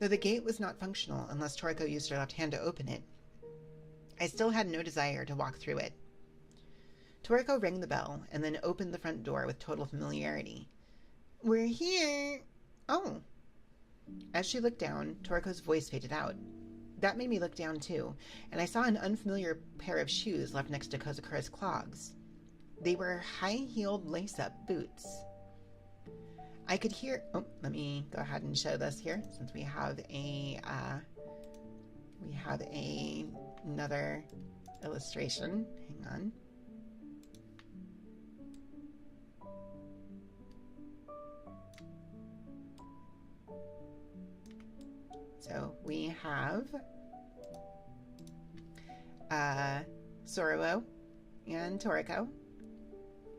Though the gate was not functional unless Toriko used her left hand to open it, I still had no desire to walk through it. Toriko rang the bell and then opened the front door with total familiarity. We're here! Oh. As she looked down, Toriko's voice faded out. That made me look down too, and I saw an unfamiliar pair of shoes left next to Kazakura's clogs. They were high-heeled lace-up boots. I could hear... Oh, let me go ahead and show this here, since we have another illustration. Hang on. So we have Sorowo and Toriko,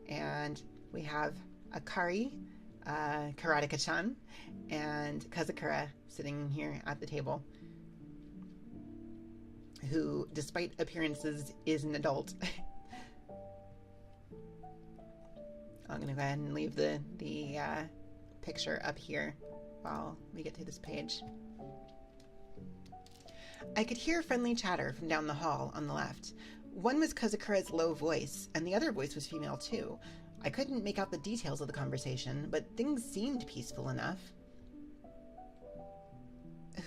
and we have Akari, Karateka-chan, and Kazakura sitting here at the table, who, despite appearances, is an adult. I'm going to go ahead and leave the picture up here while we get to this page. I could hear friendly chatter from down the hall on the left. One was Kazakura's low voice, and the other voice was female too. I couldn't make out the details of the conversation, but things seemed peaceful enough.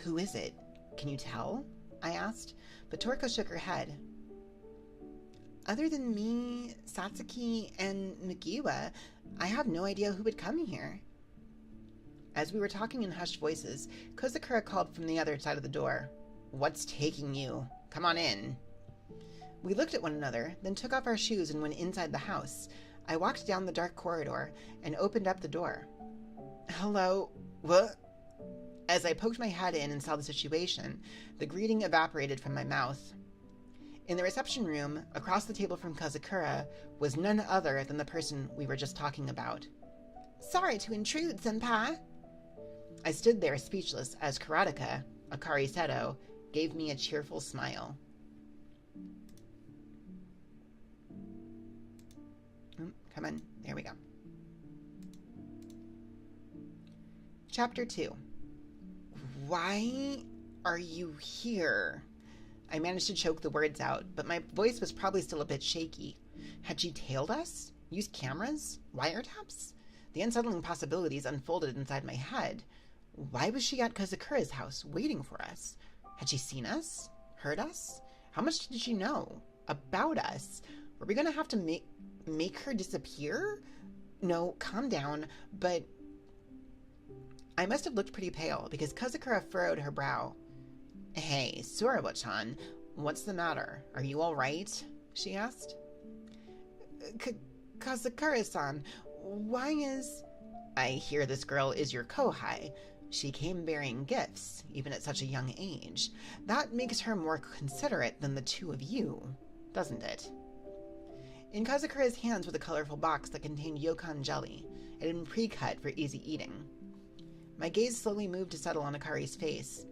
Who is it? Can you tell? I asked, but Toriko shook her head. Other than me, Satsuki, and Mugiwa, I have no idea who would come here. As we were talking in hushed voices, Kazakura called from the other side of the door. What's taking you? Come on in. We looked at one another, then took off our shoes and went inside the house. I walked down the dark corridor and opened up the door. Hello? What? As I poked my head in and saw the situation, the greeting evaporated from my mouth. In the reception room, across the table from Kazakura, was none other than the person we were just talking about. Sorry to intrude, senpai. I stood there speechless as Karateka, Akari Seto, gave me a cheerful smile. Come on, there we go. Chapter 2. Why are you here? I managed to choke the words out, but my voice was probably still a bit shaky. Had she tailed us? Used cameras? Wiretaps? The unsettling possibilities unfolded inside my head. Why was she at Kazakura's house, waiting for us? Had she seen us? Heard us? How much did she know? About us? Were we going to have to make her disappear? No, calm down, but... I must have looked pretty pale, because Kazakura furrowed her brow. Hey, Sorowo-chan, what's the matter? Are you all right? She asked. Kazakura-san, why is... I hear this girl is your kohai. She came bearing gifts, even at such a young age. That makes her more considerate than the two of you, doesn't it? In Kazakura's hands was a colorful box that contained yokan jelly. It had been pre-cut for easy eating. My gaze slowly moved to settle on Akari's face.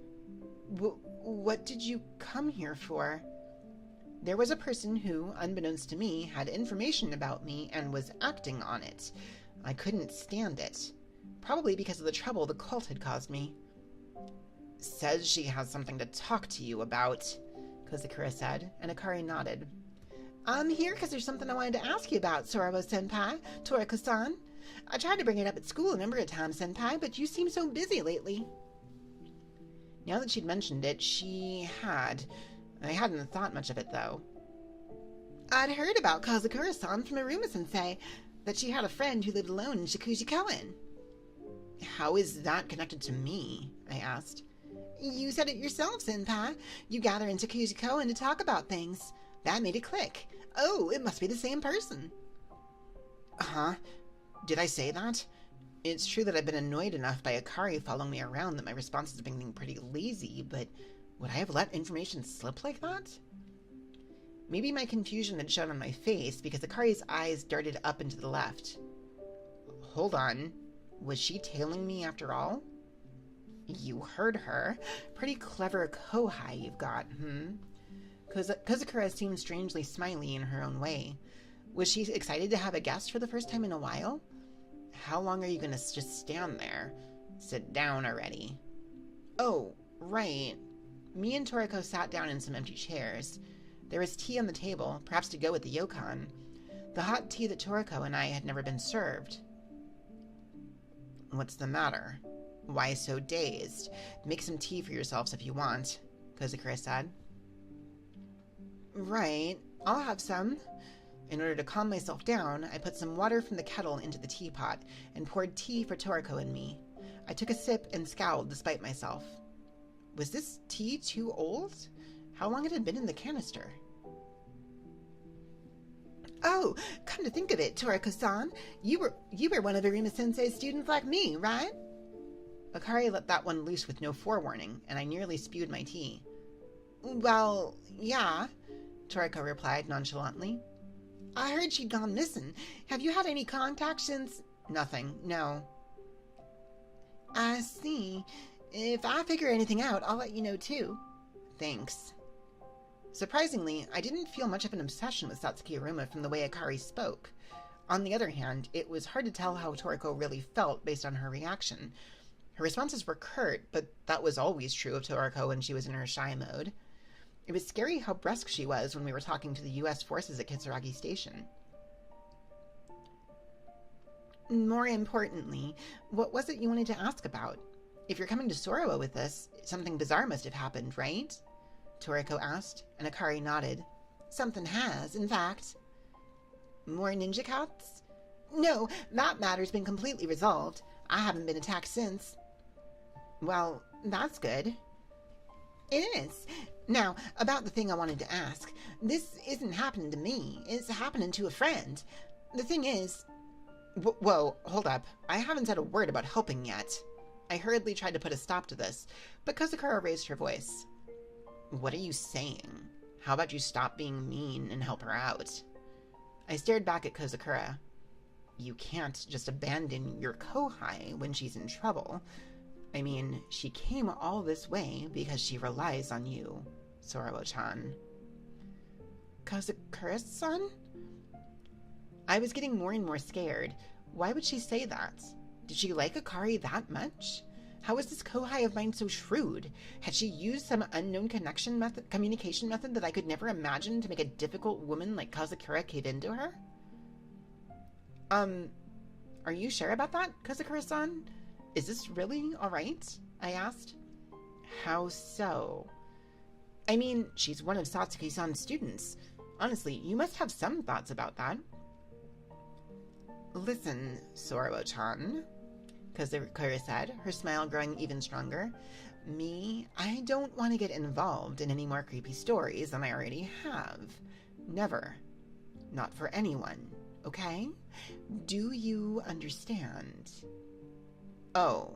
What did you come here for? There was a person who, unbeknownst to me, had information about me and was acting on it. I couldn't stand it. Probably because of the trouble the cult had caused me. Says she has something to talk to you about, Kozakura said, and Akari nodded. I'm here because there's something I wanted to ask you about, Sorabo-senpai, Toriko-san. I tried to bring it up at school a number of times, senpai, but you seem so busy lately. Now that she'd mentioned it, she had. I hadn't thought much of it, though. I'd heard about Kazakura-san from Aruma-sensei, that she had a friend who lived alone in Shikuji-koen. How is that connected to me? I asked. You said it yourself, senpai. You gather in Shikuji-koen to talk about things. That made it click. Oh, it must be the same person. Huh? Did I say that? It's true that I've been annoyed enough by Akari following me around that my responses have been pretty lazy, but would I have let information slip like that? Maybe my confusion had shown on my face because Akari's eyes darted up and to the left. Hold on. Was she tailing me after all? You heard her. Pretty clever kohai you've got, Kozakura seemed strangely smiley in her own way. Was she excited to have a guest for the first time in a while? How long are you going to just stand there? Sit down already. Oh, right. Me and Toriko sat down in some empty chairs. There was tea on the table, perhaps to go with the yokon. The hot tea that Toriko and I had never been served. What's the matter? Why so dazed? Make some tea for yourselves if you want, Kozakura said. Right, I'll have some. In order to calm myself down, I put some water from the kettle into the teapot and poured tea for Toriko and me. I took a sip and scowled despite myself. Was this tea too old? How long had it been in the canister? Oh, come to think of it, Toriko-san, you were one of Arima-sensei's students like me, right? Akari let that one loose with no forewarning, and I nearly spewed my tea. Well, yeah, Toriko replied nonchalantly. I heard she'd gone missing. Have you had any contact since? Nothing, no. I see. If I figure anything out, I'll let you know too. Thanks. Surprisingly, I didn't feel much of an obsession with Satsuki Aruma from the way Akari spoke. On the other hand, it was hard to tell how Toriko really felt based on her reaction. Her responses were curt, but that was always true of Toriko when she was in her shy mode. It was scary how brusque she was when we were talking to the U.S. forces at Kitsuragi Station. More importantly, what was it you wanted to ask about? If you're coming to Sorowa with us, something bizarre must have happened, right? Toriko asked, and Akari nodded. Something has, in fact. More ninja cats? No, that matter's been completely resolved. I haven't been attacked since. Well, that's good. It is. Now, about the thing I wanted to ask. This isn't happening to me. It's happening to a friend. The thing is... Whoa, hold up. I haven't said a word about helping yet. I hurriedly tried to put a stop to this, but Kozakura raised her voice. What are you saying? How about you stop being mean and help her out? I stared back at Kozakura. You can't just abandon your kohai when she's in trouble. I mean, she came all this way because she relies on you, Sorobo-chan. Kozakura-san? I was getting more and more scared. Why would she say that? Did she like Akari that much? How was this kohai of mine so shrewd? Had she used some unknown communication method that I could never imagine to make a difficult woman like Kozakura cave into her? Are you sure about that, Kozakura-san? Is this really alright? I asked. How so? I mean, she's one of Satsuki-san's students. Honestly, you must have some thoughts about that. Listen, Sorobo-chan, Kozakura said, her smile growing even stronger. I don't want to get involved in any more creepy stories than I already have. Never. Not for anyone, okay? Do you understand? Oh.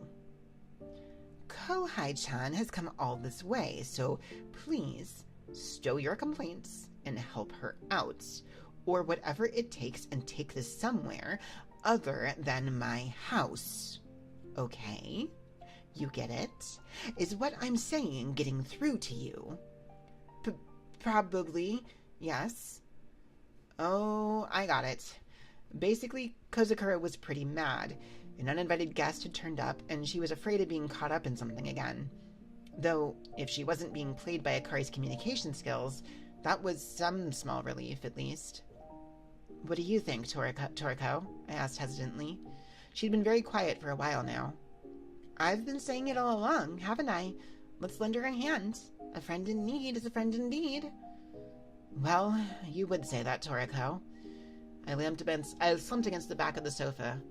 Kohai-chan has come all this way, so please stow your complaints and help her out, or whatever it takes, and take this somewhere other than my house. Okay? You get it? Is what I'm saying getting through to you? Probably, yes. Oh, I got it. Basically, Kozakura was pretty mad. An uninvited guest had turned up, and she was afraid of being caught up in something again. Though, if she wasn't being played by Akari's communication skills, that was some small relief, at least. What do you think, Toriko? I asked hesitantly. She'd been very quiet for a while now. I've been saying it all along, haven't I? Let's lend her a hand. A friend in need is a friend indeed. Well, you would say that, Toriko. I slumped against the back of the sofa.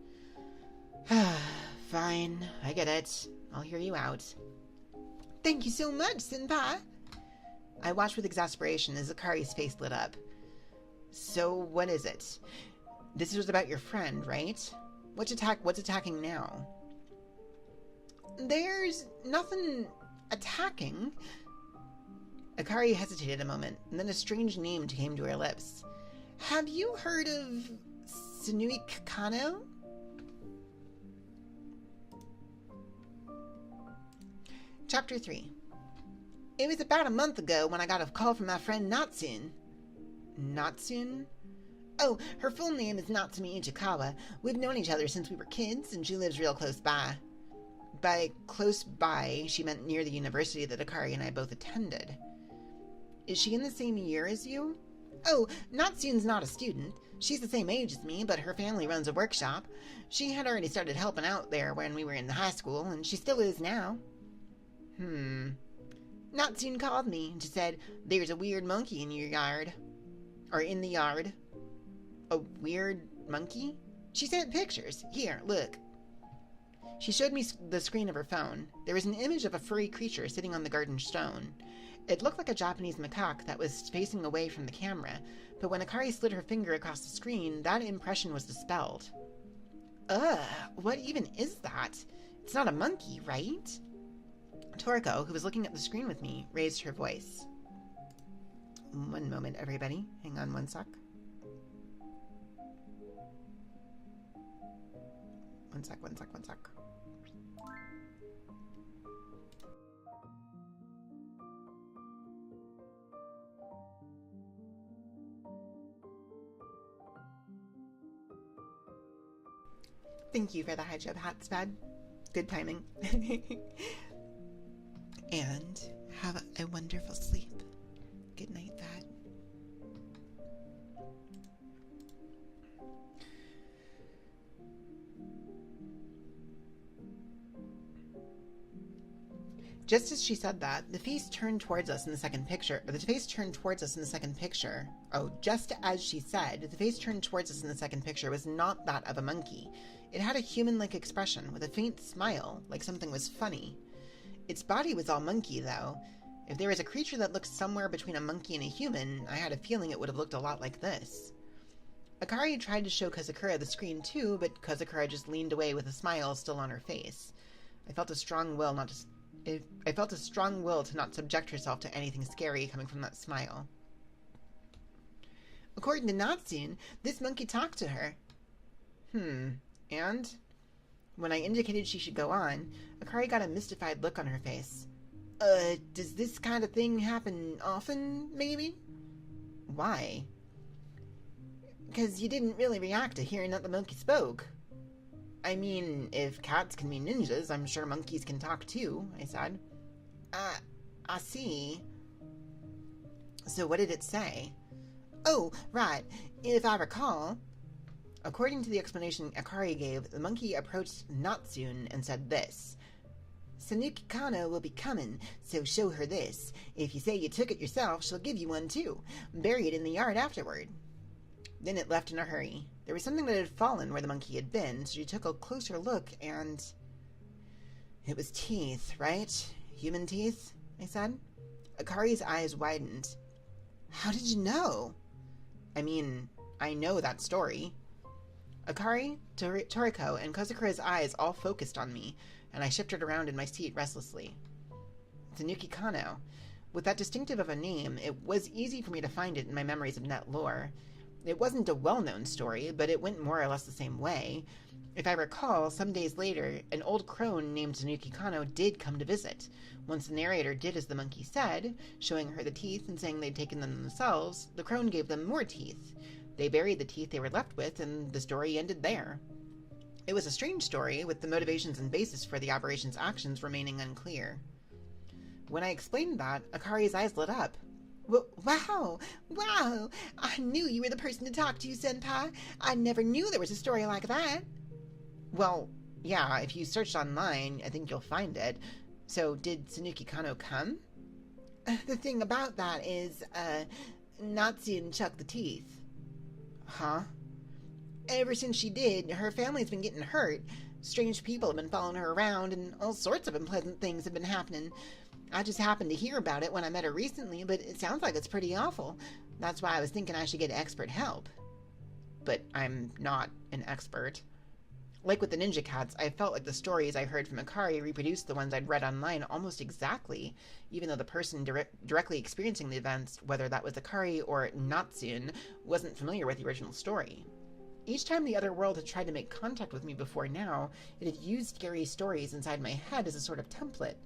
Fine, I get it. I'll hear you out. Thank you so much, Senpai. I watched with exasperation as Akari's face lit up. So, what is it? This was about your friend, right? What's attacking now? There's nothing attacking. Akari hesitated a moment, and then a strange name came to her lips. Have you heard of Sunui Kano? Chapter 3. It was about a month ago when I got a call from my friend Natsun. Natsun? Oh, her full name is Natsumi Ichikawa. We've known each other since we were kids, and she lives real close by. By close by, she meant near the university that Akari and I both attended. Is she in the same year as you? Oh, Natsun's not a student. She's the same age as me, but her family runs a workshop. She had already started helping out there when we were in high school, and she still is now. Natsun called me, and she said, there's a weird monkey in your yard. Or in the yard. A weird monkey? She sent pictures. Here, look. She showed me the screen of her phone. There was an image of a furry creature sitting on the garden stone. It looked like a Japanese macaque that was facing away from the camera, but when Akari slid her finger across the screen, that impression was dispelled. What even is that? It's not a monkey, right? Toriko, who was looking at the screen with me, raised her voice. One moment, everybody. Hang on one sec. One sec. Thank you for the hijab hat, Spad. Good timing. And have a wonderful sleep. Good night, Thad. Just as she said that, the face turned towards us in the second picture. Oh, just as she said, the face turned towards us in the second picture was not that of a monkey. It had a human-like expression, with a faint smile, like something was funny. Its body was all monkey, though. If there was a creature that looked somewhere between a monkey and a human, I had a feeling it would have looked a lot like this. Akari tried to show Kozakura the screen too, but Kozakura just leaned away with a smile still on her face. I felt a strong will to not subject herself to anything scary coming from that smile. According to Natsun, this monkey talked to her. And? When I indicated she should go on, Akari got a mystified look on her face. Does this kind of thing happen often, maybe? Why? Because you didn't really react to hearing that the monkey spoke. I mean, if cats can be ninjas, I'm sure monkeys can talk too, I said. I see. So what did it say? Oh, right. If I recall... According to the explanation Akari gave, the monkey approached Natsun and said this. Sanuki Kano will be coming, so show her this. If you say you took it yourself, she'll give you one too. Bury it in the yard afterward. Then it left in a hurry. There was something that had fallen where the monkey had been, so she took a closer look and... It was teeth, right? Human teeth? I said. Akari's eyes widened. How did you know? I mean, I know that story. Akari, Toriko, and Kozakura's eyes all focused on me, and I shifted around in my seat restlessly. Tanuki Kano. With that distinctive of a name, it was easy for me to find it in my memories of net lore. It wasn't a well-known story, but it went more or less the same way. If I recall, some days later, an old crone named Tanuki Kano did come to visit. Once the narrator did as the monkey said, showing her the teeth and saying they'd taken them themselves, the crone gave them more teeth. They buried the teeth they were left with, and the story ended there. It was a strange story, with the motivations and basis for the aberration's actions remaining unclear. When I explained that, Akari's eyes lit up. Wow! I knew you were the person to talk to, Senpai. I never knew there was a story like that. Well, yeah, if you searched online, I think you'll find it. So, did Tanuki Kano come? The thing about that is, Natsune chucked the teeth. Huh? Ever since she did, her family's been getting hurt. Strange people have been following her around, and all sorts of unpleasant things have been happening. I just happened to hear about it when I met her recently, but it sounds like it's pretty awful. That's why I was thinking I should get expert help. But I'm not an expert. Like with the ninja cats, I felt like the stories I heard from Akari reproduced the ones I'd read online almost exactly, even though the person directly experiencing the events, whether that was Akari or Natsune, wasn't familiar with the original story. Each time the other world had tried to make contact with me before now, it had used scary stories inside my head as a sort of template.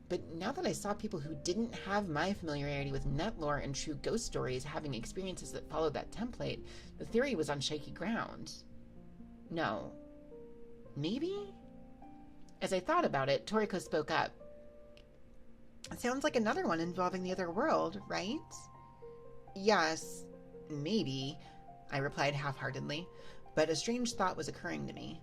But now that I saw people who didn't have my familiarity with net lore and true ghost stories having experiences that followed that template, the theory was on shaky ground. No. Maybe? As I thought about it, Toriko spoke up. It sounds like another one involving the other world, right? Yes, maybe, I replied half-heartedly, but a strange thought was occurring to me.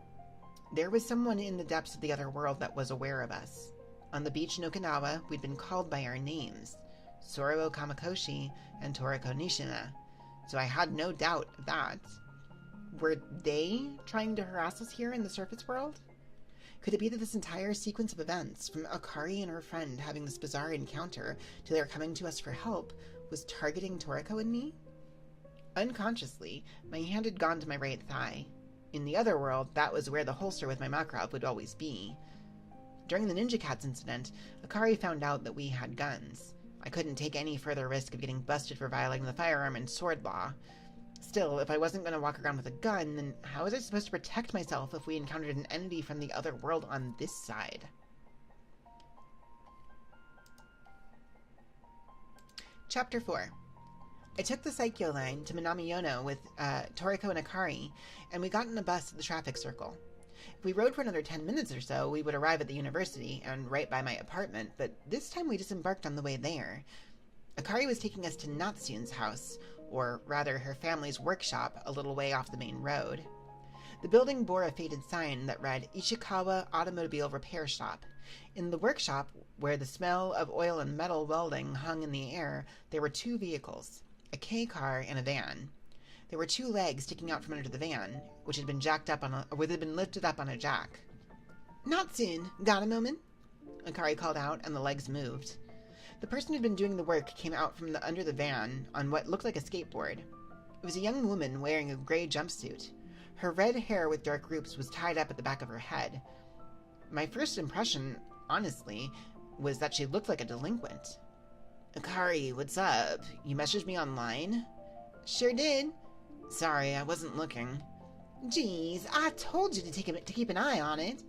There was someone in the depths of the other world that was aware of us. On the beach in Okinawa, we'd been called by our names, Sororo Kamakoshi and Toriko Nishina, so I had no doubt of that. Were they trying to harass us here in the surface world? Could it be that this entire sequence of events, from Akari and her friend having this bizarre encounter to their coming to us for help, was targeting Toriko and me? Unconsciously, my hand had gone to my right thigh. In the other world, that was where the holster with my Makarov would always be. During the Ninja Cats incident, Akari found out that we had guns. I couldn't take any further risk of getting busted for violating the firearm and sword law. Still, if I wasn't going to walk around with a gun, then how was I supposed to protect myself if we encountered an entity from the other world on this side? Chapter 4. I took the Saikyo line to Minamiyono with Toriko and Akari, and we got in a bus at the traffic circle. If we rode for another 10 minutes or so, we would arrive at the university and right by my apartment, but this time we disembarked on the way there. Akari was taking us to Natsune's house, or rather her family's workshop, a little way off the main road. The building bore a faded sign that read Ishikawa Automobile Repair Shop. In the workshop, where the smell of oil and metal welding hung in the air, there were two vehicles, a K-car and a van. There were two legs sticking out from under the van, which had been lifted up on a jack. Natsune, got a moment? Akari called out, and the legs moved. The person who'd been doing the work came out from under the van on what looked like a skateboard. It was a young woman wearing a gray jumpsuit. Her red hair with dark roots was tied up at the back of her head. My first impression, honestly, was that she looked like a delinquent. Akari, what's up? You messaged me online? Sure did. Sorry, I wasn't looking. Geez, I told you to keep an eye on it.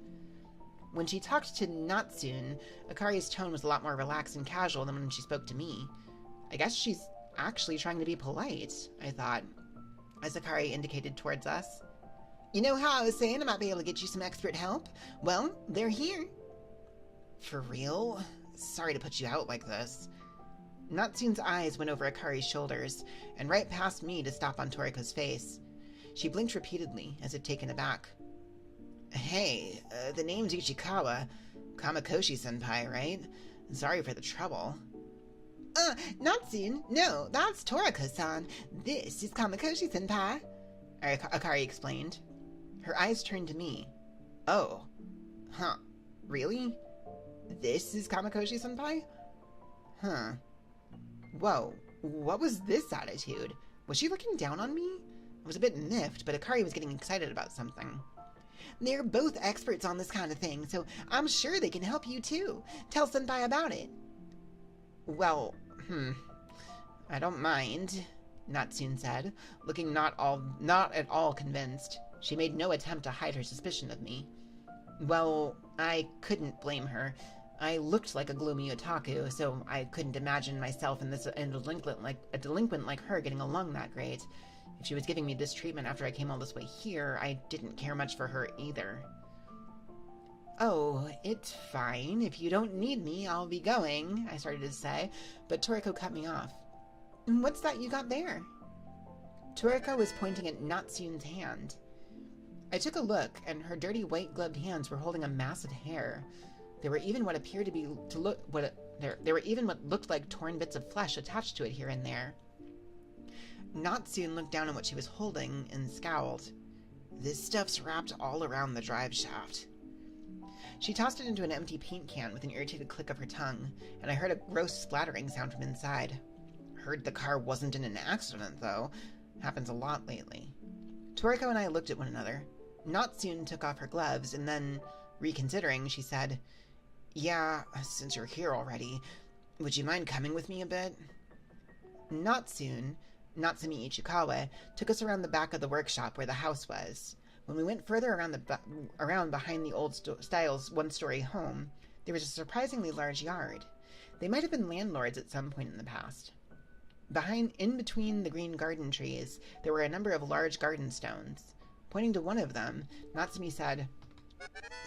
When she talked to Natsune, Akari's tone was a lot more relaxed and casual than when she spoke to me. I guess she's actually trying to be polite, I thought, as Akari indicated towards us. You know how I was saying I might be able to get you some expert help? Well, they're here. For real? Sorry to put you out like this. Natsune's eyes went over Akari's shoulders, and right past me to stop on Toriko's face. She blinked repeatedly, as if taken aback. Hey, the name's Ichikawa. Kamakoshi-senpai, right? Sorry for the trouble. Natsune, no, that's Toriko-san. This is Kamakoshi-senpai, Akari explained. Her eyes turned to me. Oh. Huh. Really? This is Kamakoshi-senpai? Huh. Whoa, what was this attitude? Was she looking down on me? I was a bit miffed, but Akari was getting excited about something. They're both experts on this kind of thing, so I'm sure they can help you too. Tell Senpai about it. Well, I don't mind. Natsun said, looking not at all convinced. She made no attempt to hide her suspicion of me. Well, I couldn't blame her. I looked like a gloomy otaku, so I couldn't imagine myself and a delinquent like her getting along that great. If she was giving me this treatment after I came all this way here, I didn't care much for her either. Oh, it's fine. If you don't need me, I'll be going, I started to say, but Toriko cut me off. What's that you got there? Toriko was pointing at Natsun's hand. I took a look, and her dirty white-gloved hands were holding a mass of hair. There were even what looked like torn bits of flesh attached to it here and there. Natsun looked down at what she was holding and scowled. This stuff's wrapped all around the drive shaft. She tossed it into an empty paint can with an irritated click of her tongue, and I heard a gross splattering sound from inside. Heard the car wasn't in an accident, though. Happens a lot lately. Toriko and I looked at one another. Natsun took off her gloves, and then, reconsidering, she said, Yeah, since you're here already, would you mind coming with me a bit? Natsun, Natsumi Ichikawa, took us around the back of the workshop where the house was. When we went further around behind the old style's one-story home, there was a surprisingly large yard. They might have been landlords at some point in the past. In between the green garden trees, there were a number of large garden stones. Pointing to one of them, Natsumi said,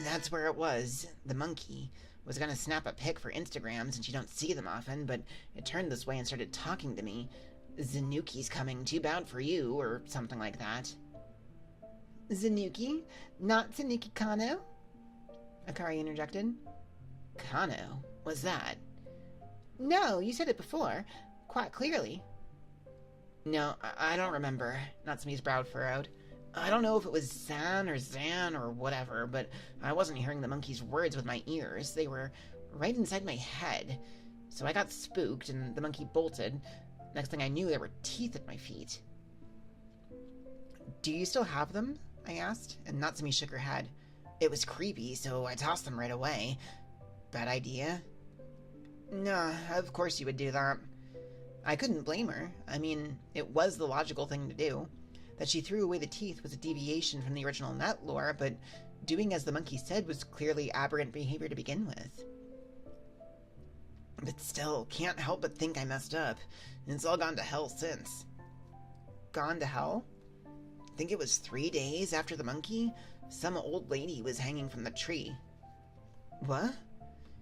That's where it was. The monkey was going to snap a pic for Instagram since you don't see them often, but it turned this way and started talking to me. Zanuki's coming, too bad for you, or something like that. Zanuki? Not Zanuki Kano? Akari interjected. Kano? What's that? No, you said it before. Quite clearly. No, I don't remember. Natsumi's brow furrowed. I don't know if it was Zan or Zan or whatever, but I wasn't hearing the monkey's words with my ears. They were right inside my head. So I got spooked and the monkey bolted. Next thing I knew, there were teeth at my feet. Do you still have them? I asked, and Natsumi shook her head. It was creepy, so I tossed them right away. Bad idea? Nah, of course you would do that. I couldn't blame her. I mean, it was the logical thing to do. That she threw away the teeth was a deviation from the original net lore, but doing as the monkey said was clearly aberrant behavior to begin with. But still, can't help but think I messed up, and it's all gone to hell since. Gone to hell? I think it was 3 days after the monkey, some old lady was hanging from the tree. What?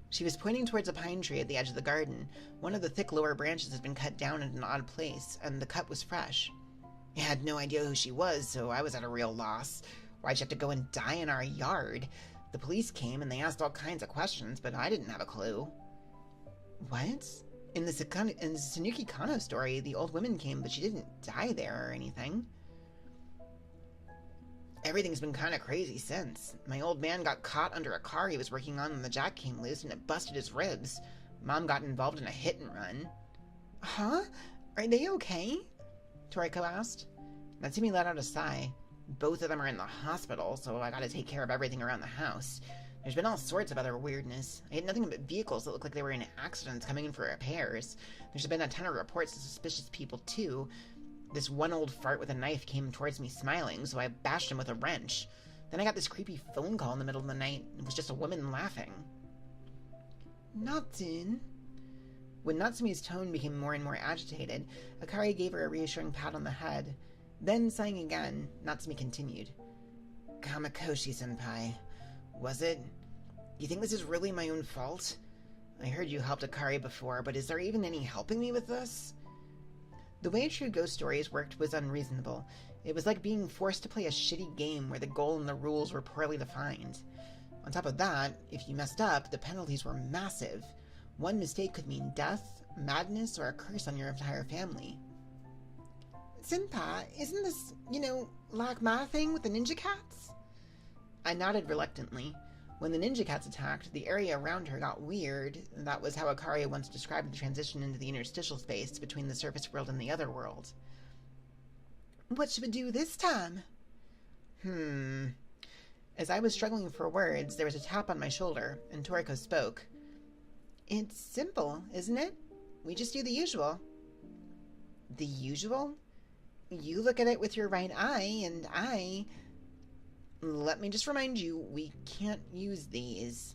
She was pointing towards a pine tree at the edge of the garden. One of the thick lower branches had been cut down in an odd place, and the cut was fresh. I had no idea who she was, so I was at a real loss. Why'd she have to go and die in our yard? The police came and they asked all kinds of questions, but I didn't have a clue. What? In the Sanuki Kano story, the old woman came, but she didn't die there or anything. Everything's been kind of crazy since. My old man got caught under a car he was working on when the jack came loose and it busted his ribs. Mom got involved in a hit and run. Huh? Are they okay? Toriko asked. Natsumi let out a sigh. Both of them are in the hospital, so I gotta take care of everything around the house. There's been all sorts of other weirdness. I had nothing but vehicles that looked like they were in accidents coming in for repairs. There's been a ton of reports of suspicious people, too. This one old fart with a knife came towards me smiling, so I bashed him with a wrench. Then I got this creepy phone call in the middle of the night. It was just a woman laughing. Natsun? When Natsumi's tone became more and more agitated, Akari gave her a reassuring pat on the head. Then, sighing again, Natsumi continued. Kamakoshi-senpai, was it? You think this is really my own fault? I heard you helped Akari before, but is there even any helping me with this? The way true ghost stories worked was unreasonable. It was like being forced to play a shitty game where the goal and the rules were poorly defined. On top of that, if you messed up, the penalties were massive. One mistake could mean death, madness, or a curse on your entire family. Senpai, isn't this, like my thing with the ninja cats? I nodded reluctantly. When the ninja cats attacked, the area around her got weird. That was how Akari once described the transition into the interstitial space between the surface world and the other world. What should we do this time? As I was struggling for words, there was a tap on my shoulder, and Toriko spoke. It's simple, isn't it? We just do the usual. The usual? You look at it with your right eye, and Let me just remind you, we can't use these.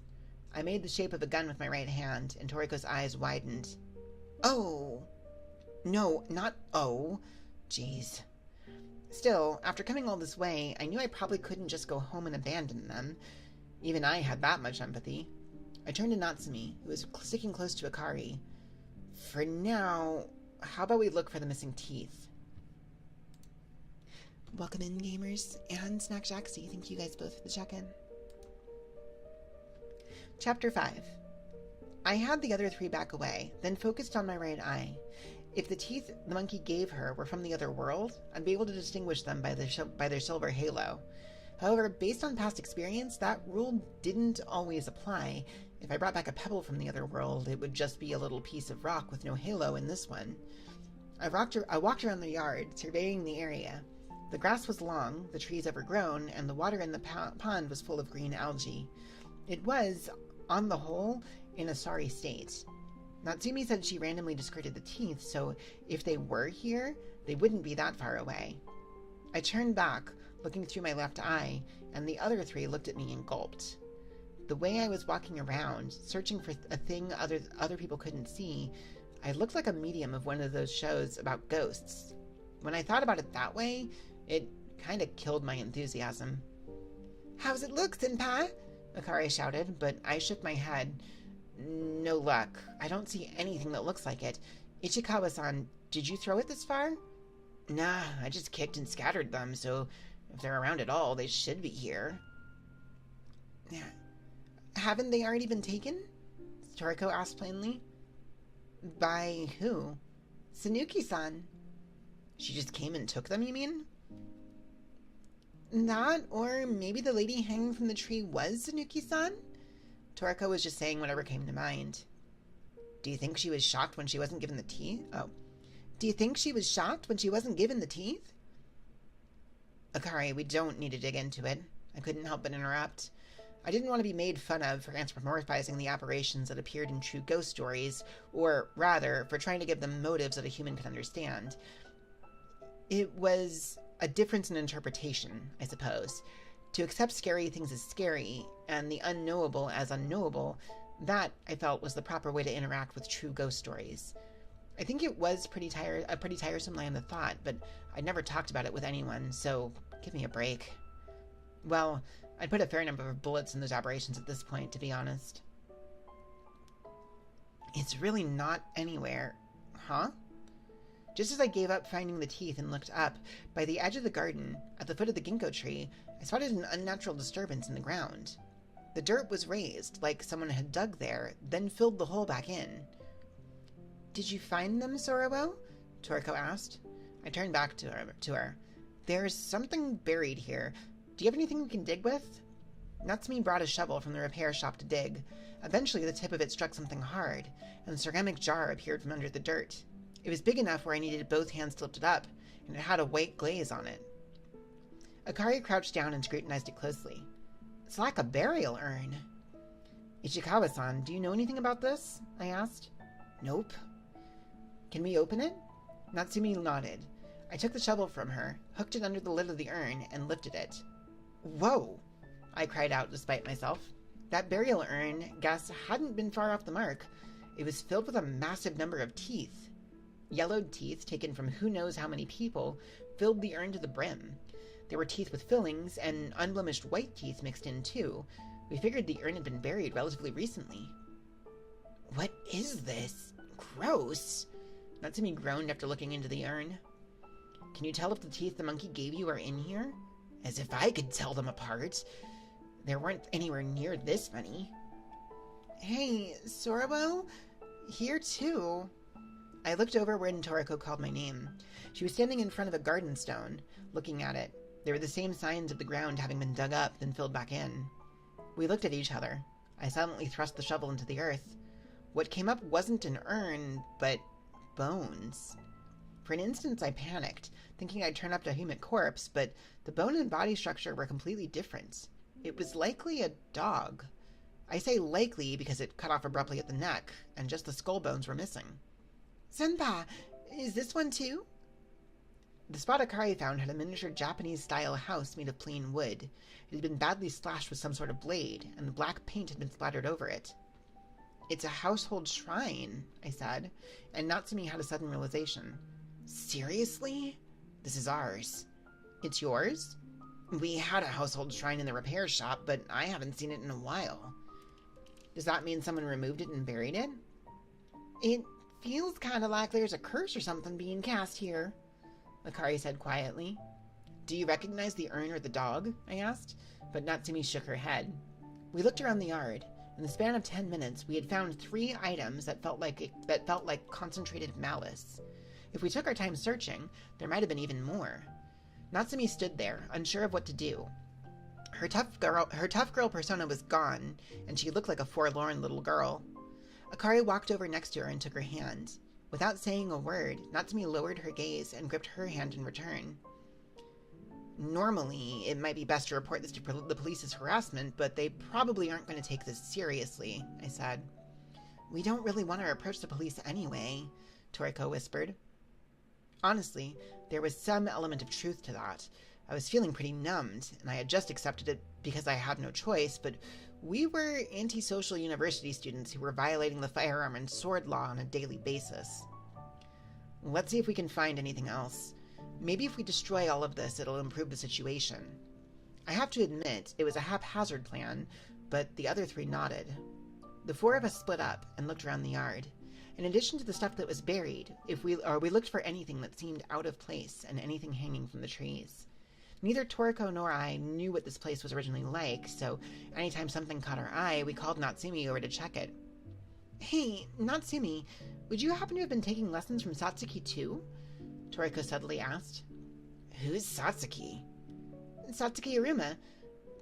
I made the shape of a gun with my right hand, and Toriko's eyes widened. Oh! No, not oh. Jeez. Still, after coming all this way, I knew I probably couldn't just go home and abandon them. Even I had that much empathy. I turned to Natsumi, who was sticking close to Akari. For now, how about we look for the missing teeth? Welcome in, gamers, and Snack Jaxie. Thank you guys both for the check-in. Chapter 5. I had the other 3 back away, then focused on my right eye. If the teeth the monkey gave her were from the other world, I'd be able to distinguish them by their silver halo. However, based on past experience, that rule didn't always apply. If I brought back a pebble from the other world, it would just be a little piece of rock with no halo in this one. I walked around the yard, surveying the area. The grass was long, the trees overgrown, and the water in the pond was full of green algae. It was, on the whole, in a sorry state. Natsumi said she randomly discarded the teeth, so if they were here, they wouldn't be that far away. I turned back, looking through my left eye, and the other 3 looked at me and gulped. The way I was walking around, searching for a thing other people couldn't see, I looked like a medium of one of those shows about ghosts. When I thought about it that way, it kind of killed my enthusiasm. "How's it look, Senpai?" Akari shouted, but I shook my head. "No luck. I don't see anything that looks like it. Ichikawa-san, did you throw it this far?" "Nah, I just kicked and scattered them, so if they're around at all, they should be here." "Yeah. Haven't they already been taken?" Toriko asked plainly. "By who?" "Sanuki-san." "She just came and took them, you mean?" "That, or maybe the lady hanging from the tree was Sanuki-san?" Toriko was just saying whatever came to mind. "Do you think she was shocked when she wasn't given the teeth?" "Oh. Do you think she was shocked when she wasn't given the teeth?" "Akari, we don't need to dig into it." I couldn't help but interrupt. I didn't want to be made fun of for anthropomorphizing the apparitions that appeared in true ghost stories, or rather, for trying to give them motives that a human could understand. It was a difference in interpretation, I suppose. To accept scary things as scary, and the unknowable as unknowable, that, I felt, was the proper way to interact with true ghost stories. I think it was a pretty tiresome line of thought, but I'd never talked about it with anyone, so give me a break. Well, I'd put a fair number of bullets in those aberrations at this point, to be honest. "It's really not anywhere." "Huh?" Just as I gave up finding the teeth and looked up, by the edge of the garden, at the foot of the ginkgo tree, I spotted an unnatural disturbance in the ground. The dirt was raised, like someone had dug there, then filled the hole back in. "Did you find them, Sorowo?" Toriko asked. I turned back to her. "There's something buried here. Do you have anything we can dig with?" Natsumi brought a shovel from the repair shop to dig. Eventually the tip of it struck something hard, and a ceramic jar appeared from under the dirt. It was big enough where I needed both hands to lift it up, and it had a white glaze on it. Akari crouched down and scrutinized it closely. "It's like a burial urn." "Ichikawa-san, do you know anything about this?" I asked. "Nope." "Can we open it?" Natsumi nodded. I took the shovel from her, hooked it under the lid of the urn, and lifted it. "Whoa!" I cried out despite myself. That burial urn, guess, hadn't been far off the mark. It was filled with a massive number of teeth. Yellowed teeth, taken from who knows how many people, filled the urn to the brim. There were teeth with fillings, and unblemished white teeth mixed in too. We figured the urn had been buried relatively recently. "What is this? Gross!" Natsumi groaned after looking into the urn. "Can you tell if the teeth the monkey gave you are in here?" "As if I could tell them apart. There weren't anywhere near this many." "Hey, Sorowo? Here too." I looked over when Toriko called my name. She was standing in front of a garden stone, looking at it. There were the same signs of the ground having been dug up, then filled back in. We looked at each other. I silently thrust the shovel into the earth. What came up wasn't an urn, but bones. For an instant I panicked, thinking I'd turn up a human corpse, but the bone and body structure were completely different. It was likely a dog. I say likely because it cut off abruptly at the neck, and just the skull bones were missing. "Senpai, Is this one too? The spot Akari found had a miniature Japanese-style house made of plain wood. It had been badly slashed with some sort of blade, and the black paint had been splattered over it. It's a household shrine, I said, and Natsumi had a sudden realization. Seriously? This is ours. It's yours? We had a household shrine in the repair shop, but I haven't seen it in a while. Does that mean someone removed it and buried it? It feels kind of like there's a curse or something being cast here, Akari said quietly. Do you recognize the urn or the dog? I asked, but Natsumi shook her head. We looked around the yard. In the span of 10 minutes, we had found 3 items that felt like concentrated malice. If we took our time searching, there might have been even more. Natsumi stood there, unsure of what to do. Her tough girl persona was gone, and she looked like a forlorn little girl. Akari walked over next to her and took her hand. Without saying a word, Natsumi lowered her gaze and gripped her hand in return. Normally, it might be best to report this to the police as harassment, but they probably aren't going to take this seriously, I said. We don't really want to approach the police anyway, Toriko whispered. Honestly, there was some element of truth to that. I was feeling pretty numbed, and I had just accepted it because I had no choice, but we were antisocial university students who were violating the firearm and sword law on a daily basis. Let's see if we can find anything else. Maybe if we destroy all of this, it'll improve the situation. I have to admit, it was a haphazard plan, but the other 3 nodded. The 4 of us split up and looked around the yard. In addition to the stuff that was buried, we looked for anything that seemed out of place and anything hanging from the trees. Neither Toriko nor I knew what this place was originally like, so anytime something caught our eye, we called Natsumi over to check it. Hey, Natsumi, would you happen to have been taking lessons from Satsuki too? Toriko suddenly asked. Who's Satsuki? Satsuki Iruma.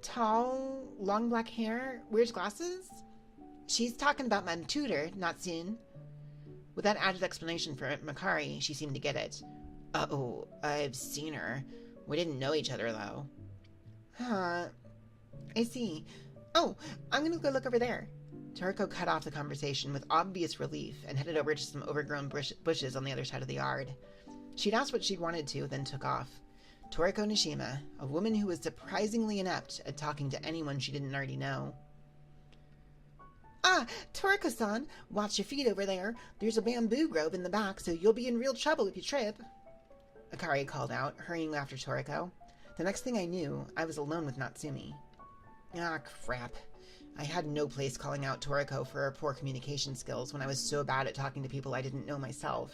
Tall, long black hair, wears glasses? She's talking about my tutor, Natsun. With that added explanation for Makari, she seemed to get it. Oh, I've seen her. We didn't know each other, though. Huh. I see. Oh, I'm gonna go look over there. Toriko cut off the conversation with obvious relief and headed over to some overgrown bushes on the other side of the yard. She'd asked what she'd wanted to, then took off. Toriko Nishima, a woman who was surprisingly inept at talking to anyone she didn't already know. Ah, Toriko-san, watch your feet over there. There's a bamboo grove in the back, so you'll be in real trouble if you trip. Akari called out, hurrying after Toriko. The next thing I knew, I was alone with Natsumi. Ah, crap. I had no place calling out Toriko for her poor communication skills when I was so bad at talking to people I didn't know myself.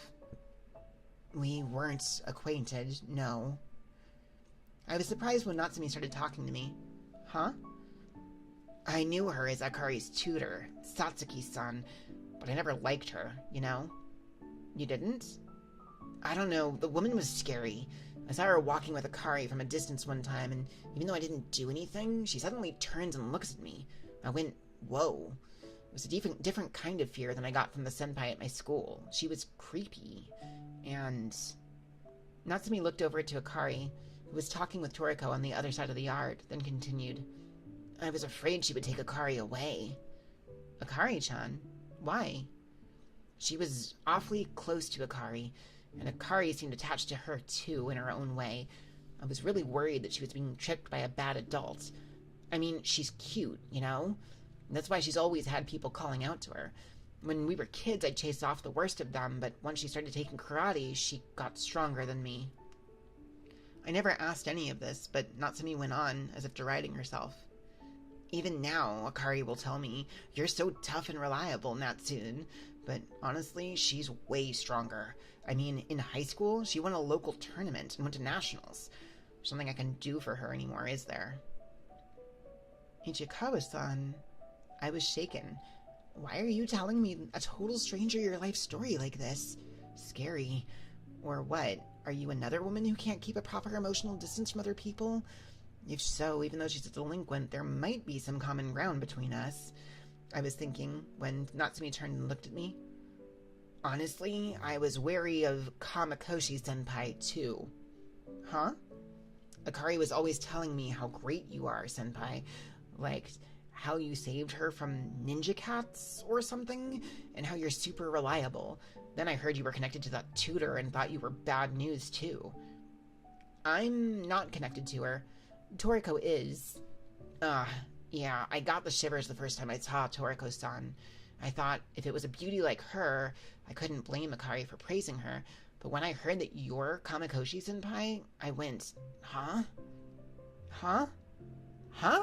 We weren't acquainted, no. I was surprised when Natsumi started talking to me. Huh? I knew her as Akari's tutor, Satsuki-san, but I never liked her, you know? You didn't? I don't know, the woman was scary. I saw her walking with Akari from a distance one time, and even though I didn't do anything, she suddenly turns and looks at me. I went, whoa. It was a different kind of fear than I got from the senpai at my school. She was creepy. And Natsumi looked over to Akari, who was talking with Toriko on the other side of the yard, then continued. I was afraid she would take Akari away. Akari-chan? Why? She was awfully close to Akari, and Akari seemed attached to her too in her own way. I was really worried that she was being tricked by a bad adult. I mean, she's cute, you know? That's why she's always had people calling out to her. When we were kids, I'd chase off the worst of them, but once she started taking karate, she got stronger than me. I never asked any of this, but Natsumi went on, as if deriding herself. Even now, Akari will tell me, you're so tough and reliable, Natsun. But honestly, she's way stronger. I mean, in high school, she won a local tournament and went to nationals. There's something I can do for her anymore, is there? Ichikawa-san. I was shaken. Why are you telling me, a total stranger, your life story like this? Scary. Or what? Are you another woman who can't keep a proper emotional distance from other people? If so, even though she's a delinquent, there might be some common ground between us. I was thinking when Natsumi turned and looked at me. Honestly, I was wary of Kamakoshi-senpai too. Huh? Akari was always telling me how great you are, senpai. Like, how you saved her from ninja cats or something, and how you're super reliable. Then I heard you were connected to that tutor and thought you were bad news, too. I'm not connected to her. Toriko is. Yeah, I got the shivers the first time I saw Toriko-san. I thought if it was a beauty like her, I couldn't blame Akari for praising her. But when I heard that you're Kamakoshi-senpai, I went, huh? Huh? Huh?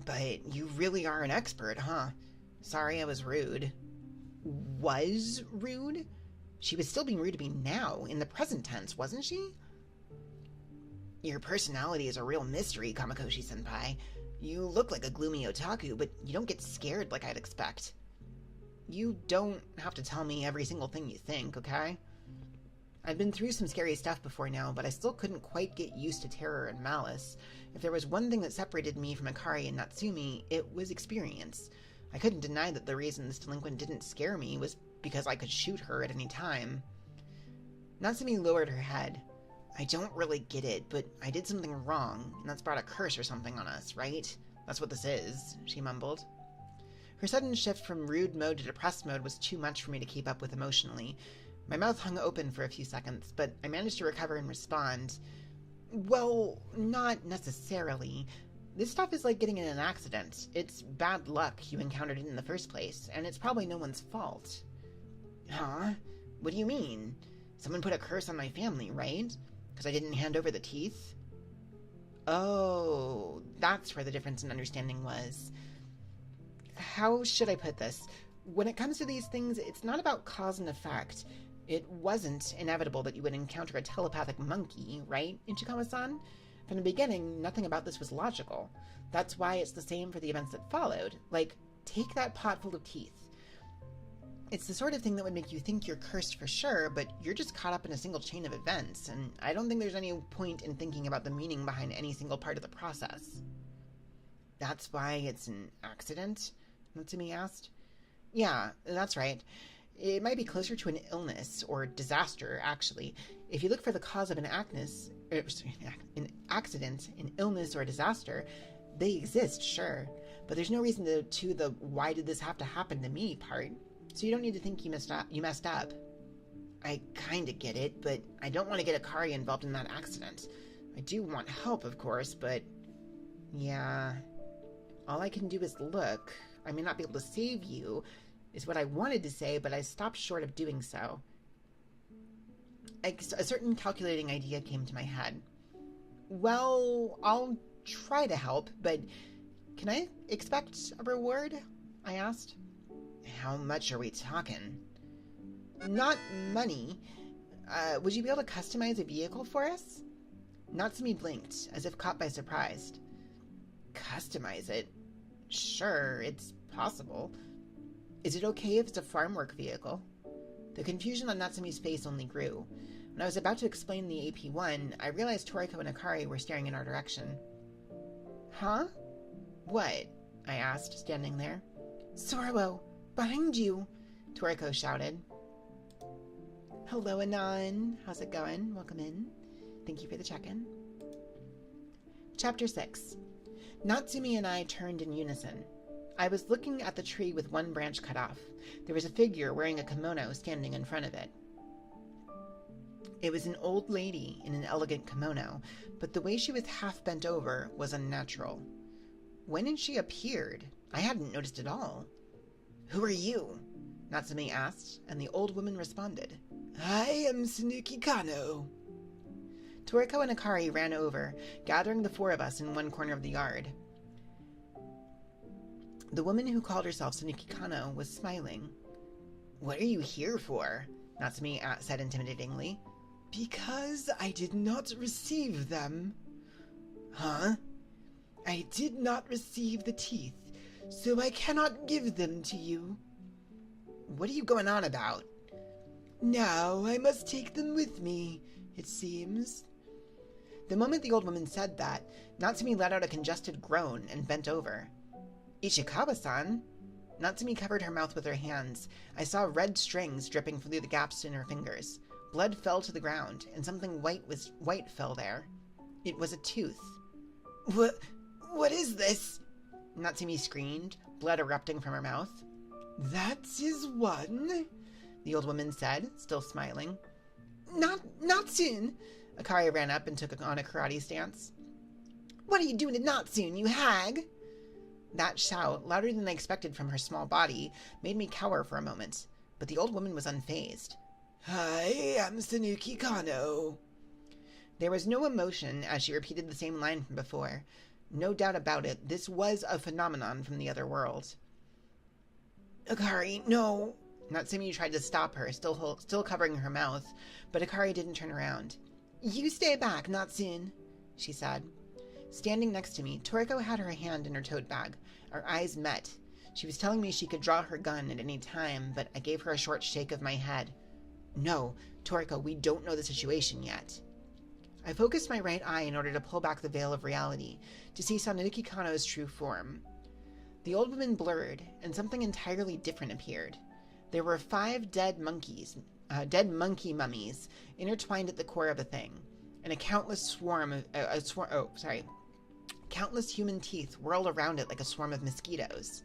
But you really are an expert, huh? Sorry I was rude. Was rude? She was still being rude to me now, in the present tense, wasn't she? Your personality is a real mystery, Kamakoshi-senpai. You look like a gloomy otaku, but you don't get scared like I'd expect. You don't have to tell me every single thing you think, okay? I've been through some scary stuff before now, but I still couldn't quite get used to terror and malice. If there was one thing that separated me from Akari and Natsumi, it was experience. I couldn't deny that the reason this delinquent didn't scare me was because I could shoot her at any time. Natsumi lowered her head. I don't really get it, but I did something wrong, and that's brought a curse or something on us, right? That's what this is, she mumbled. Her sudden shift from rude mode to depressed mode was too much for me to keep up with emotionally. My mouth hung open for a few seconds, but I managed to recover and respond. Well, not necessarily. This stuff is like getting in an accident. It's bad luck you encountered it in the first place, and it's probably no one's fault. Huh? What do you mean? Someone put a curse on my family, right? Because I didn't hand over the teeth? Oh, that's where the difference in understanding was. How should I put this? When it comes to these things, it's not about cause and effect. It wasn't inevitable that you would encounter a telepathic monkey, right, Ichikawa-san? From the beginning, nothing about this was logical. That's why it's the same for the events that followed. Like, take that pot full of teeth. It's the sort of thing that would make you think you're cursed for sure, but you're just caught up in a single chain of events, and I don't think there's any point in thinking about the meaning behind any single part of the process. That's why it's an accident? Natsumi asked. Yeah, that's right. It might be closer to an illness or disaster, actually. If you look for the cause of an accident, an illness, or a disaster, they exist, sure. But there's no reason to the why did this have to happen to me part. So you don't need to think you messed up. I kinda get it, but I don't want to get Akari involved in that accident. I do want help, of course, but... yeah... all I can do is look. I may not be able to save you, is what I wanted to say, but I stopped short of doing so. A certain calculating idea came to my head. Well, I'll try to help, but can I expect a reward? I asked. How much are we talking? Not money. Would you be able to customize a vehicle for us? Natsumi blinked, as if caught by surprise. Customize it? Sure, it's possible. Is it okay if it's a farm work vehicle? The confusion on Natsumi's face only grew. When I was about to explain the AP-1, I realized Toriko and Akari were staring in our direction. Huh? What? I asked, standing there. Sorabo, behind you! Toriko shouted. Hello, Anon. How's it going? Welcome in. Thank you for the check-in. Chapter 6. Natsumi and I turned in unison. I was looking at the tree with one branch cut off. There was a figure wearing a kimono standing in front of it. It was an old lady in an elegant kimono, but the way she was half bent over was unnatural. When had she appeared? I hadn't noticed at all. Who are you? Natsumi asked, and the old woman responded. I am Tsunuki Kano. Toriko and Akari ran over, gathering the four of us in one corner of the yard. The woman who called herself Tsunuki Kano was smiling. What are you here for? Natsumi said intimidatingly. Because I did not receive them. Huh? I did not receive the teeth, so I cannot give them to you. What are you going on about? Now I must take them with me, it seems. The moment the old woman said that, Natsumi let out a congested groan and bent over. Ichikawa-san? Natsumi covered her mouth with her hands. I saw red strings dripping through the gaps in her fingers. Blood fell to the ground, and something white fell there. It was a tooth. What is this? Natsumi screamed, blood erupting from her mouth. That is one, the old woman said, still smiling. Not soon. Akari ran up and took on a karate stance. What are you doing at not soon, you hag? That shout, louder than I expected from her small body, made me cower for a moment, but the old woman was unfazed. Hi, I'm Sanuki Kano. There was no emotion as she repeated the same line from before. No doubt about it, this was a phenomenon from the other world. Akari, no. Natsumi tried to stop her, still covering her mouth, but Akari didn't turn around. You stay back, Natsun, she said. Standing next to me, Toriko had her hand in her tote bag. Our eyes met. She was telling me she could draw her gun at any time, but I gave her a short shake of my head. No, Toriko, we don't know the situation yet. I focused my right eye in order to pull back the veil of reality, to see Sanuki Kano's true form. The old woman blurred, and something entirely different appeared. There were 5 dead monkey mummies, intertwined at the core of the thing, and countless human teeth whirled around it like a swarm of mosquitoes.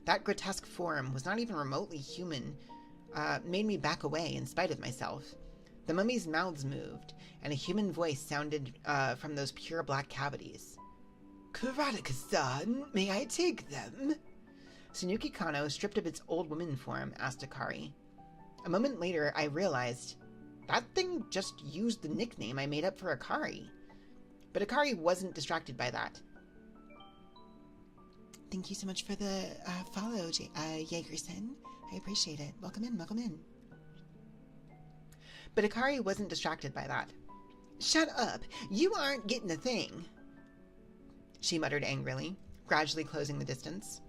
That grotesque form was not even remotely human, made me back away in spite of myself. The mummies' mouths moved, and a human voice sounded from those pure black cavities. Karateka-san, may I take them? Sanuki Kano, stripped of its old woman form, asked Akari. A moment later, I realized that thing just used the nickname I made up for Akari. But Akari wasn't distracted by that. Thank you so much for the follow, Jagerson. I appreciate it. Welcome in, welcome in. But Akari wasn't distracted by that. Shut up! You aren't getting a thing! She muttered angrily, gradually closing the distance.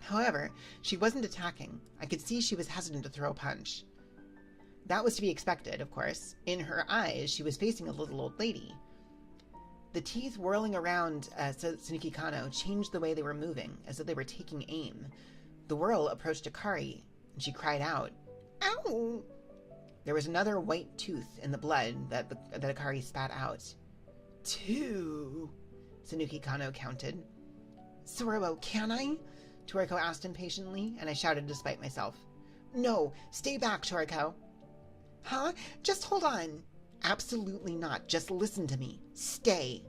However, she wasn't attacking. I could see she was hesitant to throw a punch. That was to be expected, of course. In her eyes, she was facing a little old lady. The teeth whirling around Sanuki Kano changed the way they were moving, as though they were taking aim. The whirl approached Akari, and she cried out, Ow! There was another white tooth in the blood that Akari spat out. 2, Sanuki Kano counted. Sorowo, can I? Toriko asked impatiently, and I shouted despite myself. No, stay back, Toriko. Huh? Just hold on. Absolutely not. Just listen to me. Stay.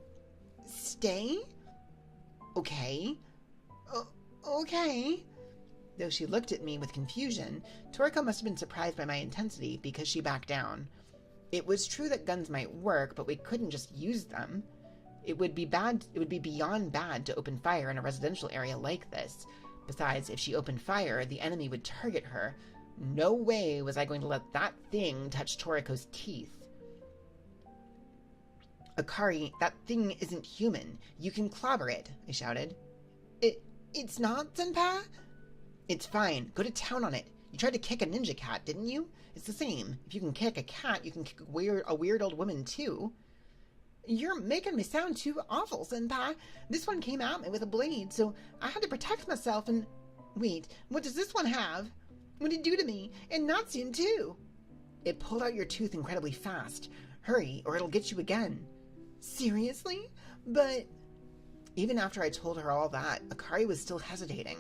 Stay? Okay. Okay. Though she looked at me with confusion, Toriko must have been surprised by my intensity because she backed down. It was true that guns might work, but we couldn't just use them. It would be beyond bad to open fire in a residential area like this. Besides, if she opened fire, the enemy would target her. No way was I going to let that thing touch Toriko's teeth. Akari, that thing isn't human. You can clobber it, I shouted. It's not, Senpai? It's fine. Go to town on it. You tried to kick a ninja cat, didn't you? It's the same. If you can kick a cat, you can kick a weird old woman, too. You're making me sound too awful, Senpai. This one came at me with a blade, so I had to protect myself and... Wait, what does this one have? What did it do to me? And Natsun, too. It pulled out your tooth incredibly fast. Hurry, or it'll get you again. Seriously? But... Even after I told her all that, Akari was still hesitating.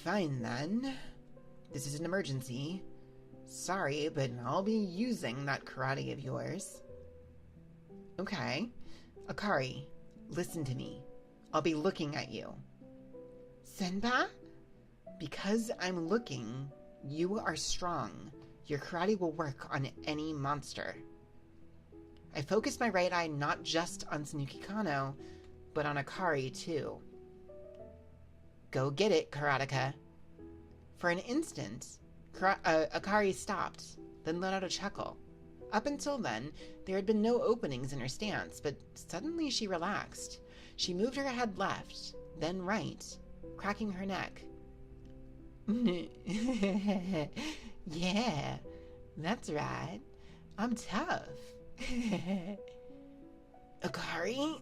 Fine, then. This is an emergency. Sorry, but I'll be using that karate of yours. Okay. Akari, listen to me. I'll be looking at you. Senpai? Because I'm looking, you are strong. Your karate will work on any monster. I focused my right eye not just on Sanuki Kano, but on Akari, too. Go get it, karateka. For an instant, Akari stopped, then let out a chuckle. Up until then, there had been no openings in her stance, but suddenly she relaxed. She moved her head left, then right, cracking her neck. Yeah, that's right. I'm tough. Akari?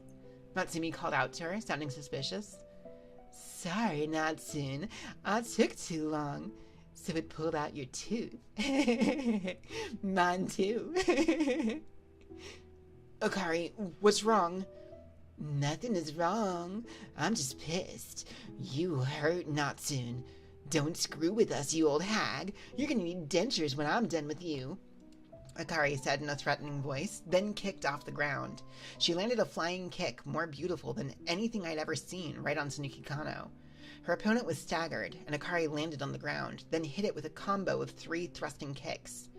Natsumi called out to her, sounding suspicious. Sorry, Natsun. I took too long, so it pulled out your tooth. Mine too. Akari, what's wrong? Nothing is wrong. I'm just pissed. You hurt Natsun. Don't screw with us, you old hag. You're gonna need dentures when I'm done with you. Akari said in a threatening voice, then kicked off the ground. She landed a flying kick more beautiful than anything I'd ever seen right on Tsunuki Kano. Her opponent was staggered, and Akari landed on the ground, then hit it with a combo of 3 thrusting kicks.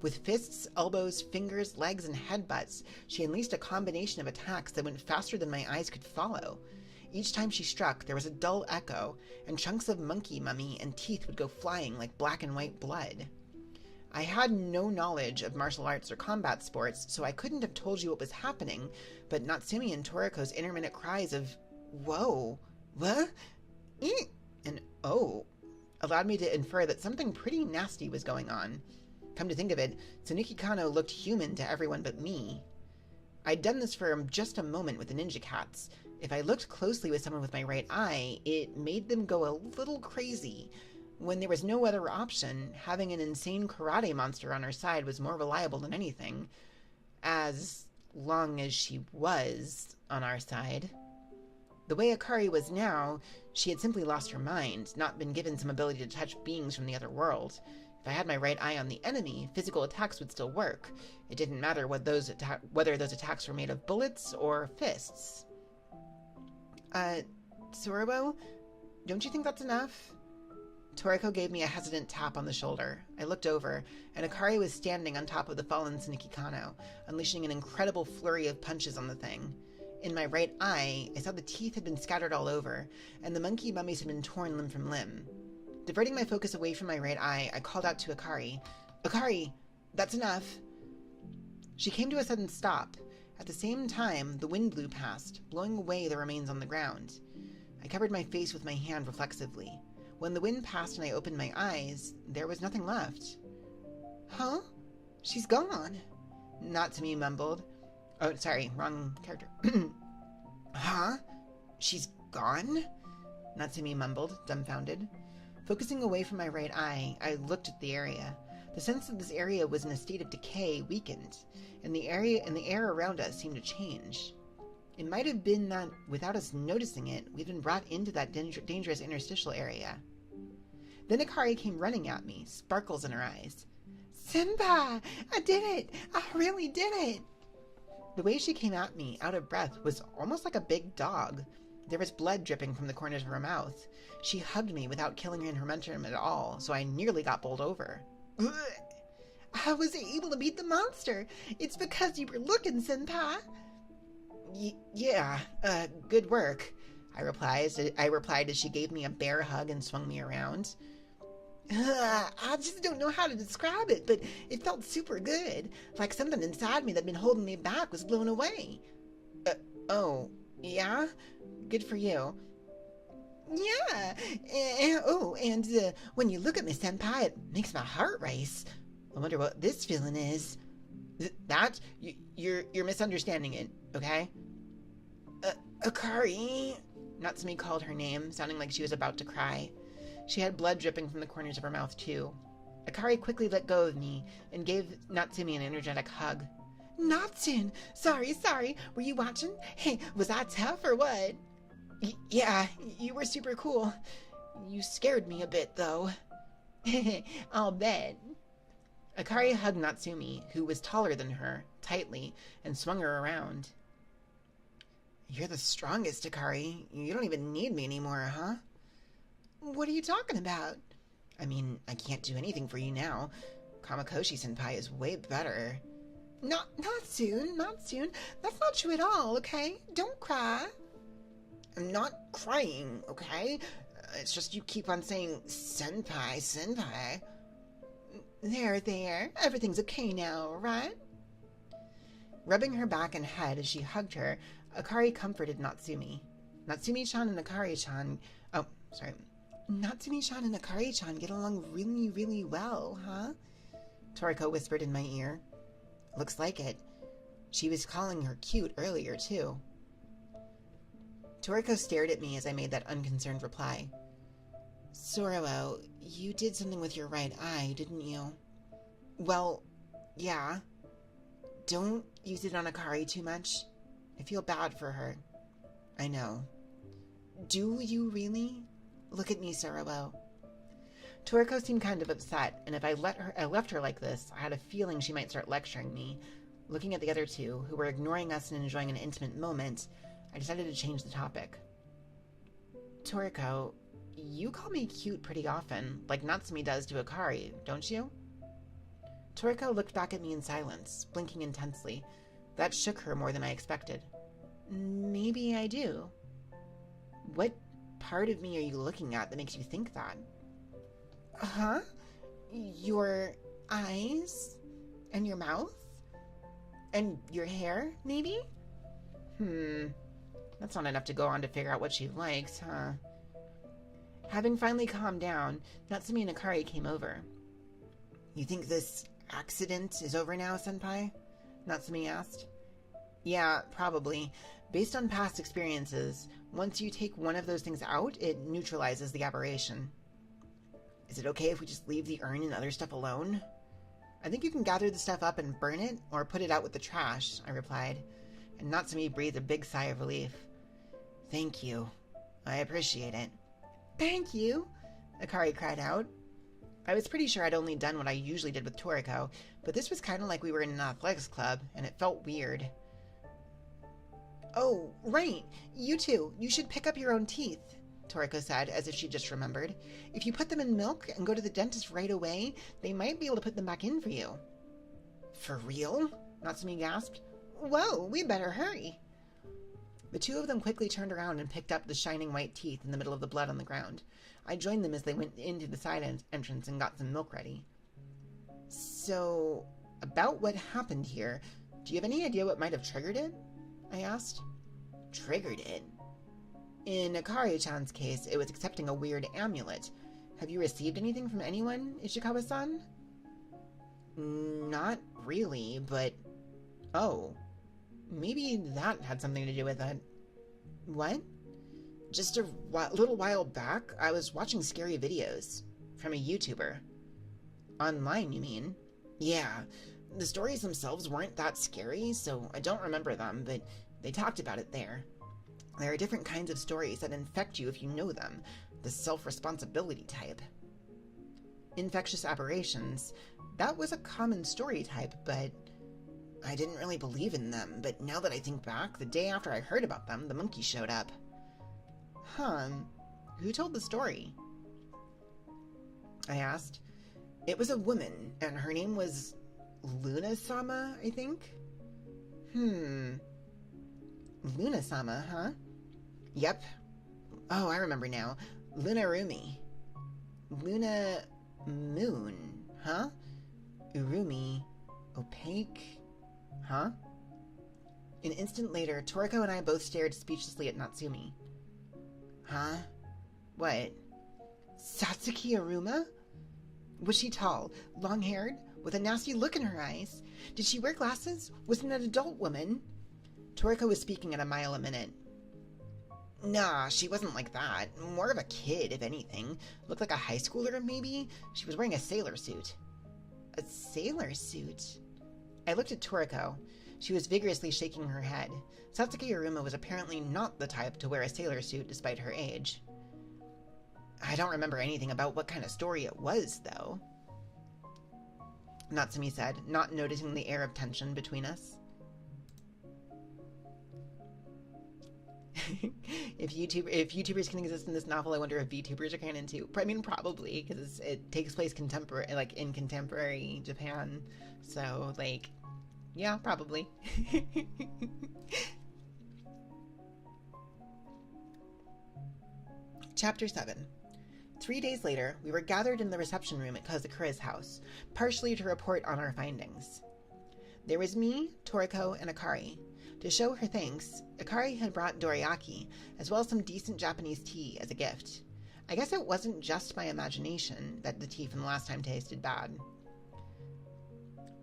With fists, elbows, fingers, legs, and headbutts, she unleashed a combination of attacks that went faster than my eyes could follow. Each time she struck, there was a dull echo, and chunks of monkey mummy and teeth would go flying like black and white blood. I had no knowledge of martial arts or combat sports, so I couldn't have told you what was happening, but Natsumi and Toriko's intermittent cries of, "Whoa, what?" and "Oh," allowed me to infer that something pretty nasty was going on. Come to think of it, Tsunuki Kano looked human to everyone but me. I'd done this for just a moment with the ninja cats. If I looked closely with someone with my right eye, it made them go a little crazy. When there was no other option, having an insane karate monster on our side was more reliable than anything. As long as she was on our side. The way Akari was now, she had simply lost her mind, not been given some ability to touch beings from the other world. If I had my right eye on the enemy, physical attacks would still work. It didn't matter whether those attacks were made of bullets or fists. Tsuruo, don't you think that's enough? Toriko gave me a hesitant tap on the shoulder. I looked over, and Akari was standing on top of the fallen Tsunuki Kano, unleashing an incredible flurry of punches on the thing. In my right eye, I saw the teeth had been scattered all over, and the monkey mummies had been torn limb from limb. Diverting my focus away from my right eye, I called out to Akari, "Akari, that's enough." She came to a sudden stop. At the same time, the wind blew past, blowing away the remains on the ground. I covered my face with my hand reflexively. When the wind passed and I opened my eyes, there was nothing left. "Huh? She's gone," Natsumi mumbled. Oh, sorry, wrong character. "Huh? She's gone?" Natsumi mumbled, dumbfounded. Focusing away from my right eye, I looked at the area. The sense that this area was in a state of decay weakened, and the air around us seemed to change. It might have been that, without us noticing it, we'd been brought into that dangerous interstitial area. Then Akari came running at me, sparkles in her eyes. "Senpai! I did it! I really did it!" The way she came at me, out of breath, was almost like a big dog. There was blood dripping from the corners of her mouth. She hugged me without killing her momentum at all, so I nearly got bowled over. "Ugh. I was able to beat the monster. It's because you were looking, Senpai." Yeah, good work," I replied as she gave me a bear hug and swung me around. I just don't know how to describe it, but it felt super good. Like something inside me that'd been holding me back was blown away." Oh, yeah? Good for you." "Yeah, and when you look at me, Senpai, it makes my heart race. I wonder what this feeling is." You're misunderstanding it, okay?" Akari," Natsumi called her name, sounding like she was about to cry. She had blood dripping from the corners of her mouth, too. Akari quickly let go of me and gave Natsumi an energetic hug. "Natsun! Sorry. Were you watching? Hey, was I tough or what?" Yeah, you were super cool. You scared me a bit, though." "I'll bet." Akari hugged Natsumi, who was taller than her, tightly, and swung her around. "You're the strongest, Akari. You don't even need me anymore, huh?" "What are you talking about?" "I mean, I can't do anything for you now. Kamakoshi-senpai is way better." Not soon. That's not true at all, okay? Don't cry." "I'm not crying, okay? It's just you keep on saying senpai. There. Everything's okay now, right?" Rubbing her back and head as she hugged her, Akari comforted Natsumi. Natsumi-chan and Akari-chan get along really, really well, huh? Toriko whispered in my ear. "Looks like it. She was calling her cute earlier, too." Toriko stared at me as I made that unconcerned reply. "Tsuruo, you did something with your right eye, didn't you?" "Well, yeah." "Don't use it on Akari too much. I feel bad for her. I know. Do you really? Look at me, Sarabo. Toriko seemed kind of upset, and if I left her like this, I had a feeling she might start lecturing me. Looking at the other two, who were ignoring us and enjoying an intimate moment, I decided to change the topic. Toriko, you call me cute pretty often, like Natsumi does to Akari, don't you? Toriko looked back at me in silence, blinking intensely. That shook her more than I expected. Maybe I do. What part of me are you looking at that makes you think that? Huh? Your eyes? And your mouth? And your hair, maybe? That's not enough to go on to figure out what she likes, huh? Having finally calmed down, Natsumi and Akari came over. You think this accident is over now, Senpai? Natsumi asked. Yeah, probably. Based on past experiences, once you take one of those things out, it neutralizes the aberration. Is it okay if we just leave the urn and other stuff alone? I think you can gather the stuff up and burn it, or put it out with the trash, I replied, and Natsumi breathed a big sigh of relief. Thank you. I appreciate it. Thank you, Akari cried out. I was pretty sure I'd only done what I usually did with Toriko, but this was kind of like we were in an athletics club, and it felt weird. Oh, right. You two, you should pick up your own teeth, Toriko said, as if she just remembered. If you put them in milk and go to the dentist right away, they might be able to put them back in for you. For real? Natsumi gasped. Whoa, we better hurry. The two of them quickly turned around and picked up the shining white teeth in the middle of the blood on the ground. I joined them as they went into the side entrance and got some milk ready. So, about what happened here, do you have any idea what might have triggered it? I asked. Triggered it? In Akari-chan's case, it was accepting a weird amulet. Have you received anything from anyone, Ishikawa-san? Not really, but... Oh. Maybe that had something to do with it. What? Just a little while back, I was watching scary videos. From a YouTuber. Online, you mean? Yeah. The stories themselves weren't that scary, so I don't remember them, but they talked about it there. There are different kinds of stories that infect you if you know them, the self-responsibility type. Infectious aberrations. That was a common story type, but I didn't really believe in them, but now that I think back, the day after I heard about them, the monkey showed up. Huh. Who told the story? I asked. It was a woman, and her name was Luna-sama, I think? Luna-sama, huh? Yep. Oh, I remember now. Lunarumi. Luna Moon, huh? Urumi. Opaque. Huh? An instant later, Toriko and I both stared speechlessly at Natsumi. Huh? What? Satsuki Aruma? Was she tall, long-haired, with a nasty look in her eyes? Did she wear glasses? Was it an adult woman? Toriko was speaking at a mile a minute. Nah, she wasn't like that. More of a kid, if anything. Looked like a high schooler, maybe? She was wearing a sailor suit. A sailor suit? I looked at Toriko. She was vigorously shaking her head. Satsuki Aruma was apparently not the type to wear a sailor suit despite her age. I don't remember anything about what kind of story it was, though. Natsumi said, not noticing the air of tension between us. If YouTubers can exist in this novel, I wonder if VTubers are canon too. I mean, probably, because it takes place in contemporary Japan. So, yeah, probably. Chapter 7. 3 days later, we were gathered in the reception room at Kazakura's house, partially to report on our findings. There was me, Toriko, and Akari. To show her thanks, Akari had brought dorayaki, as well as some decent Japanese tea as a gift. I guess it wasn't just my imagination that the tea from the last time tasted bad.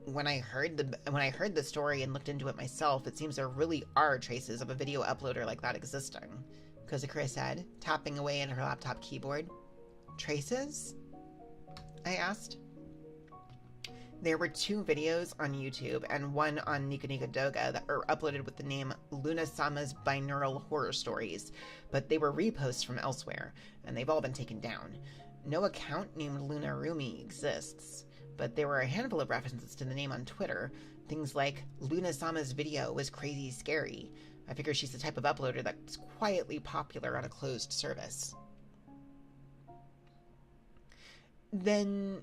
When I heard the story and looked into it myself, it seems there really are traces of a video uploader like that existing, Kozakura said, tapping away at her laptop keyboard. Traces? I asked. There were 2 videos on YouTube and one on Nika Nika Doga that were uploaded with the name Luna-sama's Binaural Horror Stories, but they were reposts from elsewhere, and they've all been taken down. No account named Luna Rumi exists, but there were a handful of references to the name on Twitter. Things like, Luna-sama's video was crazy scary. I figure she's the type of uploader that's quietly popular on a closed service. Then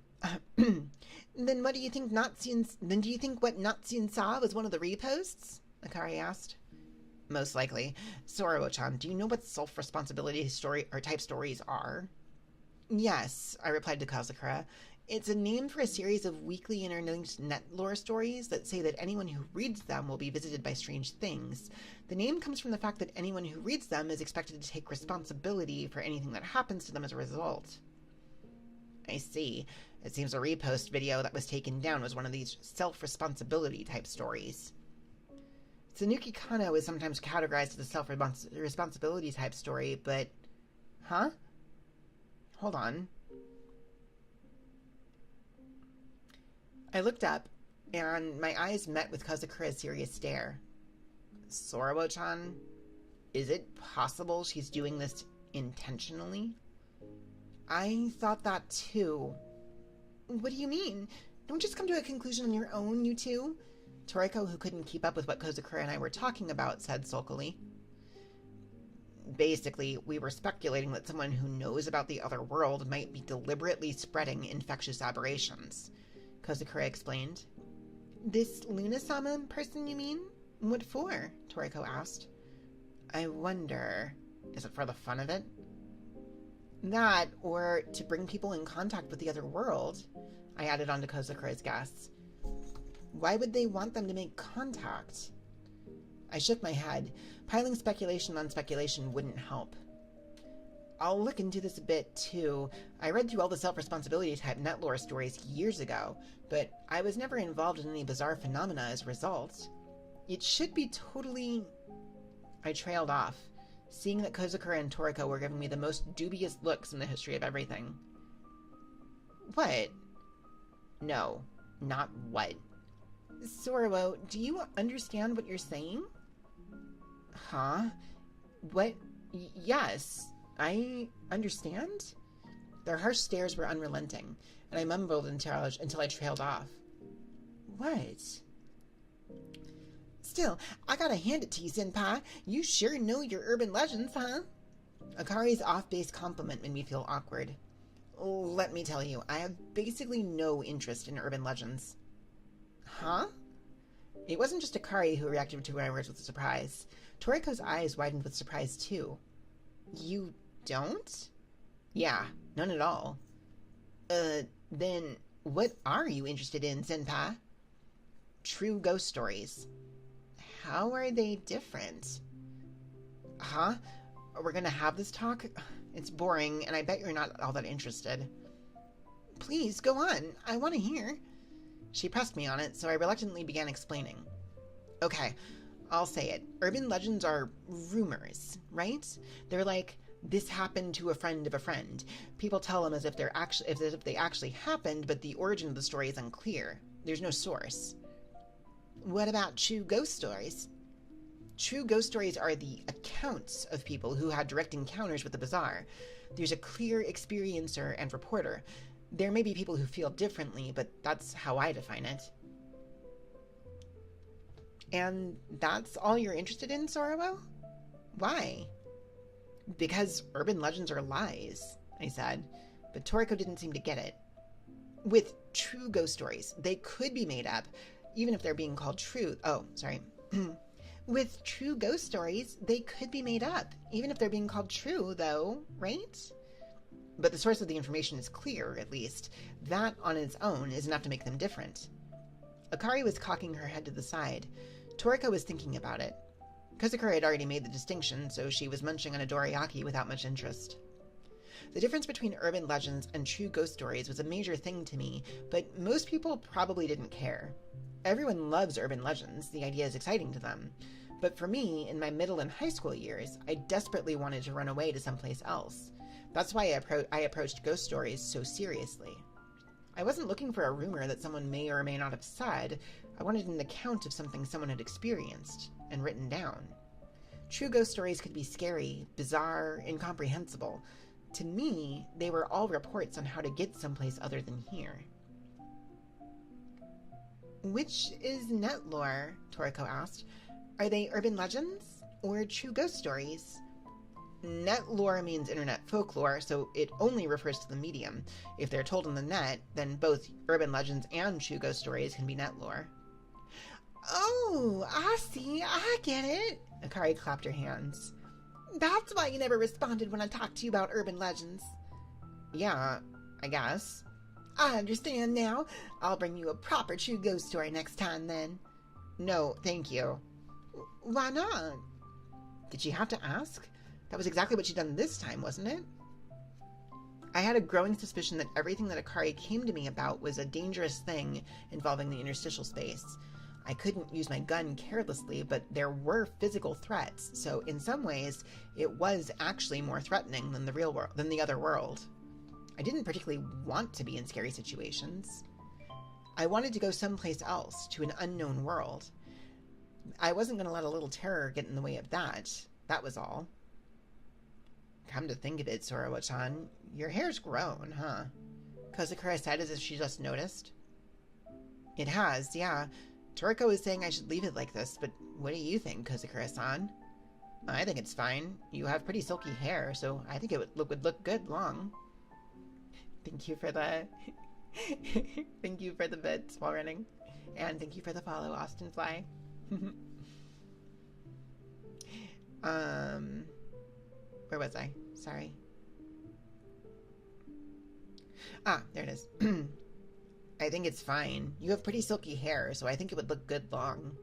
what do you think do you think what Natsun saw was one of the reposts? Akari asked. Most likely. Soro-chan, do you know what self-responsibility type stories are? Yes, I replied to Kazakura. It's a name for a series of weekly interlinked net lore stories that say that anyone who reads them will be visited by strange things. The name comes from the fact that anyone who reads them is expected to take responsibility for anything that happens to them as a result. I see. It seems a repost video that was taken down was one of these self-responsibility type stories. Tsunuki Kano is sometimes categorized as a self-responsibility type story, but... Huh? Hold on. I looked up, and my eyes met with Kazakura's serious stare. Sorobo-chan, is it possible she's doing this intentionally? I thought that too. What do you mean? Don't just come to a conclusion on your own, you two? Toriko, who couldn't keep up with what Kozakura and I were talking about, said sulkily. Basically, we were speculating that someone who knows about the other world might be deliberately spreading infectious aberrations, Kozakura explained. This Luna-sama person, you mean? What for? Toriko asked. I wonder, is it for the fun of it? That, or to bring people in contact with the other world, I added on to Kozakura's guess. Why would they want them to make contact? I shook my head. Piling speculation on speculation wouldn't help. I'll look into this a bit, too. I read through all the self-responsibility type net lore stories years ago, but I was never involved in any bizarre phenomena as a result. It should be totally... I trailed off, seeing that Kozakura and Toriko were giving me the most dubious looks in the history of everything. What? No, not what. Sorowo, do you understand what you're saying? Huh? What? Yes, I understand? Their harsh stares were unrelenting, and I mumbled until I trailed off. What? Still, I gotta hand it to you, Senpai. You sure know your urban legends, huh? Akari's off-base compliment made me feel awkward. Let me tell you, I have basically no interest in urban legends. Huh? It wasn't just Akari who reacted to my words with surprise. Toriko's eyes widened with surprise, too. You don't? Yeah, none at all. Then what are you interested in, Senpai? True ghost stories. How are they different? Huh? We're gonna have this talk? It's boring, and I bet you're not all that interested. Please, go on. I want to hear. She pressed me on it, so I reluctantly began explaining. Okay, I'll say it. Urban legends are rumors, right? They're like, this happened to a friend of a friend. People tell them as if they actually happened, but the origin of the story is unclear. There's no source. What about true ghost stories? True ghost stories are the accounts of people who had direct encounters with the bizarre. There's a clear experiencer and reporter. There may be people who feel differently, but that's how I define it. And that's all you're interested in, Sorowo? Why? Because urban legends are lies, I said, but Toriko didn't seem to get it. With true ghost stories, they could be made up, even if they're being called true. Oh, sorry. With true ghost stories, they could be made up, even if they're being called true, though, right? But the source of the information is clear, at least. That, on its own, is enough to make them different. Akari was cocking her head to the side. Toriko was thinking about it. Kozakura had already made the distinction, so she was munching on a dorayaki without much interest. The difference between urban legends and true ghost stories was a major thing to me, but most people probably didn't care. Everyone loves urban legends. The idea is exciting to them. But for me, in my middle and high school years, I desperately wanted to run away to someplace else. That's why I approached ghost stories so seriously. I wasn't looking for a rumor that someone may or may not have said. I wanted an account of something someone had experienced and written down. True ghost stories could be scary, bizarre, incomprehensible. To me, they were all reports on how to get someplace other than here. Which is net lore? Toriko asked. Are they urban legends or true ghost stories? Net lore means internet folklore, so it only refers to the medium. If they're told on the net, then both urban legends and true ghost stories can be net lore. Oh, I see. I get it. Akari clapped her hands. That's why you never responded when I talked to you about urban legends. Yeah, I guess. I understand now. I'll bring you a proper true ghost story next time then. No, thank you. Why not? Did she have to ask? That was exactly what she'd done this time, wasn't it? I had a growing suspicion that everything that Akari came to me about was a dangerous thing involving the interstitial space. I couldn't use my gun carelessly, but there were physical threats, so in some ways, it was actually more threatening than the real world, than the other world. I didn't particularly want to be in scary situations. I wanted to go someplace else, to an unknown world. I wasn't going to let a little terror get in the way of that. That was all. Come to think of it, Sora-chan, your hair's grown, huh? Kozakura said as if she just noticed. It has, yeah. Toriko is saying I should leave it like this, but what do you think, Kozakura-san? I think it's fine. You have pretty silky hair, so I think it would look good long. Thank you for the... thank you for the bits while running. And thank you for the follow, Austin Fly. Where was I? Sorry. Ah, there it is. I think it's fine. You have pretty silky hair, so I think it would look good long.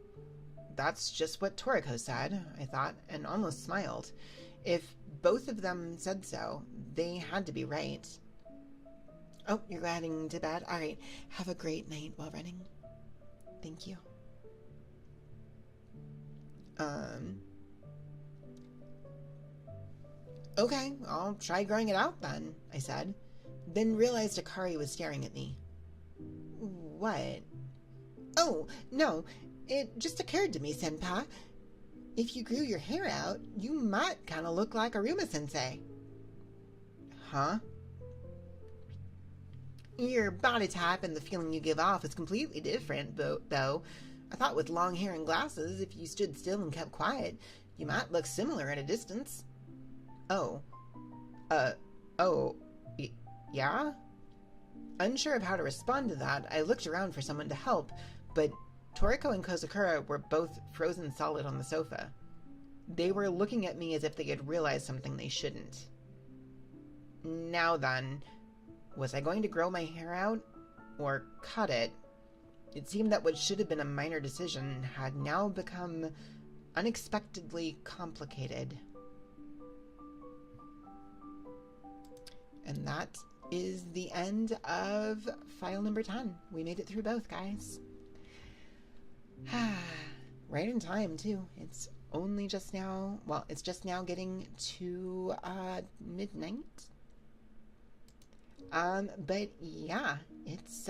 That's just what Toriko said, I thought, and almost smiled. If both of them said so, they had to be right. Oh, you're heading to bed? All right. Have a great night while running. Thank you. Okay, I'll try growing it out then, I said. Then realized Akari was staring at me. What? Oh, no. It just occurred to me, Senpai. If you grew your hair out, you might kind of look like Aruma-sensei. Huh? Your body type and the feeling you give off is completely different, though. I thought with long hair and glasses, if you stood still and kept quiet, you might look similar at a distance. Oh. Yeah? Unsure of how to respond to that, I looked around for someone to help, but Toriko and Kozakura were both frozen solid on the sofa. They were looking at me as if they had realized something they shouldn't. Now then, was I going to grow my hair out? Or cut it? It seemed that what should have been a minor decision had now become unexpectedly complicated. And that is the end of file number 10. We made it through both, guys. Right in time, too. It's only just now, well, it's just now getting to midnight. But yeah, it's,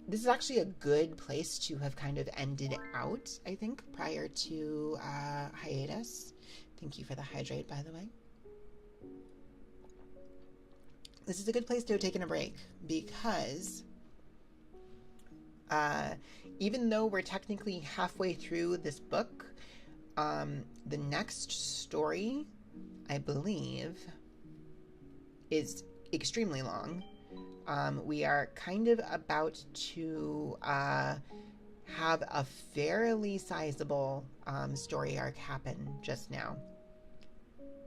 this is actually a good place to have kind of ended out, I think, prior to, hiatus. Thank you for the hydrate, by the way. This is a good place to have taken a break because, even though we're technically halfway through this book, the next story, I believe, is extremely long. We are kind of about to have a fairly sizable story arc happen just now.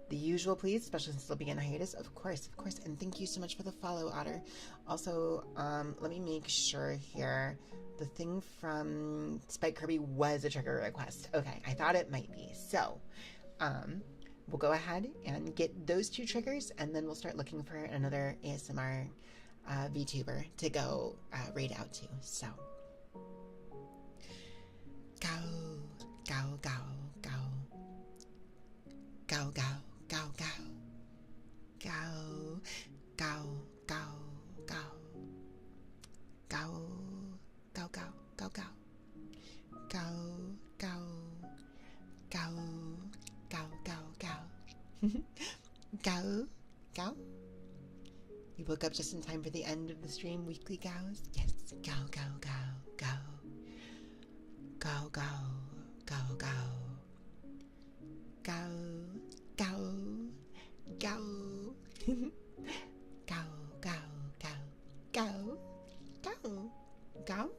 The usual, please, especially since they'll be in hiatus. Of course. And thank you so much for the follow, Otter. Also, let me make sure here. The thing from Spike Kirby was a trigger request. Okay, I thought it might be. So, we'll go ahead and get those two triggers, and then we'll start looking for another ASMR VTuber to go read out to. So, go. woke up just in time for the end of the stream. Weekly gals. Yes. Go, go, go, go. Go, go, go, go. Go, go, go. Go, go, go, go. Go, go, go, go,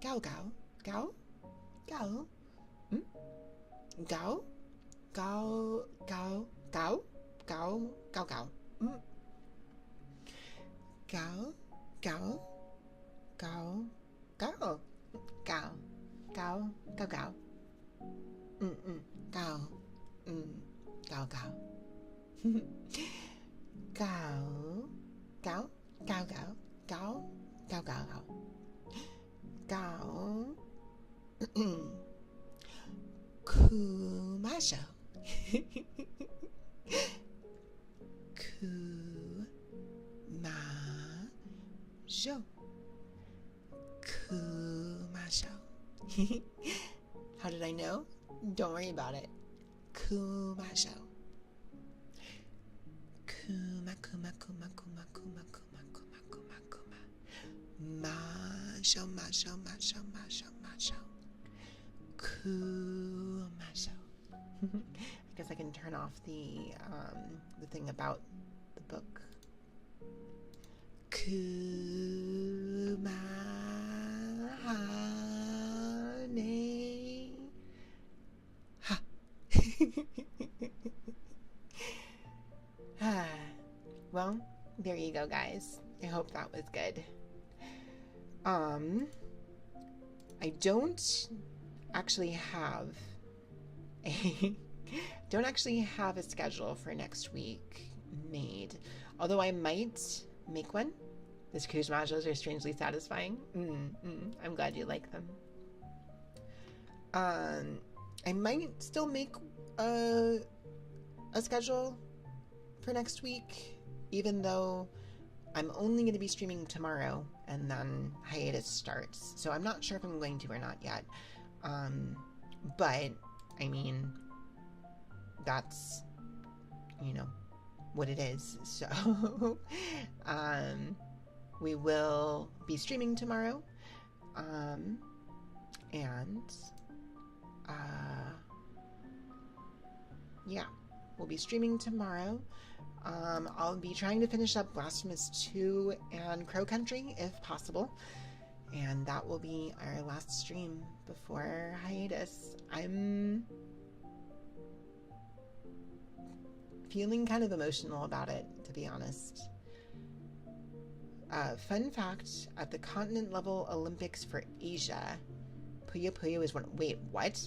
go, go, go. Go, go, go, go, go, go, go. Go, go, go, go, go, go, go, go. Go, go, go. Go, go, go, go, go, go, go, go. Go. Kumasho. Kumasho. Kumasho. How did I know? Don't worry about it. Kumasho. Kuma, kuma, kuma, kuma, kuma, kuma, kuma, kuma, kuma. Masho, masho, masho, masho, masho. Kumasho. I guess I can turn off the thing about the book. Kumahane. Ha. Well, there you go, guys. I hope that was good. I don't actually have a schedule for next week made, although I might make one. These Kuzmajos are strangely satisfying. I'm glad you like them. I might still make a schedule for next week, even though I'm only going to be streaming tomorrow and then hiatus starts. So I'm not sure if I'm going to or not yet. But I mean, that's, what it is. So, we will be streaming tomorrow. Yeah, we'll be streaming tomorrow. I'll be trying to finish up Blasphemous 2 and Crow Country if possible. And that will be our last stream before hiatus. I'm feeling kind of emotional about it, to be honest. Fun fact, at the continent level Olympics for Asia, Puyo Puyo is one. Wait, what?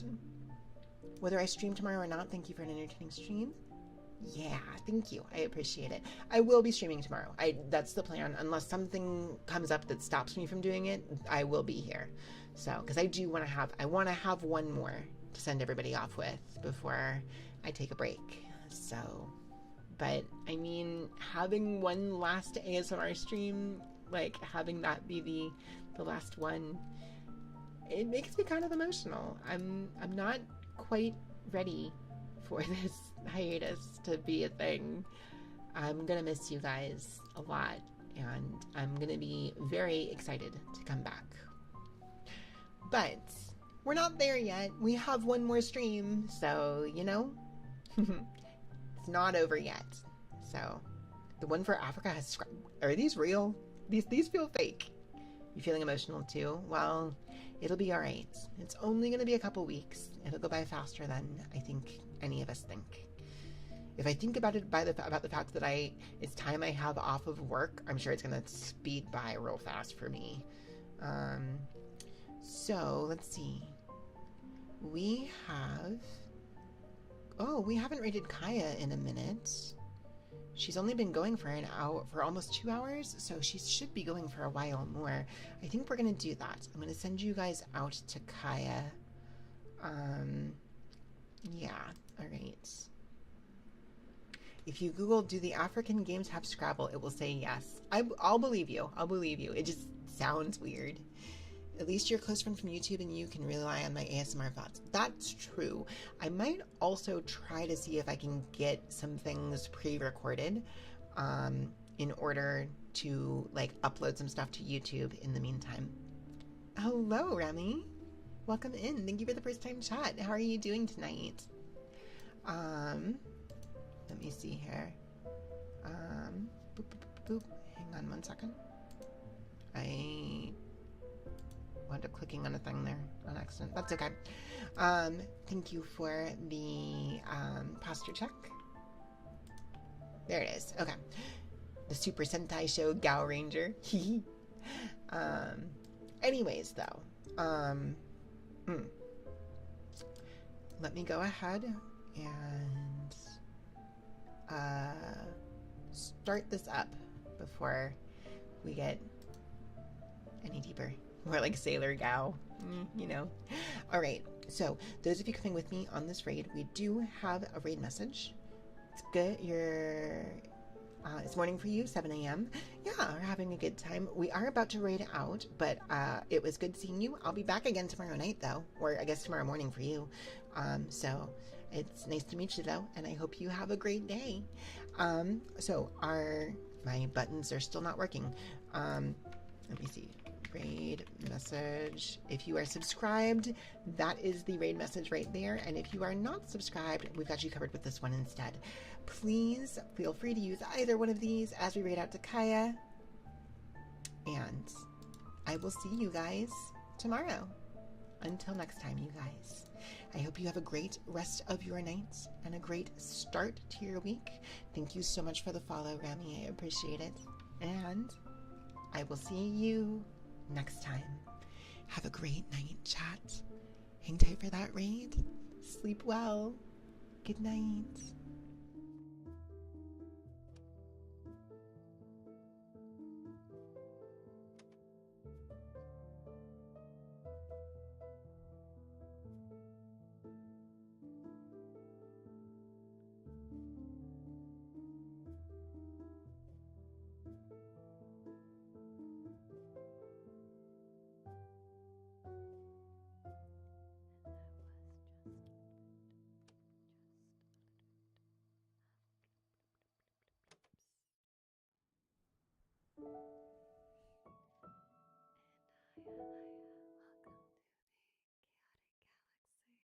Whether I stream tomorrow or not, thank you for an entertaining stream. Yeah, thank you. I appreciate it. I will be streaming tomorrow. That's the plan. Unless something comes up that stops me from doing it, I will be here. So, because I want to have one more to send everybody off with before I take a break. So, but I mean, having one last ASMR stream, like having that be the last one, it makes me kind of emotional. I'm not quite ready for this hiatus to be a thing. I'm gonna miss you guys a lot, and I'm gonna be very excited to come back. But we're not there yet. We have one more stream, so it's not over yet. So the one for Africa has. Are these real? These feel fake. You feeling emotional too? Well, it'll be all right. It's only gonna be a couple weeks. It'll go by faster than I think any of us think. If I think about it about the fact that it's time I have off of work, I'm sure it's gonna speed by real fast for me. So let's see. We haven't rated Kaya in a minute. She's only been going for an hour, for almost 2 hours, so she should be going for a while more. I think we're gonna do that. I'm gonna send you guys out to Kaya. Yeah, all right. If you Google, do the African games have Scrabble, it will say yes. I'll believe you. I'll believe you. It just sounds weird. At least you're a close friend from YouTube and you can rely on my ASMR thoughts. That's true. I might also try to see if I can get some things pre-recorded. in order to like upload some stuff to YouTube in the meantime. Hello, Remy. Welcome in. Thank you for the first time chat. How are you doing tonight? Let me see here. Boop, boop, boop, boop. Hang on 1 second. I wound up clicking on a thing there on accident. That's okay. Thank you for the posture check. There it is. Okay. The Super Sentai show Gao Ranger. Anyways, though, let me go ahead and start this up before we get any deeper. More like Sailor Gao, you know. All right, so those of you coming with me on this raid, we do have a raid message. It's good. It's morning for you, 7 a.m. Yeah, we're having a good time. We are about to raid out, but it was good seeing you. I'll be back again tomorrow night, though, or I guess tomorrow morning for you. So it's nice to meet you, though, and I hope you have a great day. So my buttons are still not working. Let me see. Raid message. If you are subscribed, that is the raid message right there. And if you are not subscribed, we've got you covered with this one instead. Please feel free to use either one of these as we raid out to Kaya. And I will see you guys tomorrow. Until next time, you guys. I hope you have a great rest of your night and a great start to your week. Thank you so much for the follow, Rami. I appreciate it. And I will see you next time. Have a great night, chat. Hang tight for that raid. Sleep well. Good night.